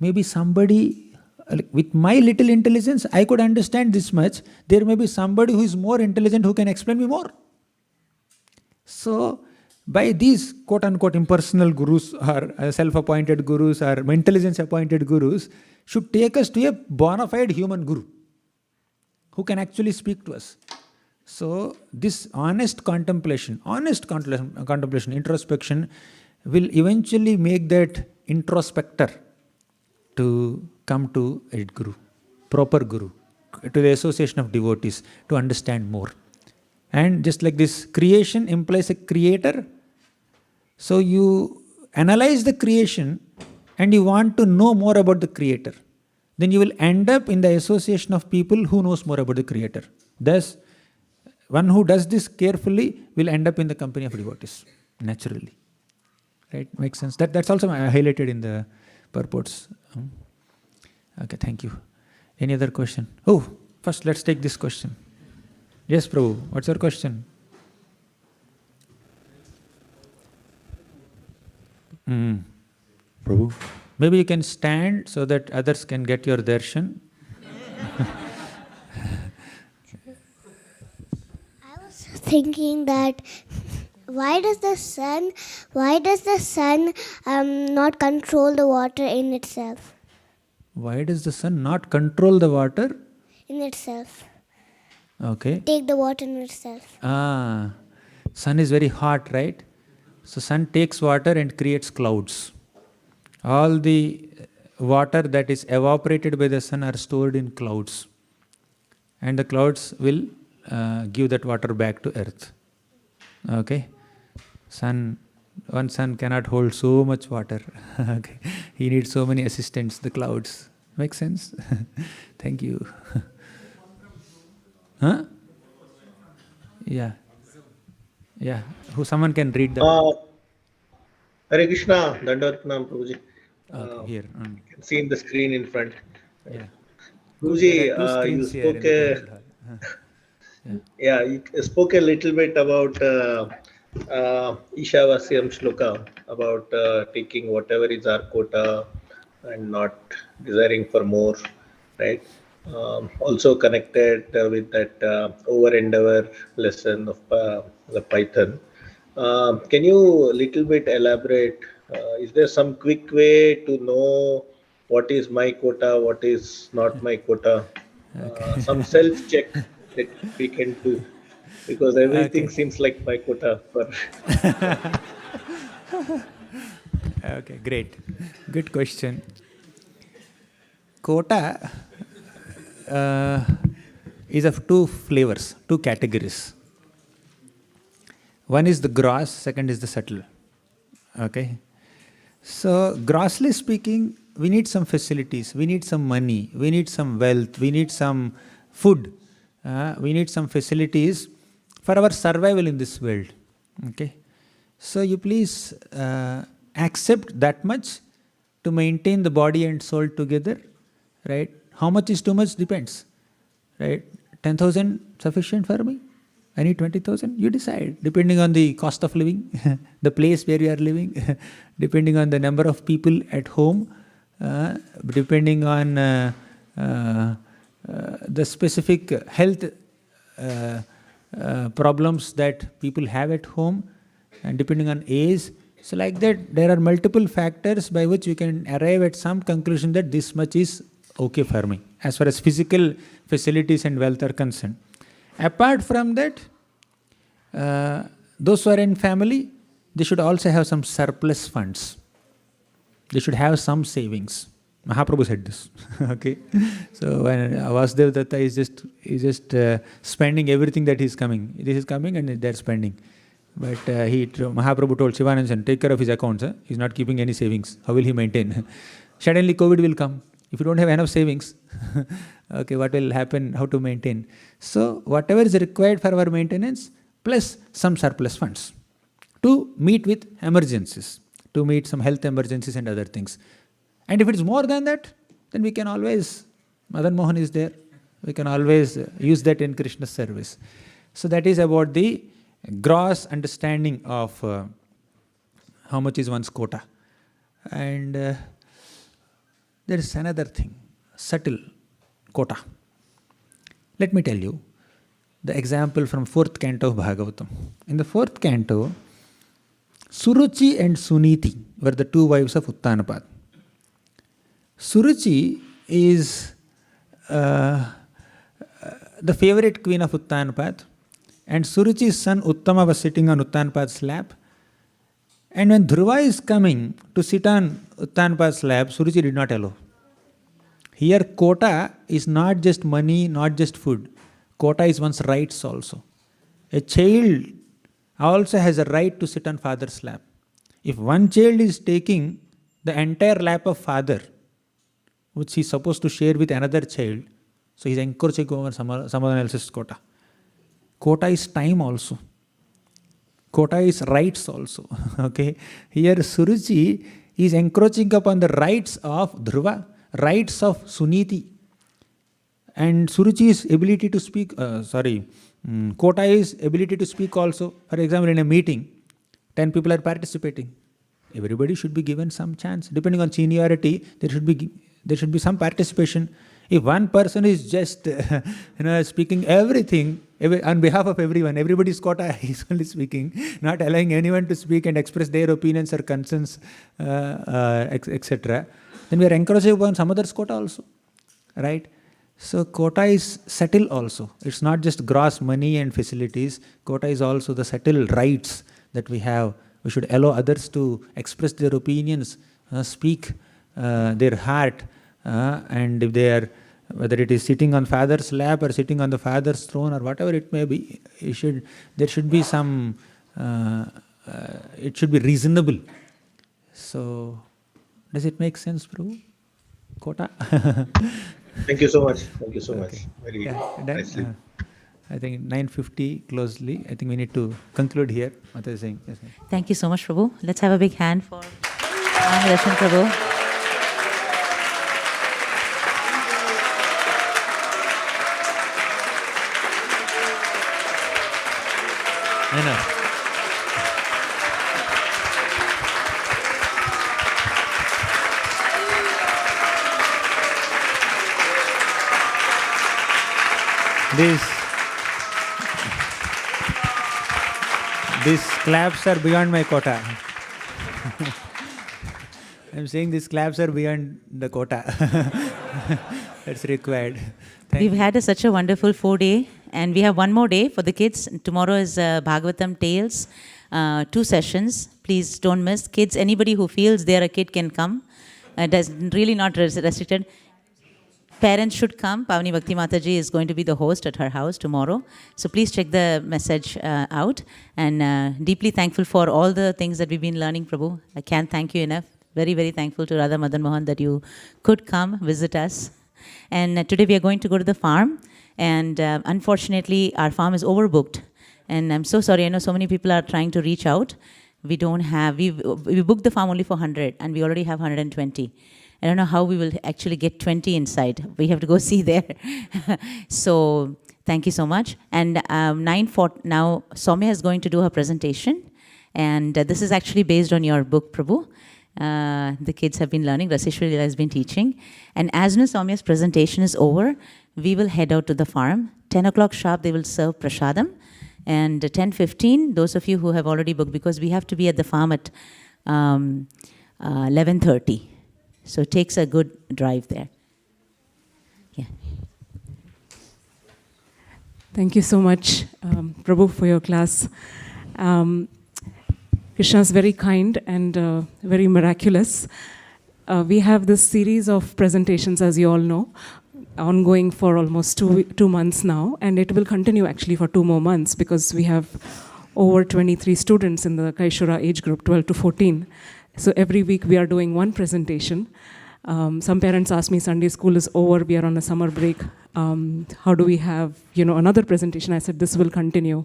Maybe somebody, with my little intelligence, I could understand this much. There may be somebody who is more intelligent who can explain me more. So, by these quote-unquote impersonal gurus or self-appointed gurus or intelligence-appointed gurus should take us to a bona fide human guru who can actually speak to us. So this honest contemplation, introspection will eventually make that introspector to come to a guru, proper guru, to the association of devotees, to understand more. And just like this, creation implies a creator. So you analyze the creation and you want to know more about the creator. Then you will end up in the association of people who knows more about the creator. Thus, one who does this carefully will end up in the company of devotees, naturally. Right? Makes sense? That's also highlighted in the purports. Okay, thank you. Any other question? Oh, first let's take this question. Yes, Prabhu, what's your question? Prabhu? Maybe you can stand so that others can get your darshan. I was thinking that why does the sun not control the water in itself? Why does the sun not control the water? In itself. Okay. Take the water in itself. Sun is very hot, right? So sun takes water and creates clouds. All the water that is evaporated by the sun are stored in clouds. And the clouds will give that water back to earth. Okay? One sun cannot hold so much water. Okay. He needs so many assistants, the clouds. Make sense? Thank you. Huh? Yeah. Yeah. Someone can read that. Hare Krishna, Dandavat Pranam, Prabhuji. Okay, here. You can see in the screen in front. Yeah. Prabhuji, There are two you screens here in spoke the temple hall. you spoke a little bit about Ishavasyam Shloka, about taking whatever is our quota and not desiring for more, right? Also connected with that over endeavor lesson of the Python. Can you little bit elaborate? Is there some quick way to know what is my quota, what is not my quota? Some self check that we can do, because everything seems like my quota for. Okay, great. Good question. Quota is of two flavors, two categories. One is the gross, second is the subtle. Okay? So, grossly speaking, we need some facilities, we need some money, we need some wealth, we need some food, we need some facilities for our survival in this world. Okay? So, you please accept that much to maintain the body and soul together, right? How much is too much depends, right? 10,000 sufficient for me? I need 20,000? You decide, depending on the cost of living, the place where you are living, depending on the number of people at home, depending on the specific health problems that people have at home, and depending on age. So like that, there are multiple factors by which you can arrive at some conclusion that this much is okay for me, as far as physical facilities and wealth are concerned. Apart from that, those who are in family, they should also have some surplus funds. They should have some savings. Mahaprabhu said this. Okay, so when Vasudeva Datta is just spending everything that is coming. This is coming and they're spending. But Mahaprabhu told Shivanandan, take care of his accounts. He's not keeping any savings. How will he maintain? Suddenly COVID will come. If you don't have enough savings, okay, what will happen? How to maintain? So whatever is required for our maintenance, plus some surplus funds to meet with emergencies, to meet some health emergencies and other things. And if it is more than that, then we can always, Madan Mohan is there, we can always use that in Krishna's service. So that is about the gross understanding of how much is one's quota. And there is another thing, subtle quota. Let me tell you the example from 4th canto of Bhagavatam. In the 4th canto, Suruchi and Suniti were the two wives of Uttanapad. Suruchi is the favorite queen of Uttanapad, And Suruchi's son Uttama was sitting on Uttanpad's lap. And when Dhruva is coming to sit on Uttanpad's lap, Suruchi did not allow. Here, quota is not just money, not just food. Quota is one's rights also. A child also has a right to sit on father's lap. If one child is taking the entire lap of father, which he is supposed to share with another child, so he is encroaching over someone else's quota. Quota is time also. Quota is rights also. Okay. Here Suruchi is encroaching upon the rights of Dhruva, rights of Suniti. And Suruchi's ability to speak, quota is ability to speak also. For example, in a meeting, 10 people are participating. Everybody should be given some chance. Depending on seniority, there should be some participation. If one person is just speaking everything on behalf of everyone, everybody's quota is only speaking, not allowing anyone to speak and express their opinions or concerns, etc., then we are encroaching upon some other's quota also, right? So quota is subtle also. It's not just gross money and facilities. Quota is also the subtle rights that we have. We should allow others to express their opinions, speak their heart, and if they are, whether it is sitting on father's lap or sitting on the father's throne or whatever it may be, there should be some, it should be reasonable. So, does it make sense, Prabhu? Quota? Thank you so much. Thank you so much. Very nicely. I think 9:50 closely. I think we need to conclude here. Mata is saying. Yes, Thank you so much, Prabhu. Let's have a big hand for Darshan Prabhu. I know. These claps are beyond my quota. I'm saying these claps are beyond the quota. That's required. We've had such a wonderful 4-day, and we have one more day for the kids. Tomorrow is Bhagavatam Tales, 2 sessions. Please don't miss. Kids, anybody who feels they're a kid can come. That's really not restricted. Parents should come. Pavani Bhakti Mataji is going to be the host at her house tomorrow. So please check the message out. And deeply thankful for all the things that we've been learning, Prabhu. I can't thank you enough. Very, very thankful to Radha Madan Mohan that you could come visit us. And today we are going to go to the farm. And unfortunately, our farm is overbooked. And I'm so sorry. I know so many people are trying to reach out. We don't have, we booked the farm only for 100 and we already have 120. I don't know how we will actually get 20 inside. We have to go see there. So thank you so much. And 9:40 now, Soumya is going to do her presentation. And this is actually based on your book, Prabhu. The kids have been learning. Raseshwari has been teaching. And as soon as Soumya's presentation is over, we will head out to the farm. 10 o'clock sharp, they will serve prasadam. And 10:15, those of you who have already booked, because we have to be at the farm at 11:30. So it takes a good drive there. Yeah. Thank you so much, Prabhu, for your class. Krishna is very kind and very miraculous. We have this series of presentations, as you all know, ongoing for almost two months now, and it will continue actually for 2 more months because we have over 23 students in the Kaishura age group, 12 to 14. So every week we are doing one presentation. Some parents ask me, Sunday school is over, we are on a summer break. How do we have, another presentation? I said, this will continue.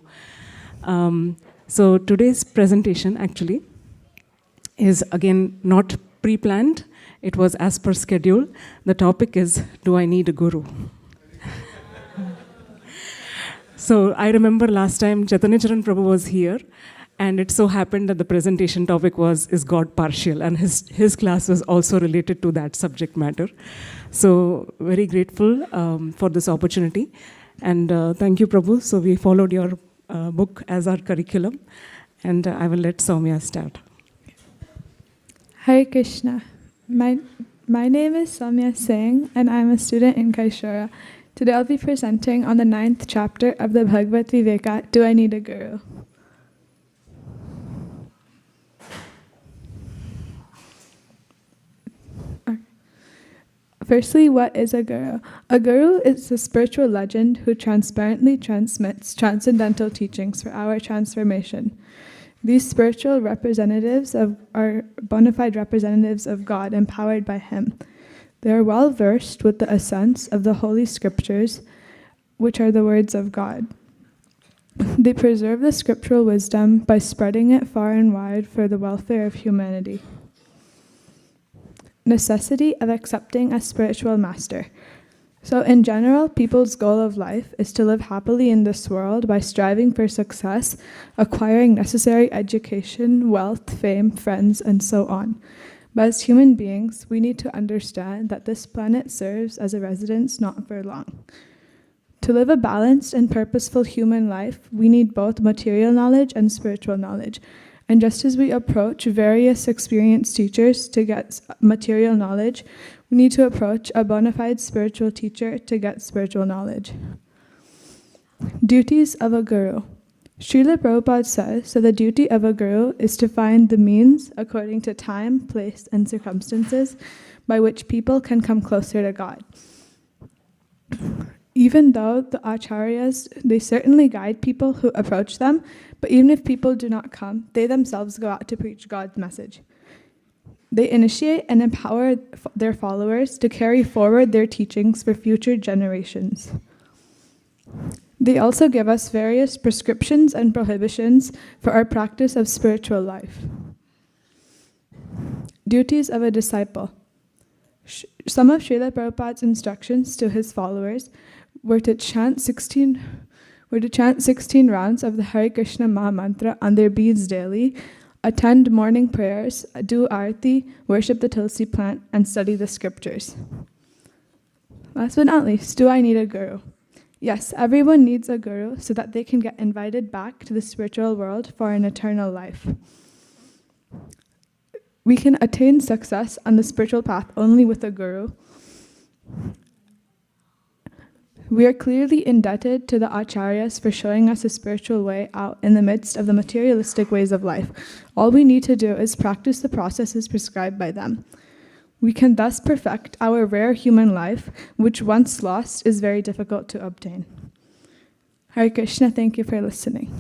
So today's presentation actually is again not pre-planned. It was as per schedule. The topic is, do I need a guru? So I remember last time Chaitanya Charan Prabhu was here, and it so happened that the presentation topic was, is God partial? And his class was also related to that subject matter. So very grateful for this opportunity. And thank you, Prabhu. So we followed your book as our curriculum. And I will let Soumya start. Hare Krishna. My name is Soumya Singh, and I'm a student in Kaishura. Today I'll be presenting on the 9th chapter of the Bhagavad Viveka, Do I Need a Guru? Firstly, what is a guru? A guru is a spiritual legend who transparently transmits transcendental teachings for our transformation. These spiritual representatives are bona fide representatives of God, empowered by Him. They are well versed with the essence of the Holy Scriptures, which are the words of God. They preserve the scriptural wisdom by spreading it far and wide for the welfare of humanity. Necessity of accepting a spiritual master. So in general, people's goal of life is to live happily in this world by striving for success, acquiring necessary education, wealth, fame, friends, and so on. But as human beings, we need to understand that this planet serves as a residence not for long. To live a balanced and purposeful human life, we need both material knowledge and spiritual knowledge. And just as we approach various experienced teachers to get material knowledge, we need to approach a bona fide spiritual teacher to get spiritual knowledge. Duties of a guru. Srila Prabhupada says that the duty of a guru is to find the means according to time, place, and circumstances by which people can come closer to God. Even though the acharyas, they certainly guide people who approach them, but even if people do not come, they themselves go out to preach God's message. They initiate and empower their followers to carry forward their teachings for future generations. They also give us various prescriptions and prohibitions for our practice of spiritual life. Duties of a disciple. Some of Srila Prabhupada's instructions to his followers were to chant 16 rounds of the Hare Krishna Maha Mantra on their beads daily, attend morning prayers, do arati, worship the tulsi plant, and study the scriptures. Last but not least, do I need a guru? Yes, everyone needs a guru so that they can get invited back to the spiritual world for an eternal life. We can attain success on the spiritual path only with a guru. We are clearly indebted to the acharyas for showing us a spiritual way out in the midst of the materialistic ways of life. All we need to do is practice the processes prescribed by them. We can thus perfect our rare human life, which once lost is very difficult to obtain. Hare Krishna, thank you for listening.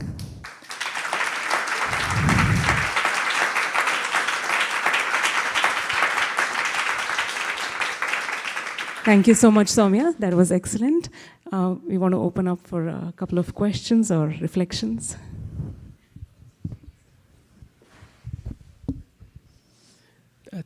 Thank you so much, Soumya. That was excellent. We want to open up for a couple of questions or reflections.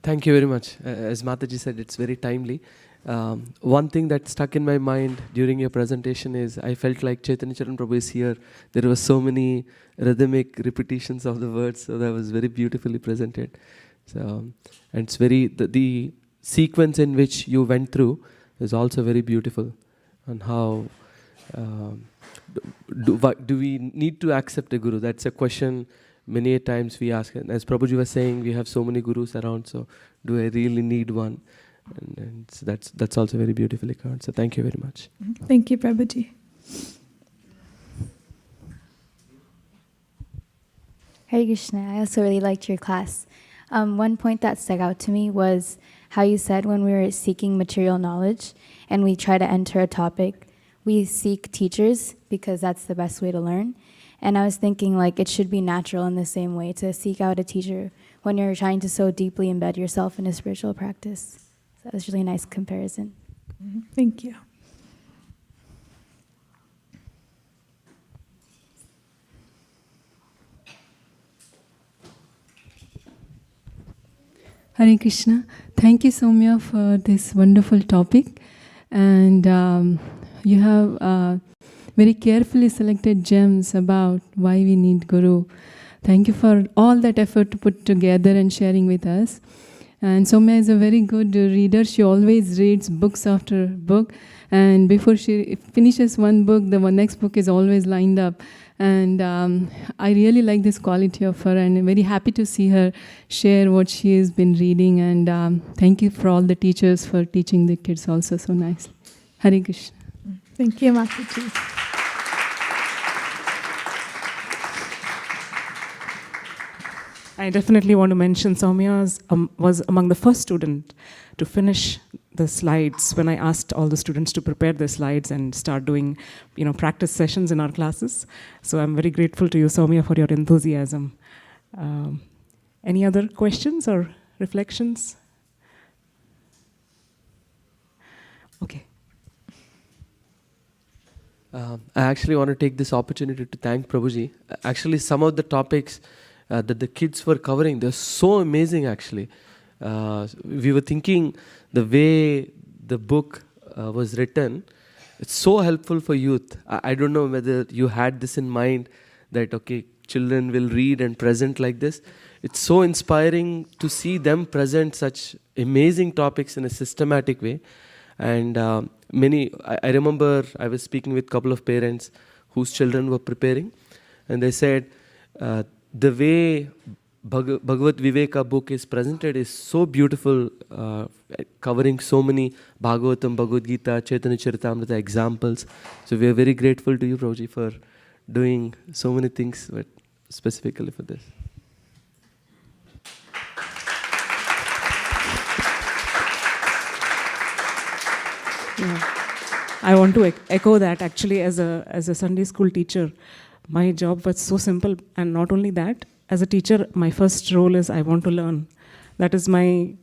Thank you very much. As Mataji said, it's very timely. One thing that stuck in my mind during your presentation is I felt like Chaitanya Charan Prabhu is here. There were so many rhythmic repetitions of the words, so that was very beautifully presented. So, and it's very the sequence in which you went through is also very beautiful. And how do we need to accept a guru? That's a question many a times we ask. And as Prabhuji was saying, we have so many gurus around, so do I really need one? And so that's also very beautifully covered. So thank you very much. Thank you, Prabhuji. Hare Krishna, I also really liked your class. One point that stuck out to me was how you said when we were seeking material knowledge and we try to enter a topic, we seek teachers because that's the best way to learn. And I was thinking like it should be natural in the same way to seek out a teacher when you're trying to so deeply embed yourself in a spiritual practice. So that was really a nice comparison. Thank you. Hare Krishna. Thank you, Soumya, for this wonderful topic. And you have very carefully selected gems about why we need Guru. Thank you for all that effort to put together and sharing with us. And Soumya is a very good reader. She always reads books after book. And before she finishes one book, the next book is always lined up. And I really like this quality of her, and I'm very happy to see her share what she has been reading. And thank you for all the teachers for teaching the kids also so nicely. Hare Krishna. Thank you, Mataji. I definitely want to mention Soumya was among the first student to finish the slides when I asked all the students to prepare their slides and start doing, practice sessions in our classes. So I'm very grateful to you, Soumya, for your enthusiasm. Any other questions or reflections? Okay. I actually want to take this opportunity to thank Prabhuji. Actually, some of the topics that the kids were covering, they're so amazing actually. We were thinking the way the book was written, it's so helpful for youth. I don't know whether you had this in mind that, okay, children will read and present like this. It's so inspiring to see them present such amazing topics in a systematic way. And I remember I was speaking with a couple of parents whose children were preparing, and they said, the way Bhagavad Viveka book is presented is so beautiful, covering so many Bhagavatam, Bhagavad Gita, Chaitanya Charitamrita examples. So we are very grateful to you, Prabhuji, for doing so many things, but specifically for this. Yeah. I want to echo that. Actually, as a Sunday school teacher, my job was so simple. And not only that, as a teacher, my first role is I want to learn. That is my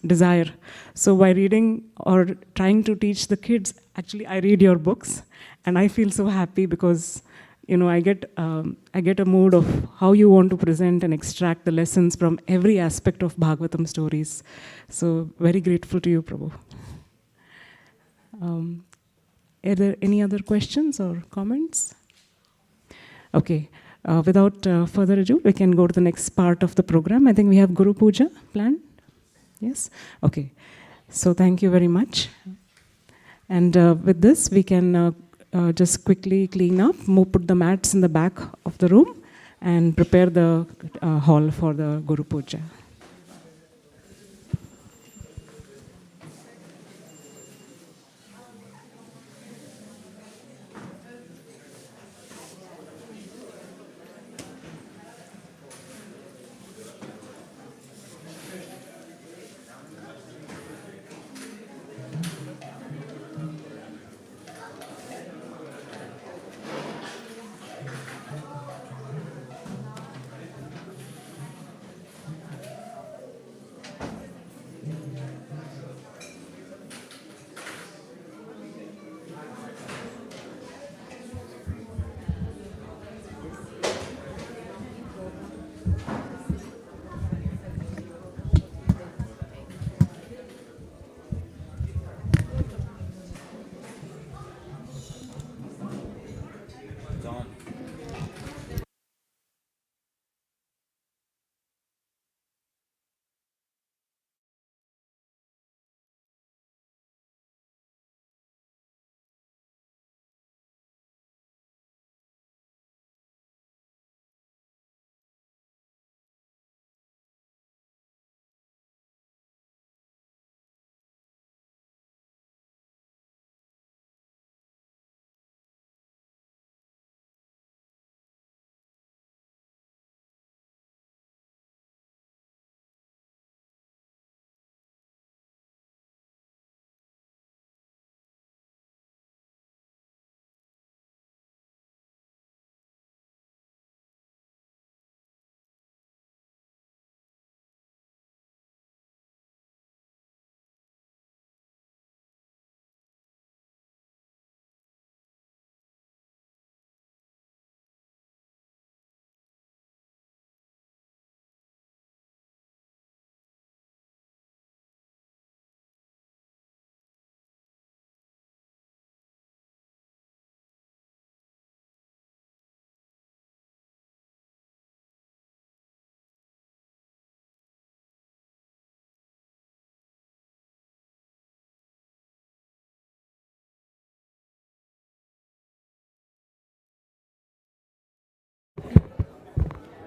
desire. So by reading or trying to teach the kids, actually I read your books and I feel so happy because I get a mood of how you want to present and extract the lessons from every aspect of Bhagavatam stories. So very grateful to you, Prabhu. Are there any other questions or comments? Okay. Without further ado, we can go to the next part of the program. I think we have Guru Puja planned. Yes? Okay. So thank you very much. And with this, we can just quickly clean up, put the mats in the back of the room, and prepare the hall for the Guru Puja.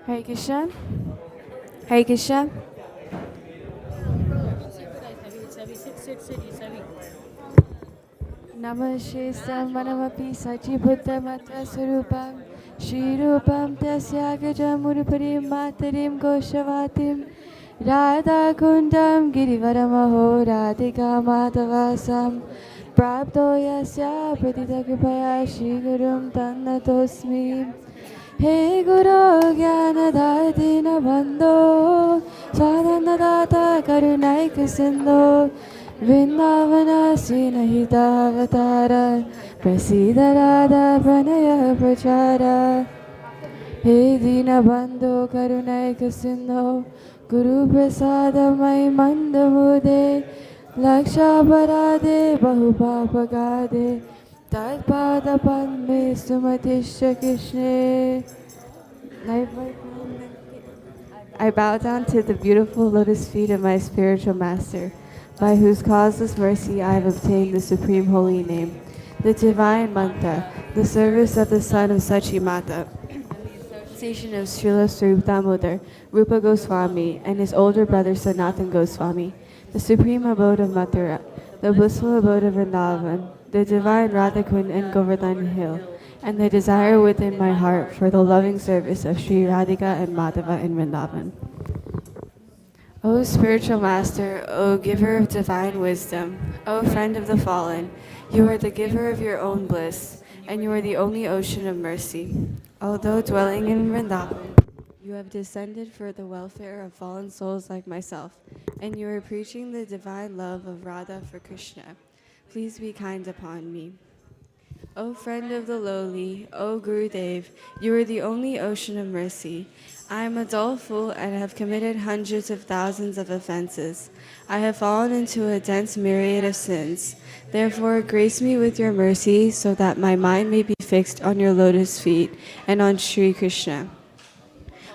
Hare Krishna. Hare Krishna. Namashestam manamapi sachibuddhamatva surupam Shrirupam tasyagajam uruparim matarim goshavatim Radha kundam girivaramaho radhika madhavasam Prapto yasya pratita kripaya Shri Gurum tannatosmi He Guru Jnanadadina Bandho Swadanadata Karunaika Sindho Vrindavana Sinahitavatara Prasida Radha Pranaya Prachara He Dina Bandho Karunaika Sindho Guru Prasada Mai Mandamude Laksha Parade Bahupapagade Tadpada Padme Sumatisha Krishna. I bow down to the beautiful lotus feet of my spiritual master, by whose causeless mercy I have obtained the supreme holy name, the divine mantra, the service of the son of Sachi Mata, the association of Srila Swarup Damodar, Rupa Goswami, and his older brother Sanatan Goswami, the supreme abode of Mathura, the blissful abode of Vrindavan, the divine Radhakund and Govardhan Hill, and the desire within my heart for the loving service of Sri Radhika and Madhava in Vrindavan. O spiritual master, O giver of divine wisdom, O friend of the fallen, you are the giver of your own bliss, and you are the only ocean of mercy. Although dwelling in Vrindavan, you have descended for the welfare of fallen souls like myself, and you are preaching the divine love of Radha for Krishna. Please be kind upon me. O friend of the lowly, O Gurudev, you are the only ocean of mercy. I am a dull fool and have committed hundreds of thousands of offenses. I have fallen into a dense myriad of sins. Therefore, grace me with your mercy so that my mind may be fixed on your lotus feet and on Sri Krishna.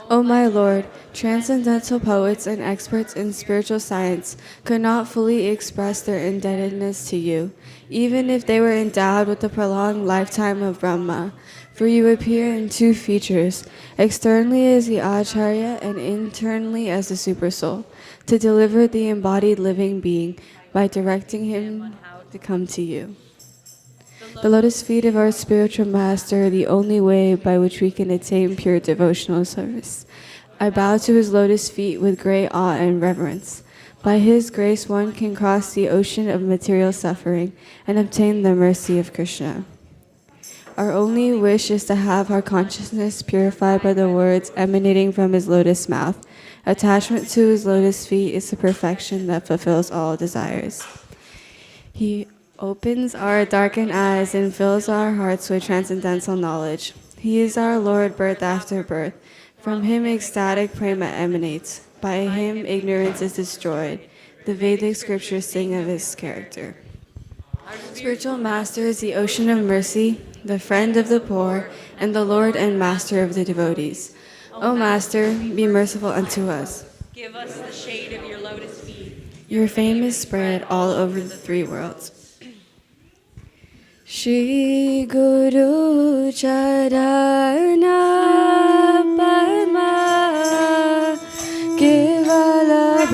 O my Lord, transcendental poets and experts in spiritual science could not fully express their indebtedness to you, even if they were endowed with the prolonged lifetime of Brahma. For you appear in two features, externally as the Acharya and internally as the Supersoul, to deliver the embodied living being by directing him to come to you. The lotus feet of our spiritual master are the only way by which we can attain pure devotional service. I bow to his lotus feet with great awe and reverence. By his grace, one can cross the ocean of material suffering and obtain the mercy of Krishna. Our only wish is to have our consciousness purified by the words emanating from his lotus mouth. Attachment to his lotus feet is the perfection that fulfills all desires. He opens our darkened eyes and fills our hearts with transcendental knowledge. He is our Lord, birth after birth. From him ecstatic prema emanates. By him ignorance is destroyed. The Vedic scriptures sing of his character. Spiritual master is the ocean of mercy, the friend of the poor, and the Lord and master of the devotees. O Master, be merciful unto us. Give us the shade of your lotus feet. Your fame is spread all over the three worlds. Shri Guru Charana Padma Kevala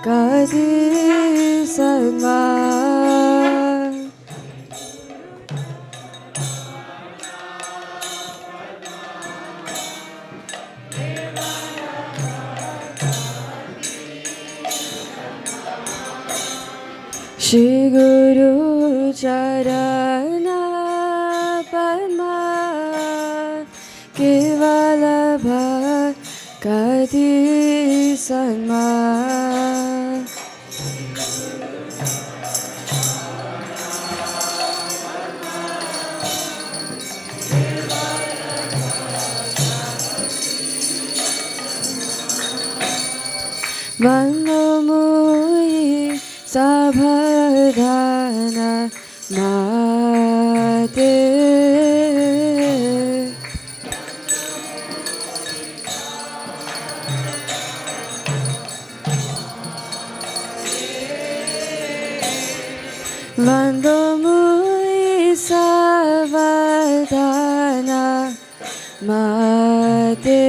Bhakti Sadma. Shri Guru Charana Padma Kevala Bhakti Sadma. Vandamui Sabhadana Mate. Vandamui Sabhadana Mate.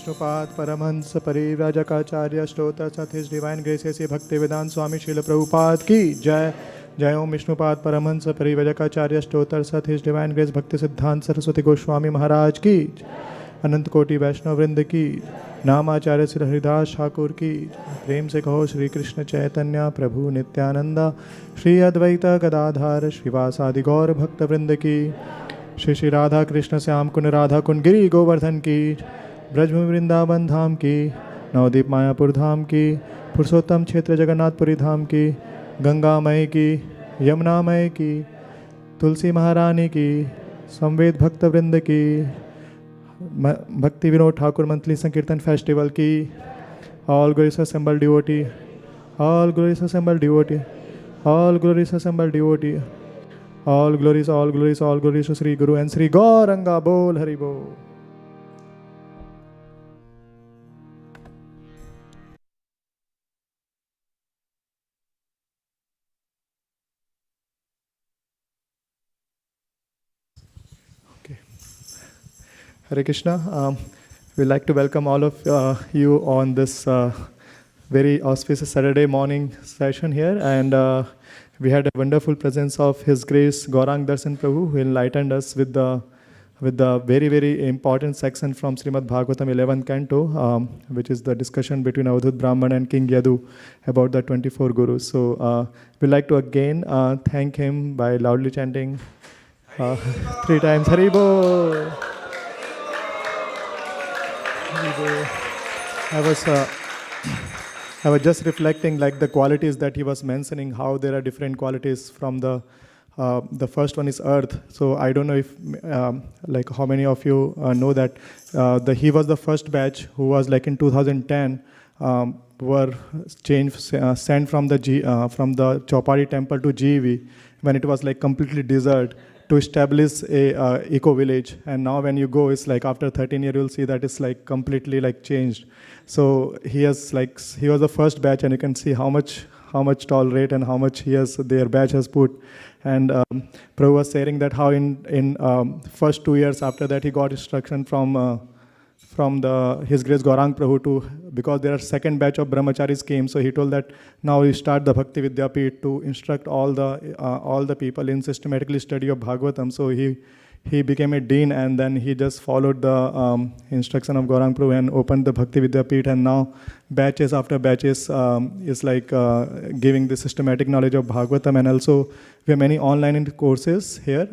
Vishnupad Paramahansa Parivrajakacarya Stota Sat His Divine Grace A.C. Bhaktivedanta Swami Srila Prabhupada Ki Jai. Jai Om Vishnupad Paramahansa Parivrajakacarya Stota Sat His Divine Grace Bhakti Siddhanta Saraswati Goswami Maharaj Ki Jai. अनंत कोटि वैष्णव वृंद की नामाचार्य श्री हरिदास ठाकुर की प्रेम से कहो श्री कृष्ण चैतन्य प्रभु नित्यानंद श्री अद्वैत गदाधार श्रीवासादि गौर भक्त वृंद की श्री श्री राधा कृष्ण श्याम कुंड राधा कुंड गिरी गोवर्धन की ब्रजभूमि वृंदावन धाम की नवदीप मायापुर धाम की पुरुषोत्तम क्षेत्र जगन्नाथपुरी धाम की गंगामय की यमुनामय की तुलसी महारानी की संवेद भक्त वृंद की भक्ति विनोद ठाकुर मंथली संकीर्तन फेस्टिवल की all glories assembled devotee all glories assembled devotee all glories assembled devotee all glories all glories all glories Shri guru and Shri Gauranga बोल हरि बोल. Hare Krishna. We'd like to welcome all of you on this very auspicious Saturday morning session here. And we had a wonderful presence of His Grace Gauranga Darshan Prabhu, who enlightened us with the very, very important section from Srimad Bhagavatam 11th Canto, which is the discussion between Avadhut Brahman and King Yadu about the 24 Gurus. So we'd like to again thank him by loudly chanting 3 times Hari Bol. I was just reflecting like the qualities that he was mentioning, how there are different qualities from the first one is earth. So I don't know if like how many of you know that he was the first batch who was like in 2010 were sent from the Chowpadi temple to GEV when it was like completely desert, to establish a eco village. And now when you go, it's like after 13 years you'll see that it's like completely like changed. So he was the first batch, and you can see how much tolerate and how much their batch has put. And Prabhu was sharing that how in first 2 years after that he got instruction from His Grace Gauranga Prabhu because there are second batch of brahmacharis came, so he told that now we start the Bhakti Vidyapit to instruct all the people in systematically study of Bhagavatam. So he became a dean, and then he just followed the instruction of Gauranga Prabhu and opened the Bhakti Vidyapit, and now batches after batches is like giving the systematic knowledge of Bhagavatam. And also we have many online courses here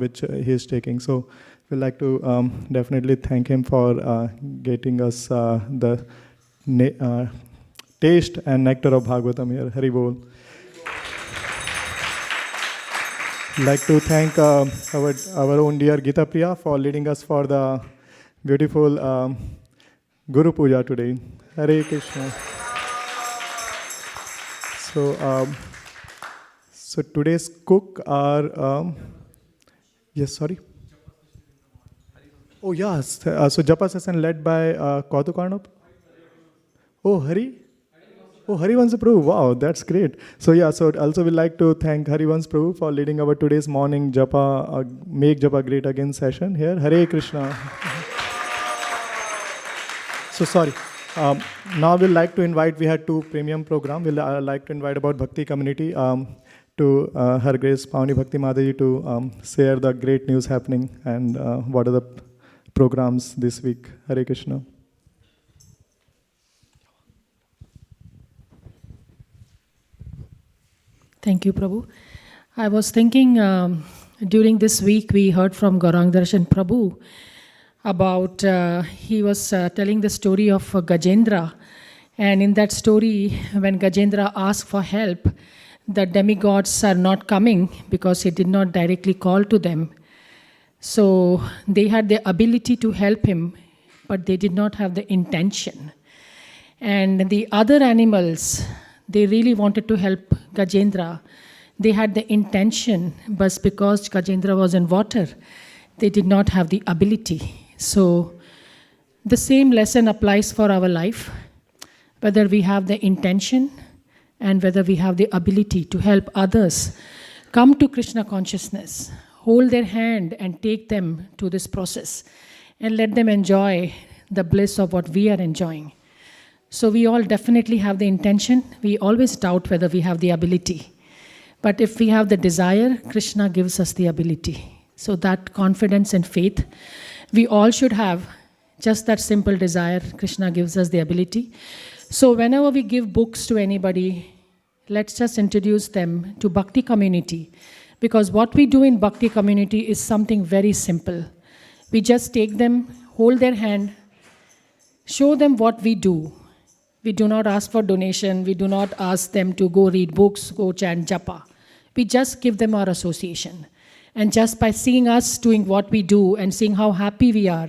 which he is taking. So we'd like to definitely thank him for getting us the taste and nectar of Bhagavatam here. Hari Bol. I'd like to thank our own dear Gita Priya for leading us for the beautiful Guru Puja today. Hare Krishna. So today's cook are yes, sorry. Oh yes, so Japa session led by Kautu Karnap. Oh Hari. Oh, Harivansh Prabhu, wow, that's great. So yeah, so also we'd like to thank Harivansh Prabhu for leading our today's morning Japa, Make Japa Great Again session here. Hare Krishna. So sorry. Now we'd like to invite, we had 2 premium programs. We'd like to invite about Bhakti community to Her Grace Pavani Bhakti Mataji to share the great news happening and what are the programs this week. Hare Krishna. Thank you, Prabhu. I was thinking during this week we heard from Gauranga Darshan Prabhu about, he was telling the story of Gajendra. And in that story, when Gajendra asked for help, the demigods are not coming because he did not directly call to them. So they had the ability to help him, but they did not have the intention. And the other animals, they really wanted to help Gajendra. They had the intention, but because Gajendra was in water, they did not have the ability. So the same lesson applies for our life, whether we have the intention and whether we have the ability to help others come to Krishna consciousness, hold their hand and take them to this process and let them enjoy the bliss of what we are enjoying. So we all definitely have the intention. We always doubt whether we have the ability. But if we have the desire, Krishna gives us the ability. So that confidence and faith, we all should have. Just that simple desire, Krishna gives us the ability. So whenever we give books to anybody, let's just introduce them to Bhakti community. Because what we do in Bhakti community is something very simple. We just take them, hold their hand, show them what we do. We do not ask for donation. We do not ask them to go read books, go chant japa. We just give them our association. And just by seeing us doing what we do and seeing how happy we are,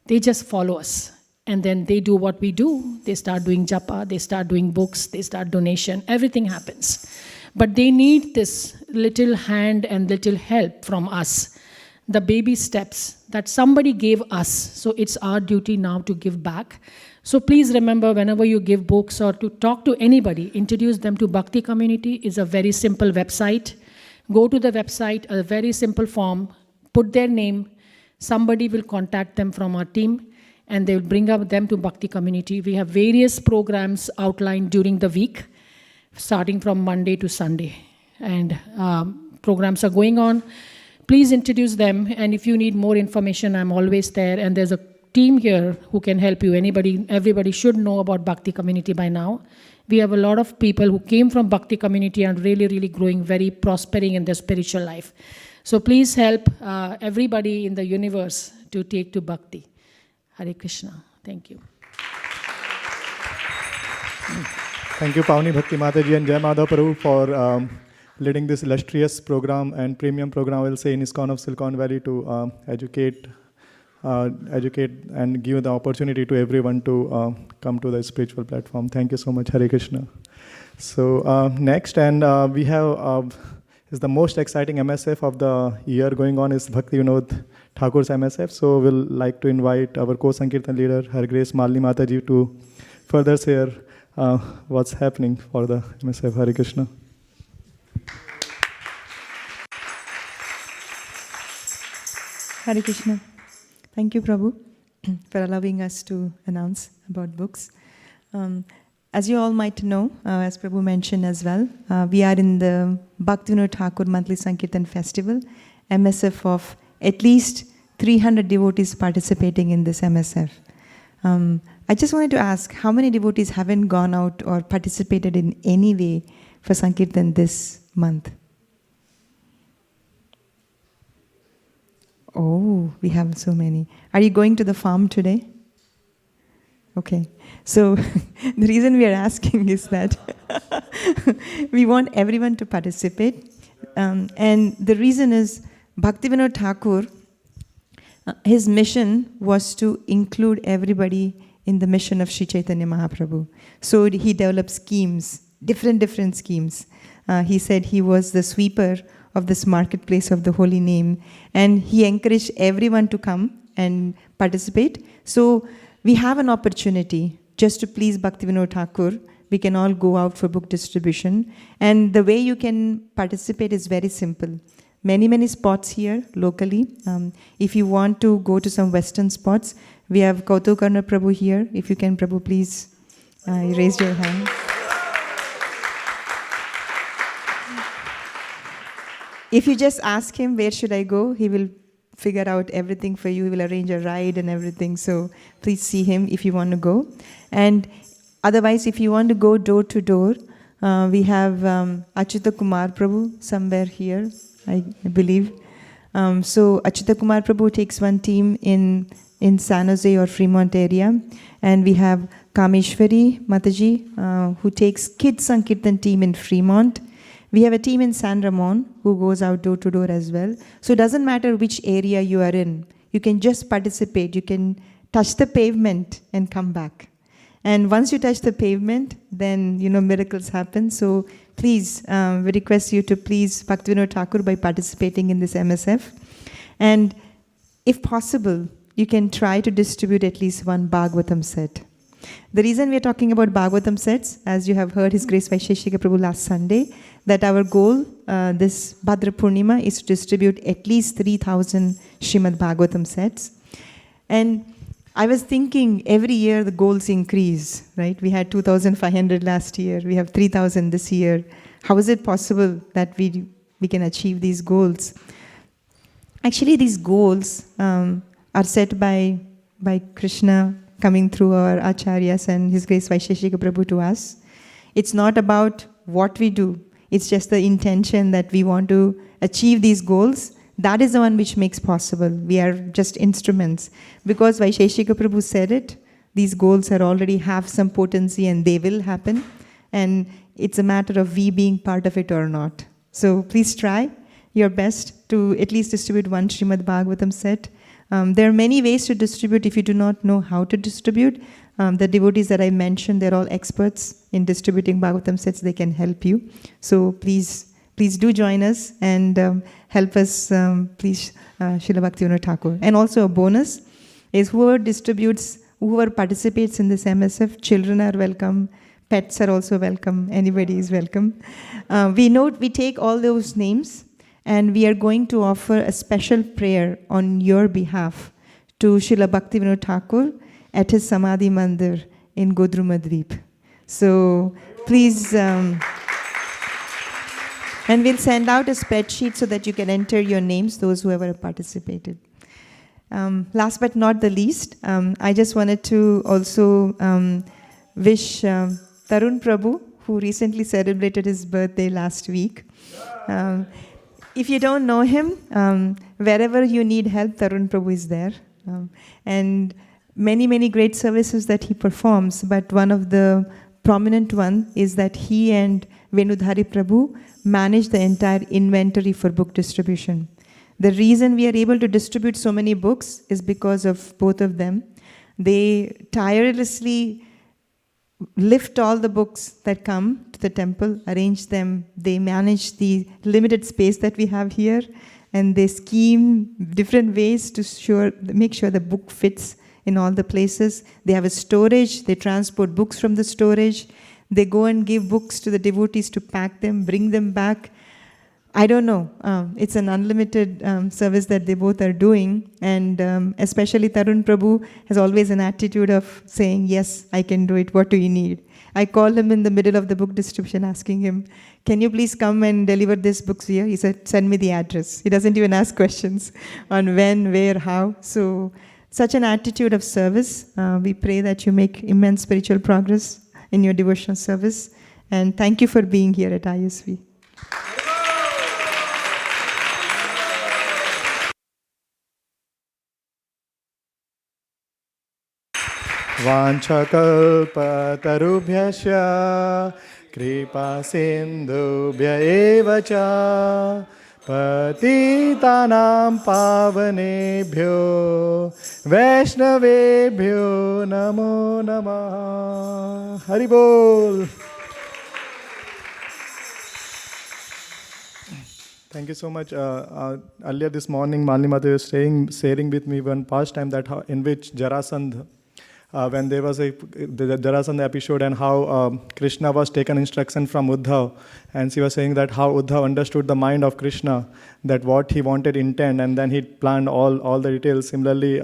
they just follow us. And then they do what we do. They start doing japa, they start doing books, they start donation, everything happens. But they need this little hand and little help from us. The baby steps that somebody gave us. So it's our duty now to give back. So please remember, whenever you give books or to talk to anybody, introduce them to Bhakti community. Is a very simple website. Go to the website, a very simple form, put their name. Somebody will contact them from our team and they will bring up them to Bhakti community. We have various programs outlined during the week, starting from Monday to Sunday. And programs are going on. Please introduce them. And if you need more information, I'm always there. And there's a team here who can help you. Everybody should know about Bhakti community by now. We have a lot of people who came from Bhakti community and really, really growing, very prospering in their spiritual life. So please help everybody in the universe to take to Bhakti. Hare Krishna. Thank you. Thank you, Pavni Bhakti Mataji and Jai Madhav Prabhu for leading this illustrious program and premium program, I will say, in ISKCON of Silicon Valley to educate and give the opportunity to everyone to come to the spiritual platform. Thank you so much, Hare Krishna. So next, and we have is the most exciting MSF of the year going on is Bhakti Vinod Thakur's MSF. So we'll like to invite our co-Sankirtan leader, Her Grace Malini Mataji, to further share what's happening for the MSF. Hare Krishna. Hare Krishna. Thank you, Prabhu, for allowing us to announce about books. As you all might know, as Prabhu mentioned as well, we are in the Bhaktivinoda Thakur Monthly Sankirtan Festival, MSF of at least 300 devotees participating in this MSF. I just wanted to ask, how many devotees haven't gone out or participated in any way for Sankirtan this month? Oh, we have so many. Are you going to the farm today? Okay. So the reason we are asking is that we want everyone to participate. And the reason is Bhaktivinoda Thakur, his mission was to include everybody in the mission of Sri Chaitanya Mahaprabhu. So he developed schemes, different schemes. He said he was the sweeper of this marketplace of the holy name, and he encouraged everyone to come and participate. So we have an opportunity just to please Bhaktivinoda Thakur. We can all go out for book distribution, and the way you can participate is very simple. Many spots here locally. If you want to go to some western spots, we have Kautukarna Prabhu here. If you can, Prabhu, please raise your hand. If you just ask him, where should I go? He will figure out everything for you. He will arrange a ride and everything. So please see him if you want to go. And otherwise, if you want to go door to door, we have Achyuta Kumar Prabhu somewhere here, I believe. So Achyuta Kumar Prabhu takes one team in San Jose or Fremont area. And we have Kameshwari Mataji, who takes Kids Sankirtan team in Fremont. We have a team in San Ramon who goes out door to door as well. So it doesn't matter which area you are in. You can just participate. You can touch the pavement and come back. And once you touch the pavement, then, miracles happen. So please, we request you to please Bhaktivinoda Thakur by participating in this MSF. And if possible, you can try to distribute at least one Bhagavatam set. The reason we are talking about Bhagavatam sets, as you have heard His Grace Vaisheshika Prabhu last Sunday, that our goal this Bhadra Purnima is to distribute at least 3,000 Srimad Bhagavatam sets. And I was thinking every year the goals increase, right? We had 2,500 last year. We have 3,000 this year. How is it possible that we can achieve these goals? Actually, these goals are set by Krishna coming through our acharyas and His Grace Vaisheshika Prabhu to us. It's not about what we do. It's just the intention that we want to achieve these goals. That is the one which makes possible. We are just instruments. Because Vaisheshika Prabhu said it, these goals are already have some potency and they will happen. And it's a matter of we being part of it or not. So please try your best to at least distribute one Srimad Bhagavatam set. There are many ways to distribute if you do not know how to distribute. The devotees that I mentioned, they're all experts in distributing Bhagavatam sets. They can help you. So please do join us and help us, please, Srila Bhaktivinoda Thakur. And also a bonus is whoever participates in this MSF, children are welcome, pets are also welcome, anybody is welcome. We take all those names and we are going to offer a special prayer on your behalf to Srila Bhaktivinoda Thakur at his Samadhi Mandir in Godrumadweep. So please, and we'll send out a spreadsheet so that you can enter your names, those who ever participated. Last but not the least, I just wanted to also wish Tarun Prabhu, who recently celebrated his birthday last week. If you don't know him, wherever you need help, Tarun Prabhu is there. And many great services that he performs, but one of the prominent one is that he and Venudhari Prabhu manage the entire inventory for book distribution. The reason we are able to distribute so many books is because of both of them. They tirelessly lift all the books that come to the temple, arrange them. They manage the limited space that we have here, and they scheme different ways to make sure the book fits in all the places. They have a storage. They transport books from the storage. They go and give books to the devotees to pack them, bring them back. I don't know. It's an unlimited service that they both are doing. And especially Tarun Prabhu has always an attitude of saying, yes, I can do it. What do you need? I called him in the middle of the book distribution asking him, can you please come and deliver these books here? He said, send me the address. He doesn't even ask questions on when, where, how. So such an attitude of service. We pray that you make immense spiritual progress in your devotional service. And thank you for being here at ISV. वाञ्छकल्पतरुभ्यश्च कृपासिन्धुभ्य एव च पतितानां पावनेभ्यो वैष्णवेभ्यो नमो नमः. हरि बोल. Thank you so much. Earlier this morning, Malini Mata was sharing with me one pastime that in which Jarasandha, when there was the Jarasandha episode and how Krishna was taken instruction from Uddhav, and she was saying that how Uddhav understood the mind of Krishna, that what he wanted intent, and then he planned all the details. Similarly,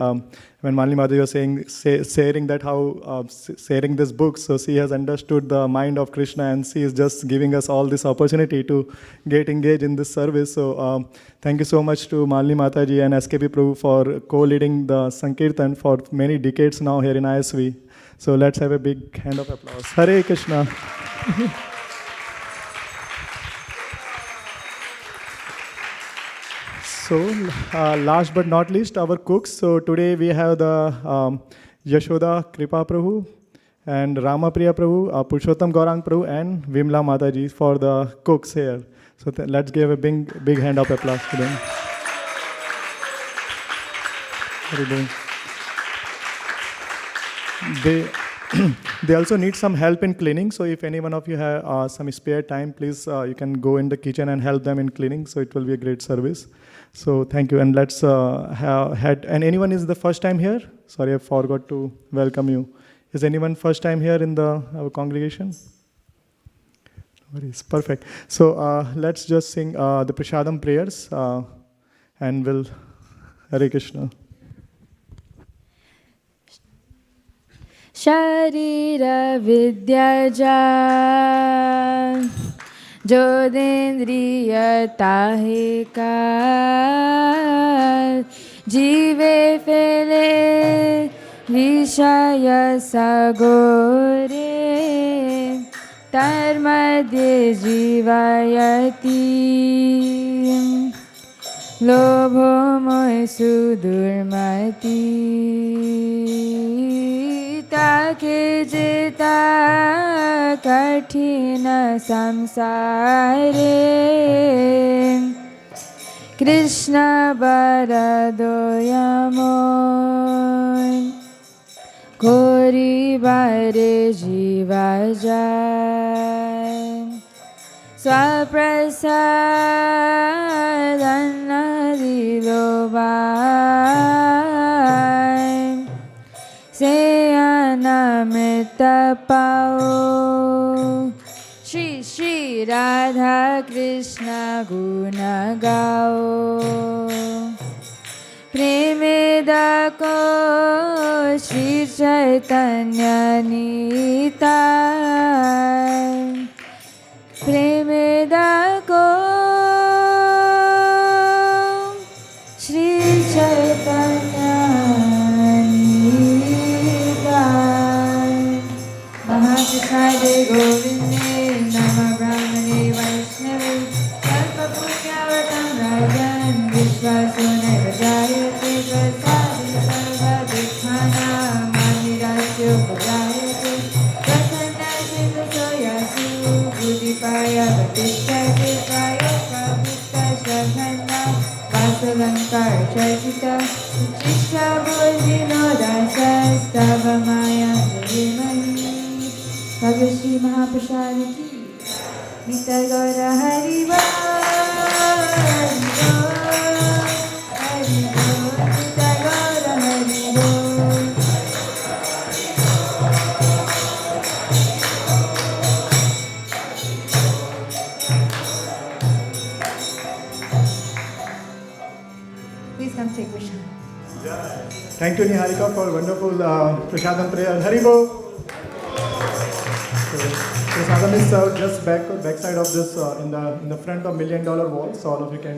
when Malini Mata was sharing that how sharing this book, so she has understood the mind of Krishna, and she is just giving us all this opportunity to get engaged in this service. So thank you so much to Malini Mataji and SKP Prabhu for co-leading the Sankirtan for many decades now here in ISV. So let's have a big hand of applause. Hare Krishna. So, last but not least, our cooks. So today we have the Yashoda Kripa Prabhu and Ramapriya Prabhu, Purushottam Gauranga Prabhu, and Vimla Mataji for the cooks here. So let's give a big hand of applause to them. They also need some help in cleaning. So if any one of you have some spare time, please you can go in the kitchen and help them in cleaning. So it will be a great service. So thank you, and let's and anyone is the first time here? Sorry, I forgot to welcome you. Is anyone first time here in our congregation? Nobody's perfect. So let's just sing the Prashadam prayers, and we'll Hare Krishna. Sharira Vidyaja Jodendriya Tahika Jive Fele Vishaya Sagore Tarmadye Jivayati Lobho Moy Sudurmati Take Jita Kathina Samsare Krishna Baradoyamon Kori Bare Jivajay Swaprasadana Dilobai Seyanamita Pao Shri Shri Radha Krishna Guna Gao Premida Ko Shri Chaitanya Nitai Premida Ko Shri Chaitanya Nitai Mahaprasade Govinde Nama Brahmane Vaishnavi Sarva Punyavatam Rajan Vishwasune Vajayate Prasadi Sarva Dikkhana Manirasya Vajayate Prasanna Sindhu Soyasu Buddhipaya Vatishtha Paya Prabhutta Shraddhana Vasalankar Charchita Chishta Bhojino Dasa Stava Maya Jayamani Bhagavad Shri Mahaprasad Ki Nitya Gaura Hari Bol Hari Bol Hari Bol Nitya Gaura Hari Bol. Please come take Krishna. Thank you, Niharika, for wonderful prasadam prayer. Haribo. Prasadam is served just backside of this in the front of $1 Million Wall, so all of you can